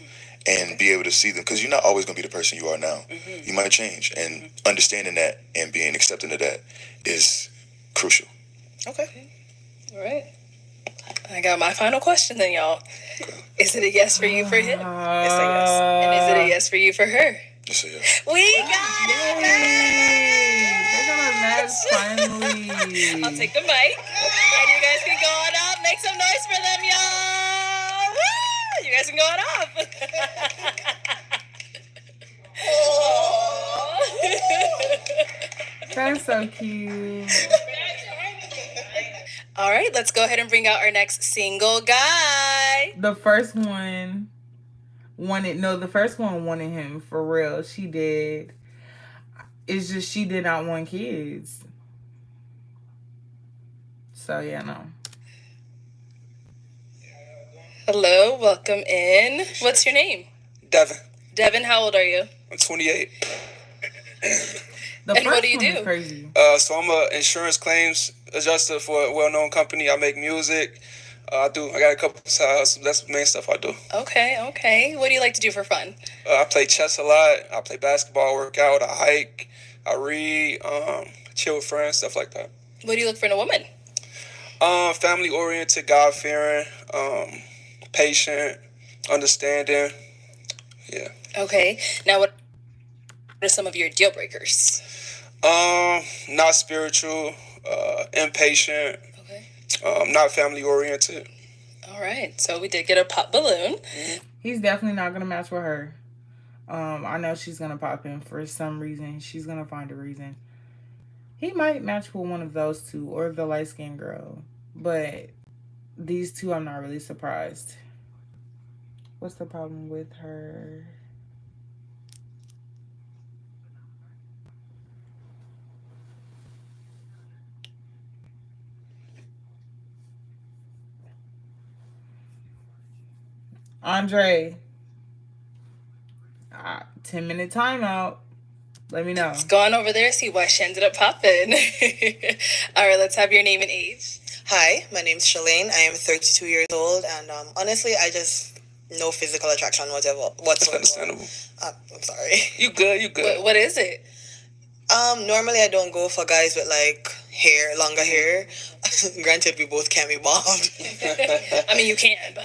and be able to see them, because you're not always gonna be the person you are now. You might change, and understanding that and being accepting of that is crucial. Okay. All right. I got my final question then, y'all. Is it a yes for you for him? It's a yes. And is it a yes for you for her? It's a yes. We got it! They're gonna match finally. I'll take the mic. And you guys can go on up. Make some noise for them, y'all. Woo! You guys can go on up. That's so cute. All right, let's go ahead and bring out our next single guy. The first one wanted him for real. She did. It's just she did not want kids. So yeah, no. Hello, welcome in. What's your name? Devin. Devin, how old are you? I'm 28. The And first what do you one do? is crazy. So I'm a insurance claims adjuster for a well-known company. I make music. I do. I got a couple side hustles. That's the main stuff I do. Okay. What do you like to do for fun? I play chess a lot. I play basketball, work out, I hike, I read, chill with friends, stuff like that. What do you look for in a woman? Family oriented, God fearing, patient, understanding. Yeah. Okay. Now, what are some of your deal breakers? Not spiritual, impatient. Okay. Not family oriented. All right. So we did get a pop balloon. He's definitely not gonna match with her. I know she's gonna pop him for some reason. She's gonna find a reason. He might match with one of those two or the light skinned girl. But these two, I'm not really surprised. What's the problem with her? Andre, 10-minute timeout. Let me know. Let's go on over there, see why she ended up popping. All right, let's have your name and age. Hi, my name's Shalane. I am 32 years old, and honestly, I just no physical attraction whatsoever. That's understandable. I'm sorry. You good? What is it? Normally I don't go for guys with like longer hair. Granted, we both can be bald. I mean, you can, but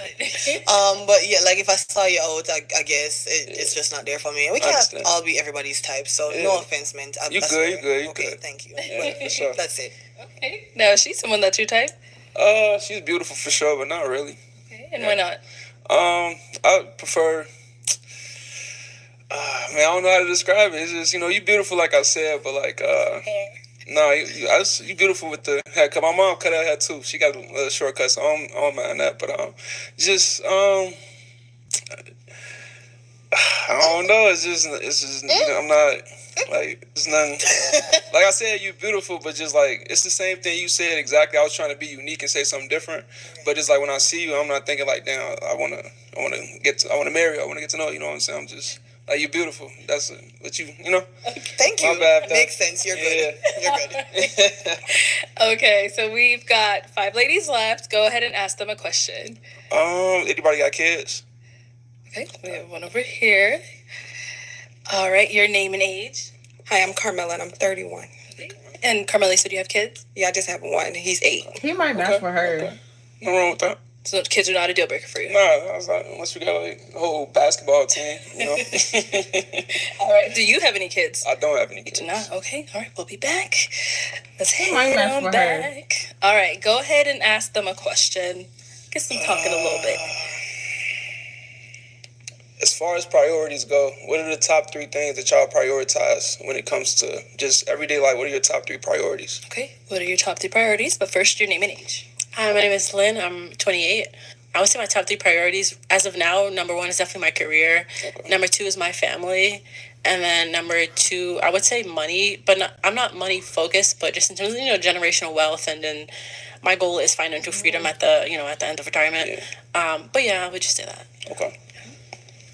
but yeah, like if I saw you out, I guess it's just not there for me. We can't all be everybody's type, so no offense meant. You good? Okay, thank you. Yeah, for sure. That's it. Okay. Now, is she someone that you type? She's beautiful for sure, but not really. Okay. And why not? I prefer. I don't know how to describe it. It's just, you beautiful, like I said, but like, no, you beautiful with the haircut. My mom cut her hair too. She got a shortcut, so I don't mind that. But I don't know. It's just I'm not like it's nothing. Like I said, you're beautiful, but just like it's the same thing you said exactly. I was trying to be unique and say something different, but it's like when I see you, I'm not thinking like, damn, I wanna marry you. I wanna get to know you. You know what I'm saying? I'm just. Like, you're beautiful. That's what Thank you. My bad. Makes sense. You're good. You're good. Okay, so we've got 5 ladies left. Go ahead and ask them a question. Anybody got kids? Okay, we have one over here. All right, your name and age. Hi, I'm Carmela, and I'm 31. Okay. And Carmela, so do you have kids? Yeah, I just have one. He's 8. He might match for her. Okay. No wrong with that. So kids are not a deal breaker for you? No, I was like, unless we got like a whole basketball team, All right. Do you have any kids? I don't have any kids. You do not? Okay. All right. We'll be back. Let's might head match on for back. her. All right. Go ahead and ask them a question. Get them talking a little bit. As far as priorities go, what are the top 3 things that y'all prioritize when it comes to just everyday life? What are your top 3 priorities? Okay. What are your top 3 priorities? But first, your name and age. Hi, my name is Lynn. I'm 28. I would say my top 3 priorities as of now, number 1 is definitely my career. Okay. Number 2 is my family. And then number 2, I would say money, but I'm not money focused, but just in terms of, generational wealth. And then my goal is financial freedom at the end of retirement. Yeah. But yeah, I would just say that. Okay.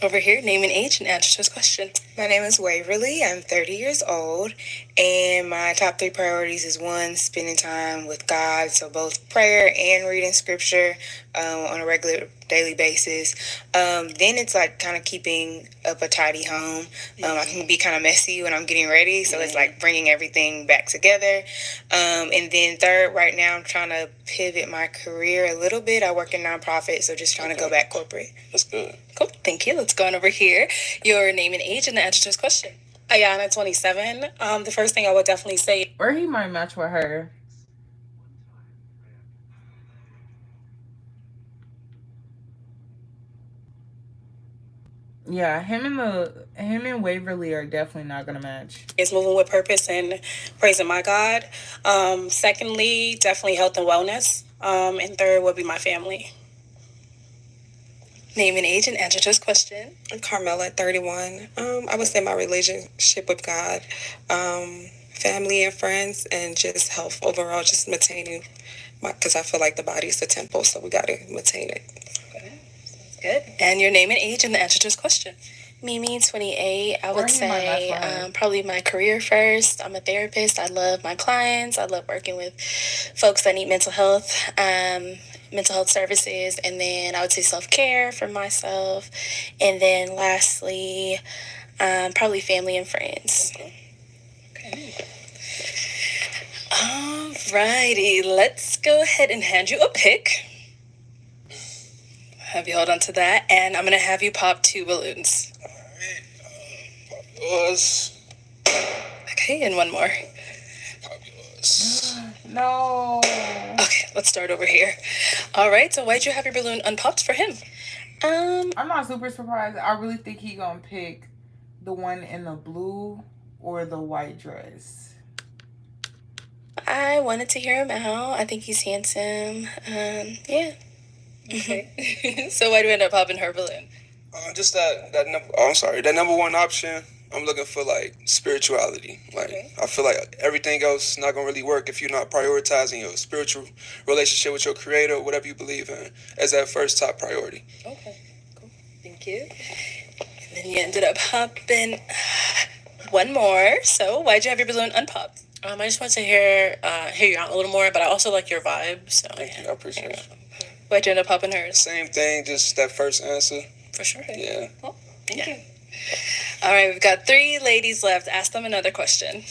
Over here, name and age and answer to his question. My name is Waverly. I'm 30 years old, and my top 3 priorities is 1, spending time with God, so both prayer and reading scripture on a regular daily basis. Then it's like kind of keeping up a tidy home. I can be kind of messy when I'm getting ready, so it's like bringing everything back together. And then 3rd, right now I'm trying to pivot my career a little bit. I work in nonprofit, so just trying to go back corporate. That's good. Cool. Thank you. Let's go on over here. Your name and age and the answer to his question. Ayana, 27. The first thing I would definitely say, or he might match with her. Yeah, him and Waverly are definitely not gonna match. is moving with purpose and praising my God. Secondly, definitely health and wellness. And 3rd would be my family. Name and age and answer to his question. I'm Carmela, 31. I would say my relationship with God, family and friends, and just health overall, just maintaining because I feel like the body is the temple, so we got to maintain it. Okay. Sounds good. And your name and age and the answer to his question. Mimi, 28. I would say probably my career first. I'm a therapist. I love my clients. I love working with folks that need mental health. mental health services, and then I would say self-care for myself, and then lastly, probably family and friends. Okay. Alrighty, let's go ahead and hand you a pick. Have you hold on to that, and I'm gonna have you pop 2 balloons. Yours. Okay, and one more. No. Okay, let's start over here. All right, so why'd you have your balloon unpopped for him? I'm not super surprised. I really think he gonna pick the one in the blue or the white dress. I wanted to hear him out. I think he's handsome. Yeah. Okay. So why do you end up popping her balloon? Just that number. Oh, I'm sorry. That number one option. I'm looking for like spirituality. Like I feel like everything else is not gonna really work if you're not prioritizing your spiritual relationship with your creator or whatever you believe in as that first top priority. Okay, cool. Thank you. And then you ended up popping one more. So why'd you have your balloon unpopped? I just want to hear you out a little more, but I also like your vibe. So Thank you. I appreciate it. Why'd you end up popping hers? Same thing. Just that first answer. For sure. Yeah. Well, thank you. All right, we've got 3 ladies left. Ask them another question.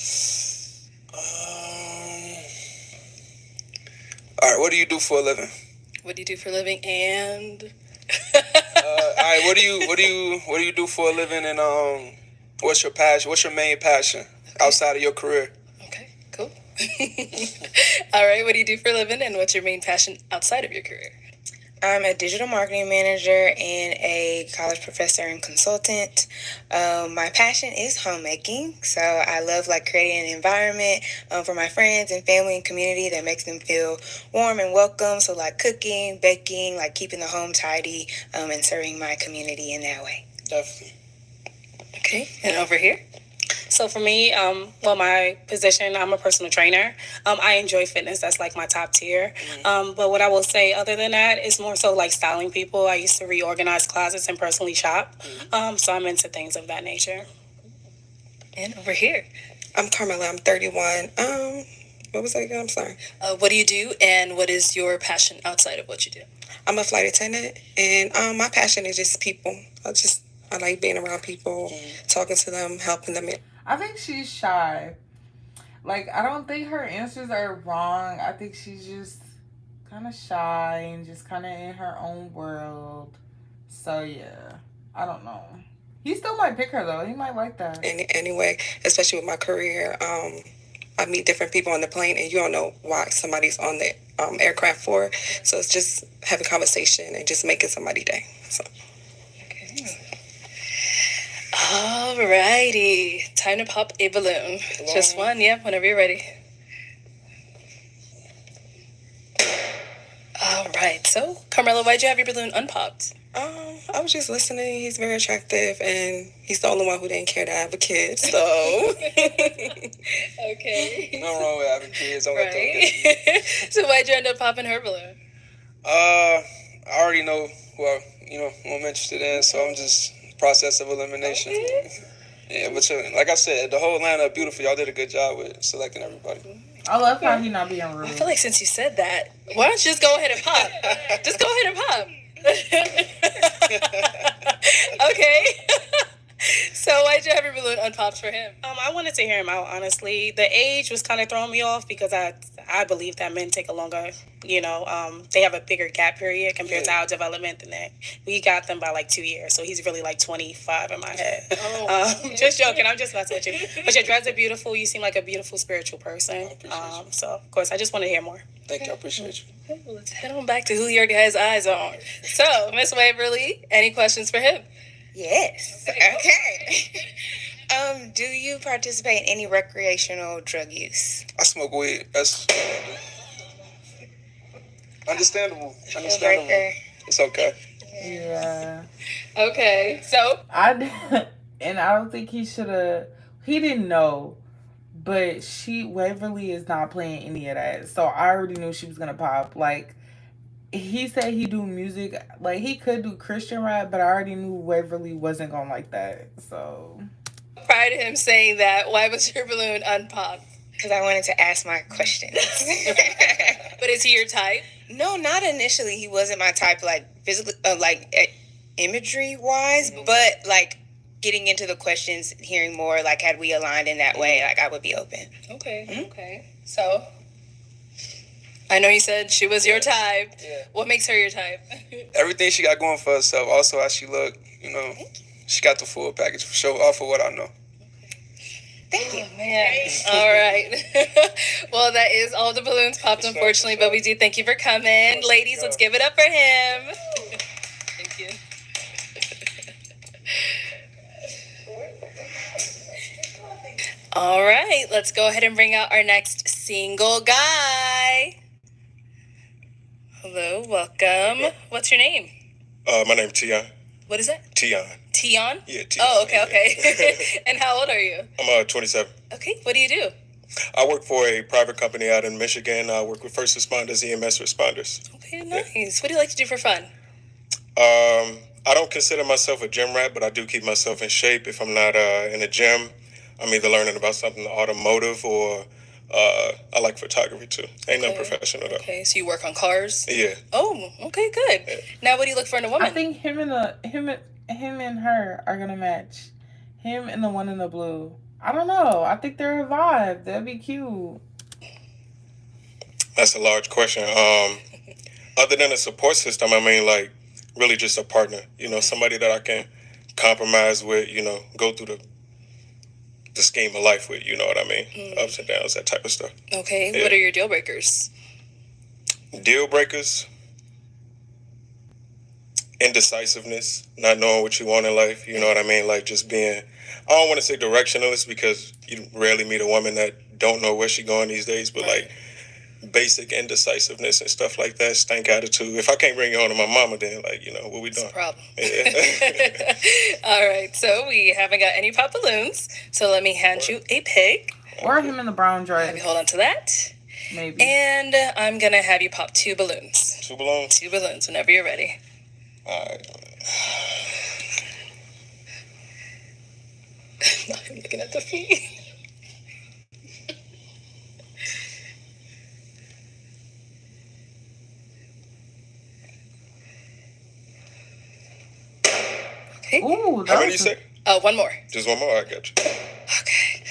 All right. What do you do for a living? What do you do for a living? And all right. What do you do for a living? And what's your passion? What's your main passion outside of your career? Okay, cool. All right, what do you do for a living? And what's your main passion outside of your career? I'm a digital marketing manager and a college professor and consultant. My passion is homemaking, so I love like creating an environment for my friends and family and community that makes them feel warm and welcome. So like cooking, baking, like keeping the home tidy, and serving my community in that way. Definitely. Okay, and over here? So for me, my position, I'm a personal trainer. I enjoy fitness. That's like my top tier. But what I will say other than that is more so like styling people. I used to reorganize closets and personally shop. So I'm into things of that nature. And over here? I'm Carmela. I'm 31. What was that again? I'm sorry. What do you do, and what is your passion outside of what you do? I'm a flight attendant, and my passion is just people. I like being around people, talking to them, helping them. I think she's shy. Like, I don't think her answers are wrong. I think she's just kind of shy and just kind of in her own world. So, yeah. I don't know. He still might pick her, though. He might like that. Anyway, especially with my career, I meet different people on the plane, and you don't know why somebody's on the aircraft for. So it's just having conversation and just making somebody's day. So. Alrighty, time to pop a balloon. Just one, yeah, whenever you're ready. Alright, so Carmela, why'd you have your balloon unpopped? I was just listening. He's very attractive, and he's the only one who didn't care to have a kid. So, okay. Nothing wrong with having kids. Don't let them Right. So why'd you end up popping her balloon? I already know who I'm interested in, so I'm just process of elimination. Okay. Yeah, but like I said, the whole lineup beautiful. Y'all did a good job with selecting everybody. I love how he not being rude. I feel like since you said that, why don't you just go ahead and pop? Just go ahead and pop. Okay. So why'd you have your balloon unpopped for him? I wanted to hear him out, honestly. The age was kind of throwing me off because I believe that men take a longer, they have a bigger gap period compared to our development than that. We got them by like 2 years, so he's really like 25 in my head. Just joking, I'm just messing with you. But your dreads are beautiful. You seem like a beautiful spiritual person. So, of course, I just want to hear more. Thank you. I appreciate you. Okay, well, let's head on back to who he already has eyes on. So, Miss Waverly, any questions for him? Yes. Okay. Do you participate in any recreational drug use? I smoke weed. That's understandable. It's okay. Yeah. Okay, so and I don't think he should have. He didn't know, but Waverly is not playing any of that. So I already knew she was gonna pop. Like, he said he do music, like he could do Christian rap, but I already knew Waverly wasn't gonna like that. So prior to him saying that, why was your balloon unpopped? Because I wanted to ask my questions. But is he your type? No, not initially. He wasn't my type, like physically, imagery wise, but like getting into the questions, hearing more, like had we aligned in that way, like I would be open. Okay, okay. So, I know you said she was your type. Yeah. What makes her your type? Everything she got going for herself. Also, how she look. You know, she got the full package for sure. Off of what I know. Thank you, man. All right. Well, that is all the balloons popped, unfortunately, but we do thank you for coming. Ladies, let's give it up for him. Thank you. All right, let's go ahead and bring out our next single guy. Hello, welcome. What's your name? My name's Tion. What is it? Tion. Tion? Yeah, Tion. Oh, okay. And how old are you? I'm 27. Okay, what do you do? I work for a private company out in Michigan. I work with first responders, EMS responders. Okay, nice. Yeah. What do you like to do for fun? I don't consider myself a gym rat, but I do keep myself in shape. If I'm not in a gym, I'm either learning about something automotive or I like photography too. Ain't no professional though. Okay, so you work on cars? Yeah. Oh, okay, good. Yeah. Now, what do you look for in a woman? I think him and her are gonna match. Him and the one in the blue. I don't know. I think they're a vibe. That'd be cute. That's a large question. Other than a support system, I mean, like, really just a partner. You know, somebody that I can compromise with. You know, go through the scheme of life with. You know what I mean? Ups and downs, that type of stuff. Okay. Yeah. What are your deal breakers? Deal breakers. Indecisiveness, not knowing what you want in life. You know what I mean? Like just being, I don't want to say directionless because you rarely meet a woman that don't know where she going these days, but like basic indecisiveness and stuff like that, stank attitude. If I can't bring you home to my mama, then like, you know, what we doing? It's a problem. Yeah. All right, so we haven't got any pop balloons, so let me hand you a pick. Or him in the brown dress. Have you hold on to that. Maybe. And I'm going to have you pop 2 balloons. 2 balloons? 2 balloons, whenever you're ready. All right. I'm looking at the feet. Okay. Ooh, how many you say? One more. Just one more? I got you. Okay.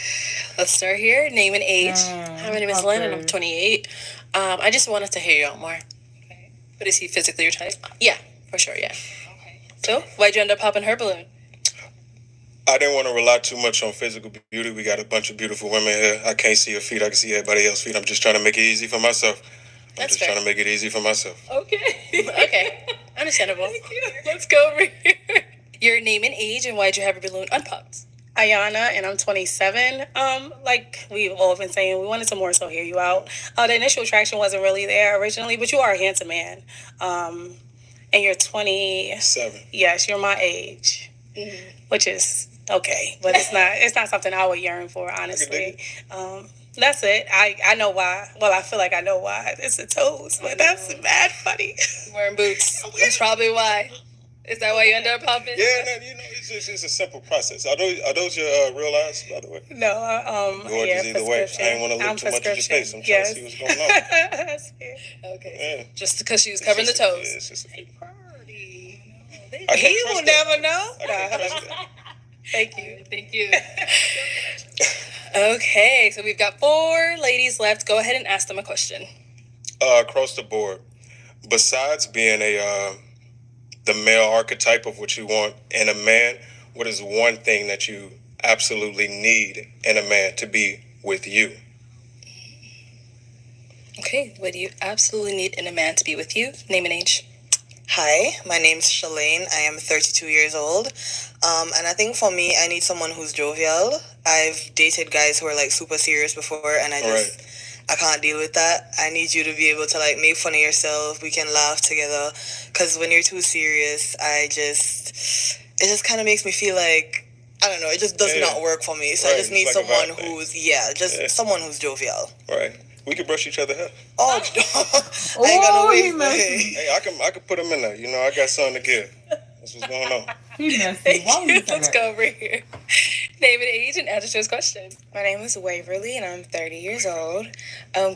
Let's start here. Name and age. Hi, my name is Lynn, and I'm 28. I just wanted to hear you out more. Okay. But is he physically your type? Yeah, for sure, yeah. Okay. So, why'd you end up popping her balloon? I didn't want to rely too much on physical beauty. We got a bunch of beautiful women here. I can't see her feet. I can see everybody else's feet. I'm just trying to make it easy for myself. That's just trying to make it easy for myself. Okay. Okay. Understandable. Thank you. Let's go over here. Your name and age, and why'd you have your balloon unpopped? Ayana, and I'm 27. Like we've all been saying, we wanted to more so hear you out. The initial attraction wasn't really there originally, but you are a handsome man. And you're 27. Yes, you're my age, which is okay, but it's not something I would yearn for, honestly. That's it. I know why. Well, I feel like I know why. It's the toes, but that's mad funny. Wearing boots. That's probably why. Is that why you ended up popping? Yeah, no, you know, it's a simple process. Are those your real eyes, by the way? No, gorgeous either way. I ain't want to look too much at your face. I'm trying to see what's going on. That's fair. Okay. Yeah. Just because she was covering the toes. Yeah, it's just a He will never know. Thank you. Thank you. Okay, so we've got 4 ladies left. Go ahead and ask them a question. Across the board, besides being the male archetype of what you want in a man, what is one thing that you absolutely need in a man to be with you? Okay, what do you absolutely need in a man to be with you? Name and age. Hi, my name's Shalane. I am 32 years old. And I think for me, I need someone who's jovial. I've dated guys who are like super serious before, and I can't deal with that. I need you to be able to like make fun of yourself. We can laugh together. Because when you're too serious, it just kind of makes me feel like, I don't know, it just does not work for me. So I just need like someone who's, someone who's jovial. Right. We could brush each other hair. Oh, I ain't got no waves. Hey, I can put them in there. You know, I got something to give. That's what's going on. He messy. Why would you say Let's that? go over here. Name and age and answer to his question. My name is Waverly, and I'm 30 years old.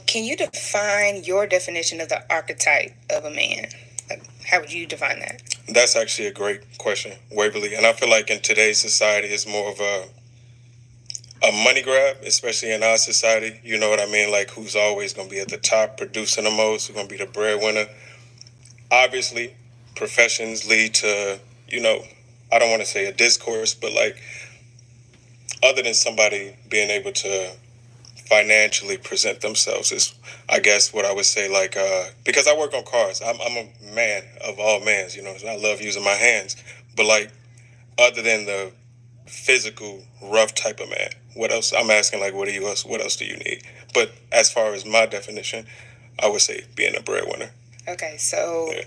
Can you define your definition of the archetype of a man? Like, how would you define that? That's actually a great question, Waverly. And I feel like in today's society, it's more of a money grab, especially in our society. You know what I mean? Like, who's always going to be at the top, producing the most, who's going to be the breadwinner. Obviously, professions lead to, I don't want to say a discourse, but like, other than somebody being able to financially present themselves is, I guess, what I would say, like, because I work on cars. I'm a man of all mans, so I love using my hands. But, like, other than the physical, rough type of man, what else? I'm asking, like, what else do you need? But as far as my definition, I would say being a breadwinner. Okay, so Yeah.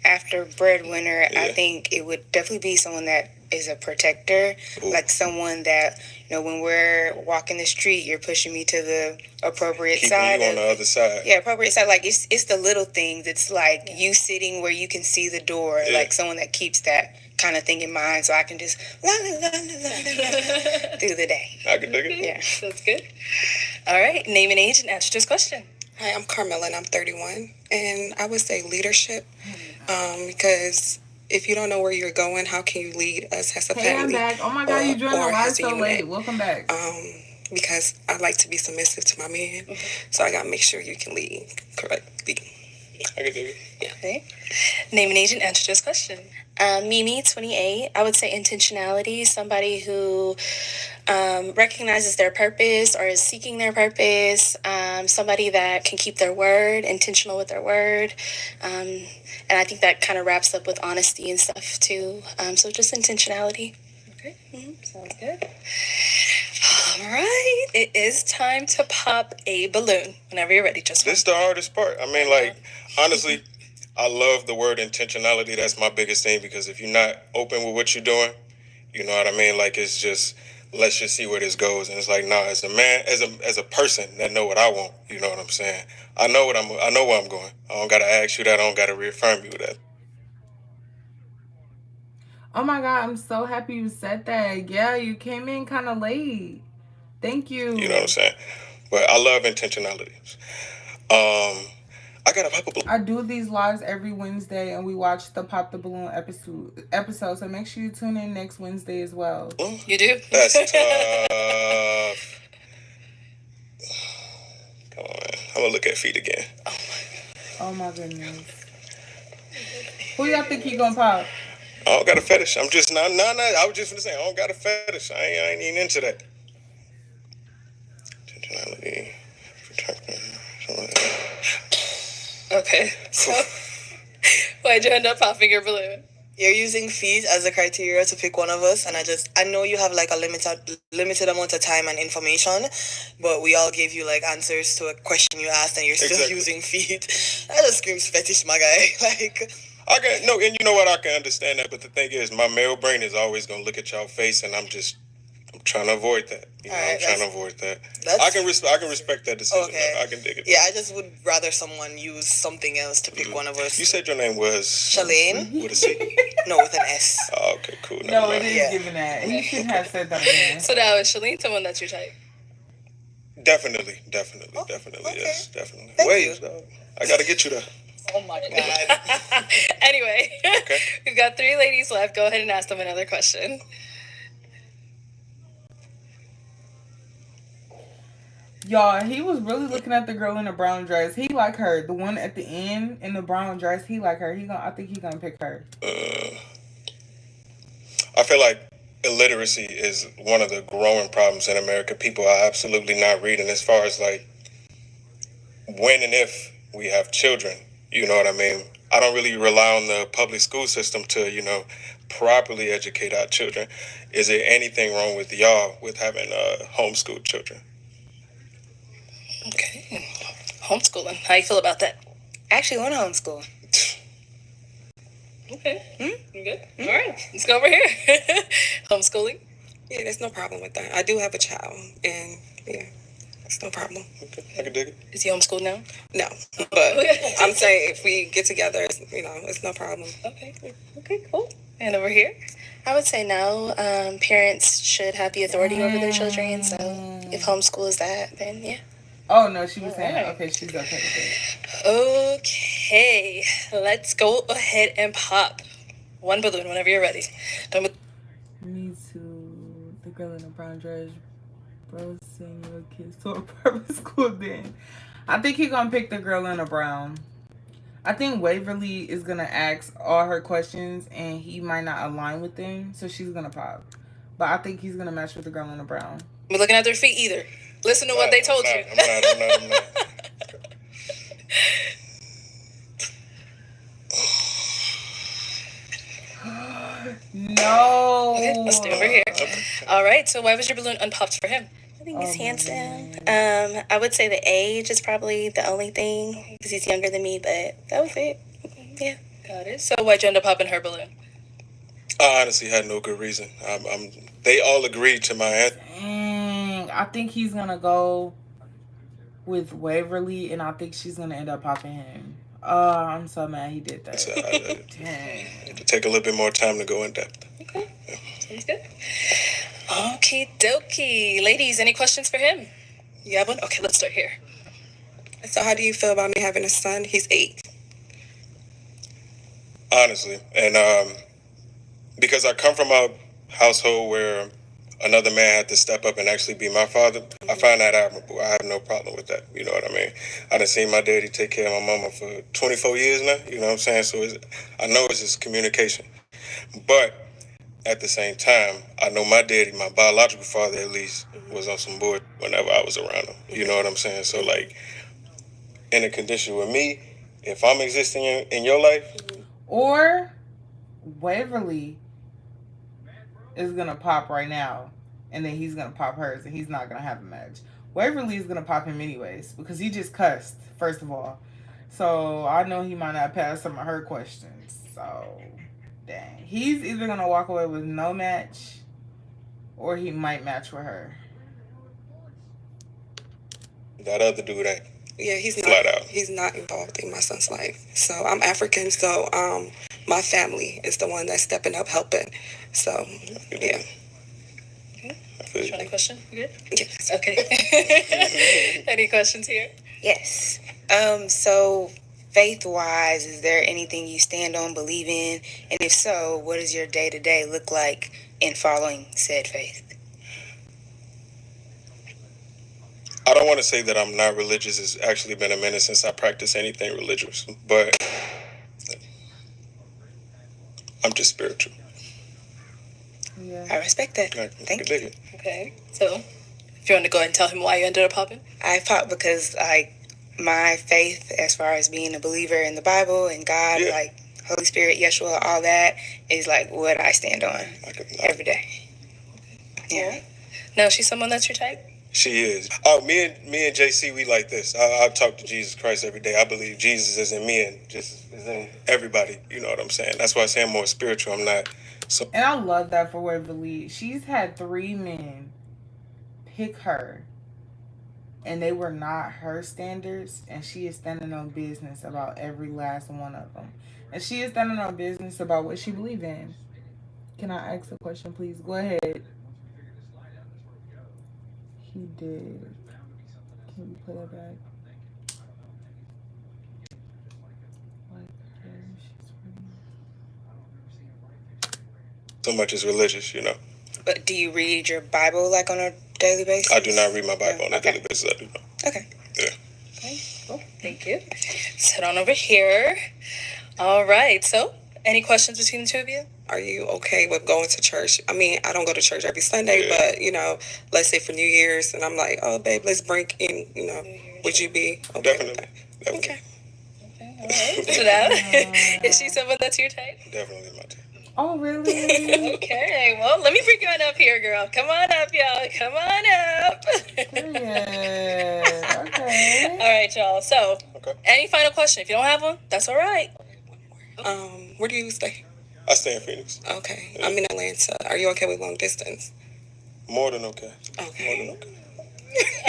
after breadwinner, I Yeah. think it would definitely be someone that is a protector, Ooh. like someone that, when we're walking the street, you're pushing me to the appropriate Keeping side. you on the other side. Yeah, appropriate side. Like, it's the little things. It's like you sitting where you can see the door, Yeah. like someone that keeps that kind of thing in mind, so I can just la la la la la la through the day. I can dig it. Yeah. That's good. All right. Name and age and answer to his question. Hi, I'm Carmela, and I'm 31. And I would say leadership, because if you don't know where you're going, how can you lead us as a Hey, I'm family? back. Oh my God, you joined the or live as a so unit? late. Welcome back. Because I like to be submissive to my man, so I gotta make sure you can lead correctly. I can dig it. Okay. Name and age and answer to his question. Mimi, 28. I would say intentionality, somebody who recognizes their purpose or is seeking their purpose, somebody that can keep their word, intentional with their word. And I think that kind of wraps up with honesty and stuff too. So just intentionality. Okay. Sounds good. All right. It is time to pop a balloon. Whenever you're ready, just This is the hardest part. I mean, like, honestly, I love the word intentionality. That's my biggest thing, because if you're not open with what you're doing, you know what I mean? Like, it's just, let's just see where this goes. And it's like, nah, as a man, as a person that know what I want, you know what I'm saying? I know where I'm going. I don't gotta ask you that. I don't gotta reaffirm you that. Oh my God, I'm so happy you said that. Yeah, you came in kind of late. Thank you. You know what I'm saying? But I love intentionality. I gotta pop a balloon. I do these lives every Wednesday, and we watch the Pop the Balloon episode. So make sure you tune in next Wednesday as well. You do? That's tough. Come on, man. I'm gonna look at feet again. Oh my goodness. Who y'all think he gonna pop? I don't got a fetish. I'm just not. I was just gonna say I don't got a fetish. I ain't even into that. Intentionality, protector. Okay. So, why'd you end up popping your balloon? You're using feet as a criteria to pick one of us, and I know you have like a limited amount of time and information, but we all gave you like answers to a question you asked, and you're still Exactly. using feet. That just screams fetish, my guy. Like, I can no, and you know what? I can understand that, but the thing is, my male brain is always gonna look at y'all face, and I'm trying to avoid that. You know, Alright, I'm trying to avoid that. that's- I can respect that decision. Okay. I can dig it. yeah, I just would rather someone use something else to pick one of us. You said your name was Shalane? With a C. No, with an S. Oh, okay, cool. Never No, it mind. is Yeah. giving that. He shouldn't have said that again. So now is Shalene someone that's your type? Definitely, yes, definitely. Thank Wait, you. dog. I gotta get you there. Oh my God. Anyway, Okay. we've got 3 ladies left. Go ahead and ask them another question. Y'all, he was really looking at the girl in the brown dress. He like her. The one at the end in the brown dress, he like her. I think he gonna pick her. I feel like illiteracy is one of the growing problems in America. People are absolutely not reading as far as like when and if we have children. You know what I mean? I don't really rely on the public school system to, properly educate our children. Is there anything wrong with y'all with having homeschooled children? Okay. Homeschooling. How you feel about that? Actually, want to homeschool. Okay. You good? All right. Let's go over here. Homeschooling. Yeah, there's no problem with that. I do have a child, and yeah, it's no problem. Okay, I can dig it. Is he homeschooled now? No, but I'm saying if we get together, it's no problem. Okay, cool. And over here? I would say no. Parents should have the authority over their children. So if homeschool is that, then yeah. Oh no, she was saying okay, she's okay with it. Okay, let's go ahead and pop one balloon whenever you're ready. Done with. Me too. The girl in the brown dress, bro, send your kids to a private school. Then I think he gonna pick the girl in the brown. I think Waverly is gonna ask all her questions and he might not align with them, so she's gonna pop. But I think he's gonna match with the girl in the brown. Be looking at their feet either. Listen to what they told you. I'm not. No. Okay, let's stay over here. All right, so why was your balloon unpopped for him? I think he's handsome. I would say the age is probably the only thing because he's younger than me, but that was it. Yeah. Got it. So why'd you end up popping her balloon? I honestly had no good reason. They all agreed to my answer. Dang, I think he's gonna go with Waverly, and I think she's gonna end up popping him. I'm so mad he did that. Dang. It'll take a little bit more time to go in depth. Okay, sounds good. Okie dokie. Ladies, any questions for him? You have one? Okay, let's start here. So how do you feel about me having a son? He's 8. Honestly, and because I come from a household where another man had to step up and actually be my father, I find that admirable. I have no problem with that. You know what I mean? I done seen my daddy take care of my mama for 24 years now. You know what I'm saying? So I know it's just communication. But at the same time, I know my daddy, my biological father at least, was on some board whenever I was around him. You know what I'm saying? So like, in a condition with me, if I'm existing in your life, or Waverly is gonna pop right now, and then he's gonna pop hers, and he's not gonna have a match. Waverly is gonna pop him anyways because he just cussed first of all, so I know he might not pass some of her questions. So, dang, he's either gonna walk away with no match, or he might match with her. that other dude ain't. Yeah, he's not. Flat out. He's not involved in my son's life. So I'm African. So my family is the one that's stepping up, helping. So yeah. Okay. Any question? You good? Yes. Okay. Any questions here? Yes. So faith-wise, is there anything you stand on, believe in? And if so, what does your day-to-day look like in following said faith? I don't want to say that I'm not religious. It's actually been a minute since I practiced anything religious, but I'm just spiritual. Yeah. I respect that. Thank you. Okay. So, if you want to go ahead and tell him why you ended up popping? I popped because, like, my faith as far as being a believer in the Bible and God, like Holy Spirit, Yeshua, all that is, like, what I stand on every day. Yeah. Now, she's someone that's your type? She is. Oh, me and JC, we like this. I talk to Jesus Christ every day. I believe Jesus is in me and just is in everybody. You know what I'm saying? That's why I say I'm more spiritual. I'm not. So. And I love that for Waverly. She's had 3 men pick her, and they were not her standards, and she is standing on business about every last one of them. And she is standing on business about what she believes in. Can I ask a question, please? Go ahead. He did. Can you play that back? So much is religious, you know. But do you read your Bible, like, on a daily basis? I do not read my Bible on a daily basis. I do not. Okay. Yeah. Okay, cool. Thank you. Sit on over here. All right. So, any questions between the two of you? Are you okay with going to church? I mean, I don't go to church every Sunday, but, you know, let's say for New Year's, and I'm like, oh, babe, let's break in, you know, would you be okay? Definitely. Okay. All right. So now, is she someone that's your type? Definitely my type. Oh, really? Okay. Well, let me bring you on up here, girl. Come on up, y'all. Come on up. Yeah. Okay. All right, y'all. So, any final question? If you don't have one, that's all right. Where do you stay? I stay in Phoenix. Okay. Yeah. I'm in Atlanta. Are you okay with long distance? More than okay. Okay. More than okay.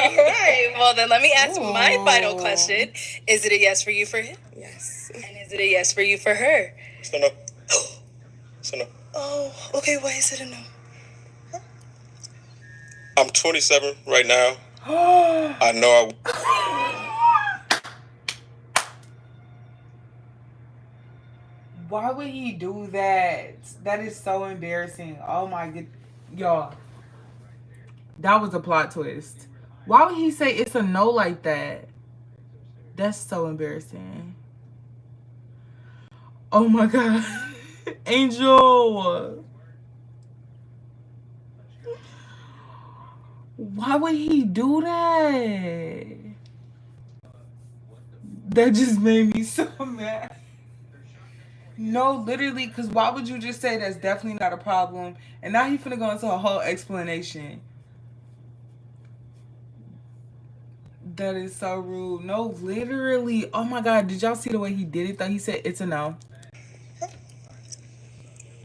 All right. Well, then let me ask my final question. Is it a yes for you for him? Yes. And is it a yes for you for her? So no. So no. Oh, okay, why is it a no? I'm 27 right now. I know Why would he do that? That is so embarrassing. Oh my god. Y'all. That was a plot twist. Why would he say it's a no like that? That's so embarrassing. Oh my god. Angel. Why would he do that? That just made me so mad. No, literally, because why would you just say that's definitely not a problem? And now he finna go into a whole explanation. That is so rude. No, literally. Oh my god, did y'all see the way he did it though? He said it's a no.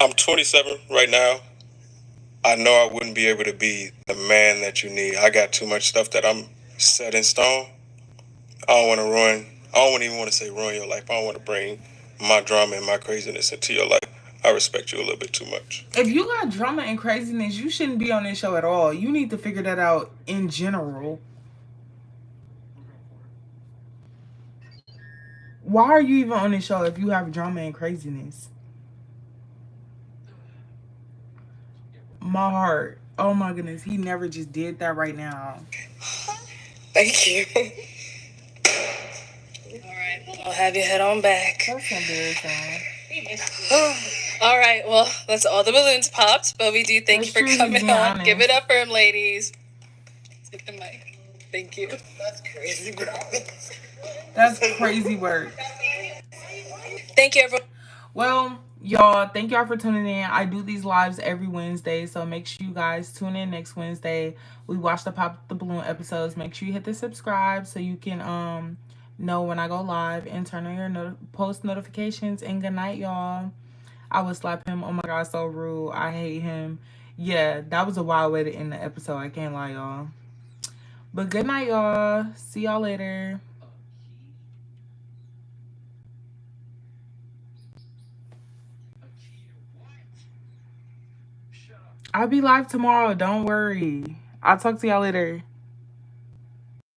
I'm 27 right now. I know I wouldn't be able to be the man that you need. I got too much stuff that I'm set in stone. I don't want to ruin. I don't even want to say ruin your life. I don't want to bring my drama and my craziness into your life. I respect you a little bit too much. If you got drama and craziness, you shouldn't be on this show at all. You need to figure that out in general. Why are you even on this show if you have drama and craziness? My heart. Oh my goodness. He never just did that right now. Thank you. All right, I'll have you head on back. That's embarrassing. All right, well, that's all the balloons popped, but we do thank That's you for true, he's coming being on. honest. Give it up for him, ladies. Take the mic. Thank you. That's crazy, bro. That's crazy work. Thank you, everyone. Well, y'all, thank y'all for tuning in. I do these lives every Wednesday, so make sure you guys tune in next Wednesday. We watch the Pop the Balloon episodes. Make sure you hit the subscribe so you can know when I go live and turn on your post notifications. And good night, y'all. I would slap him. Oh my god, so rude. I hate him. Yeah, that was a wild way to end the episode. I can't lie, y'all. But good night, y'all. See y'all later. I'll be live tomorrow. Don't worry. I'll talk to y'all later.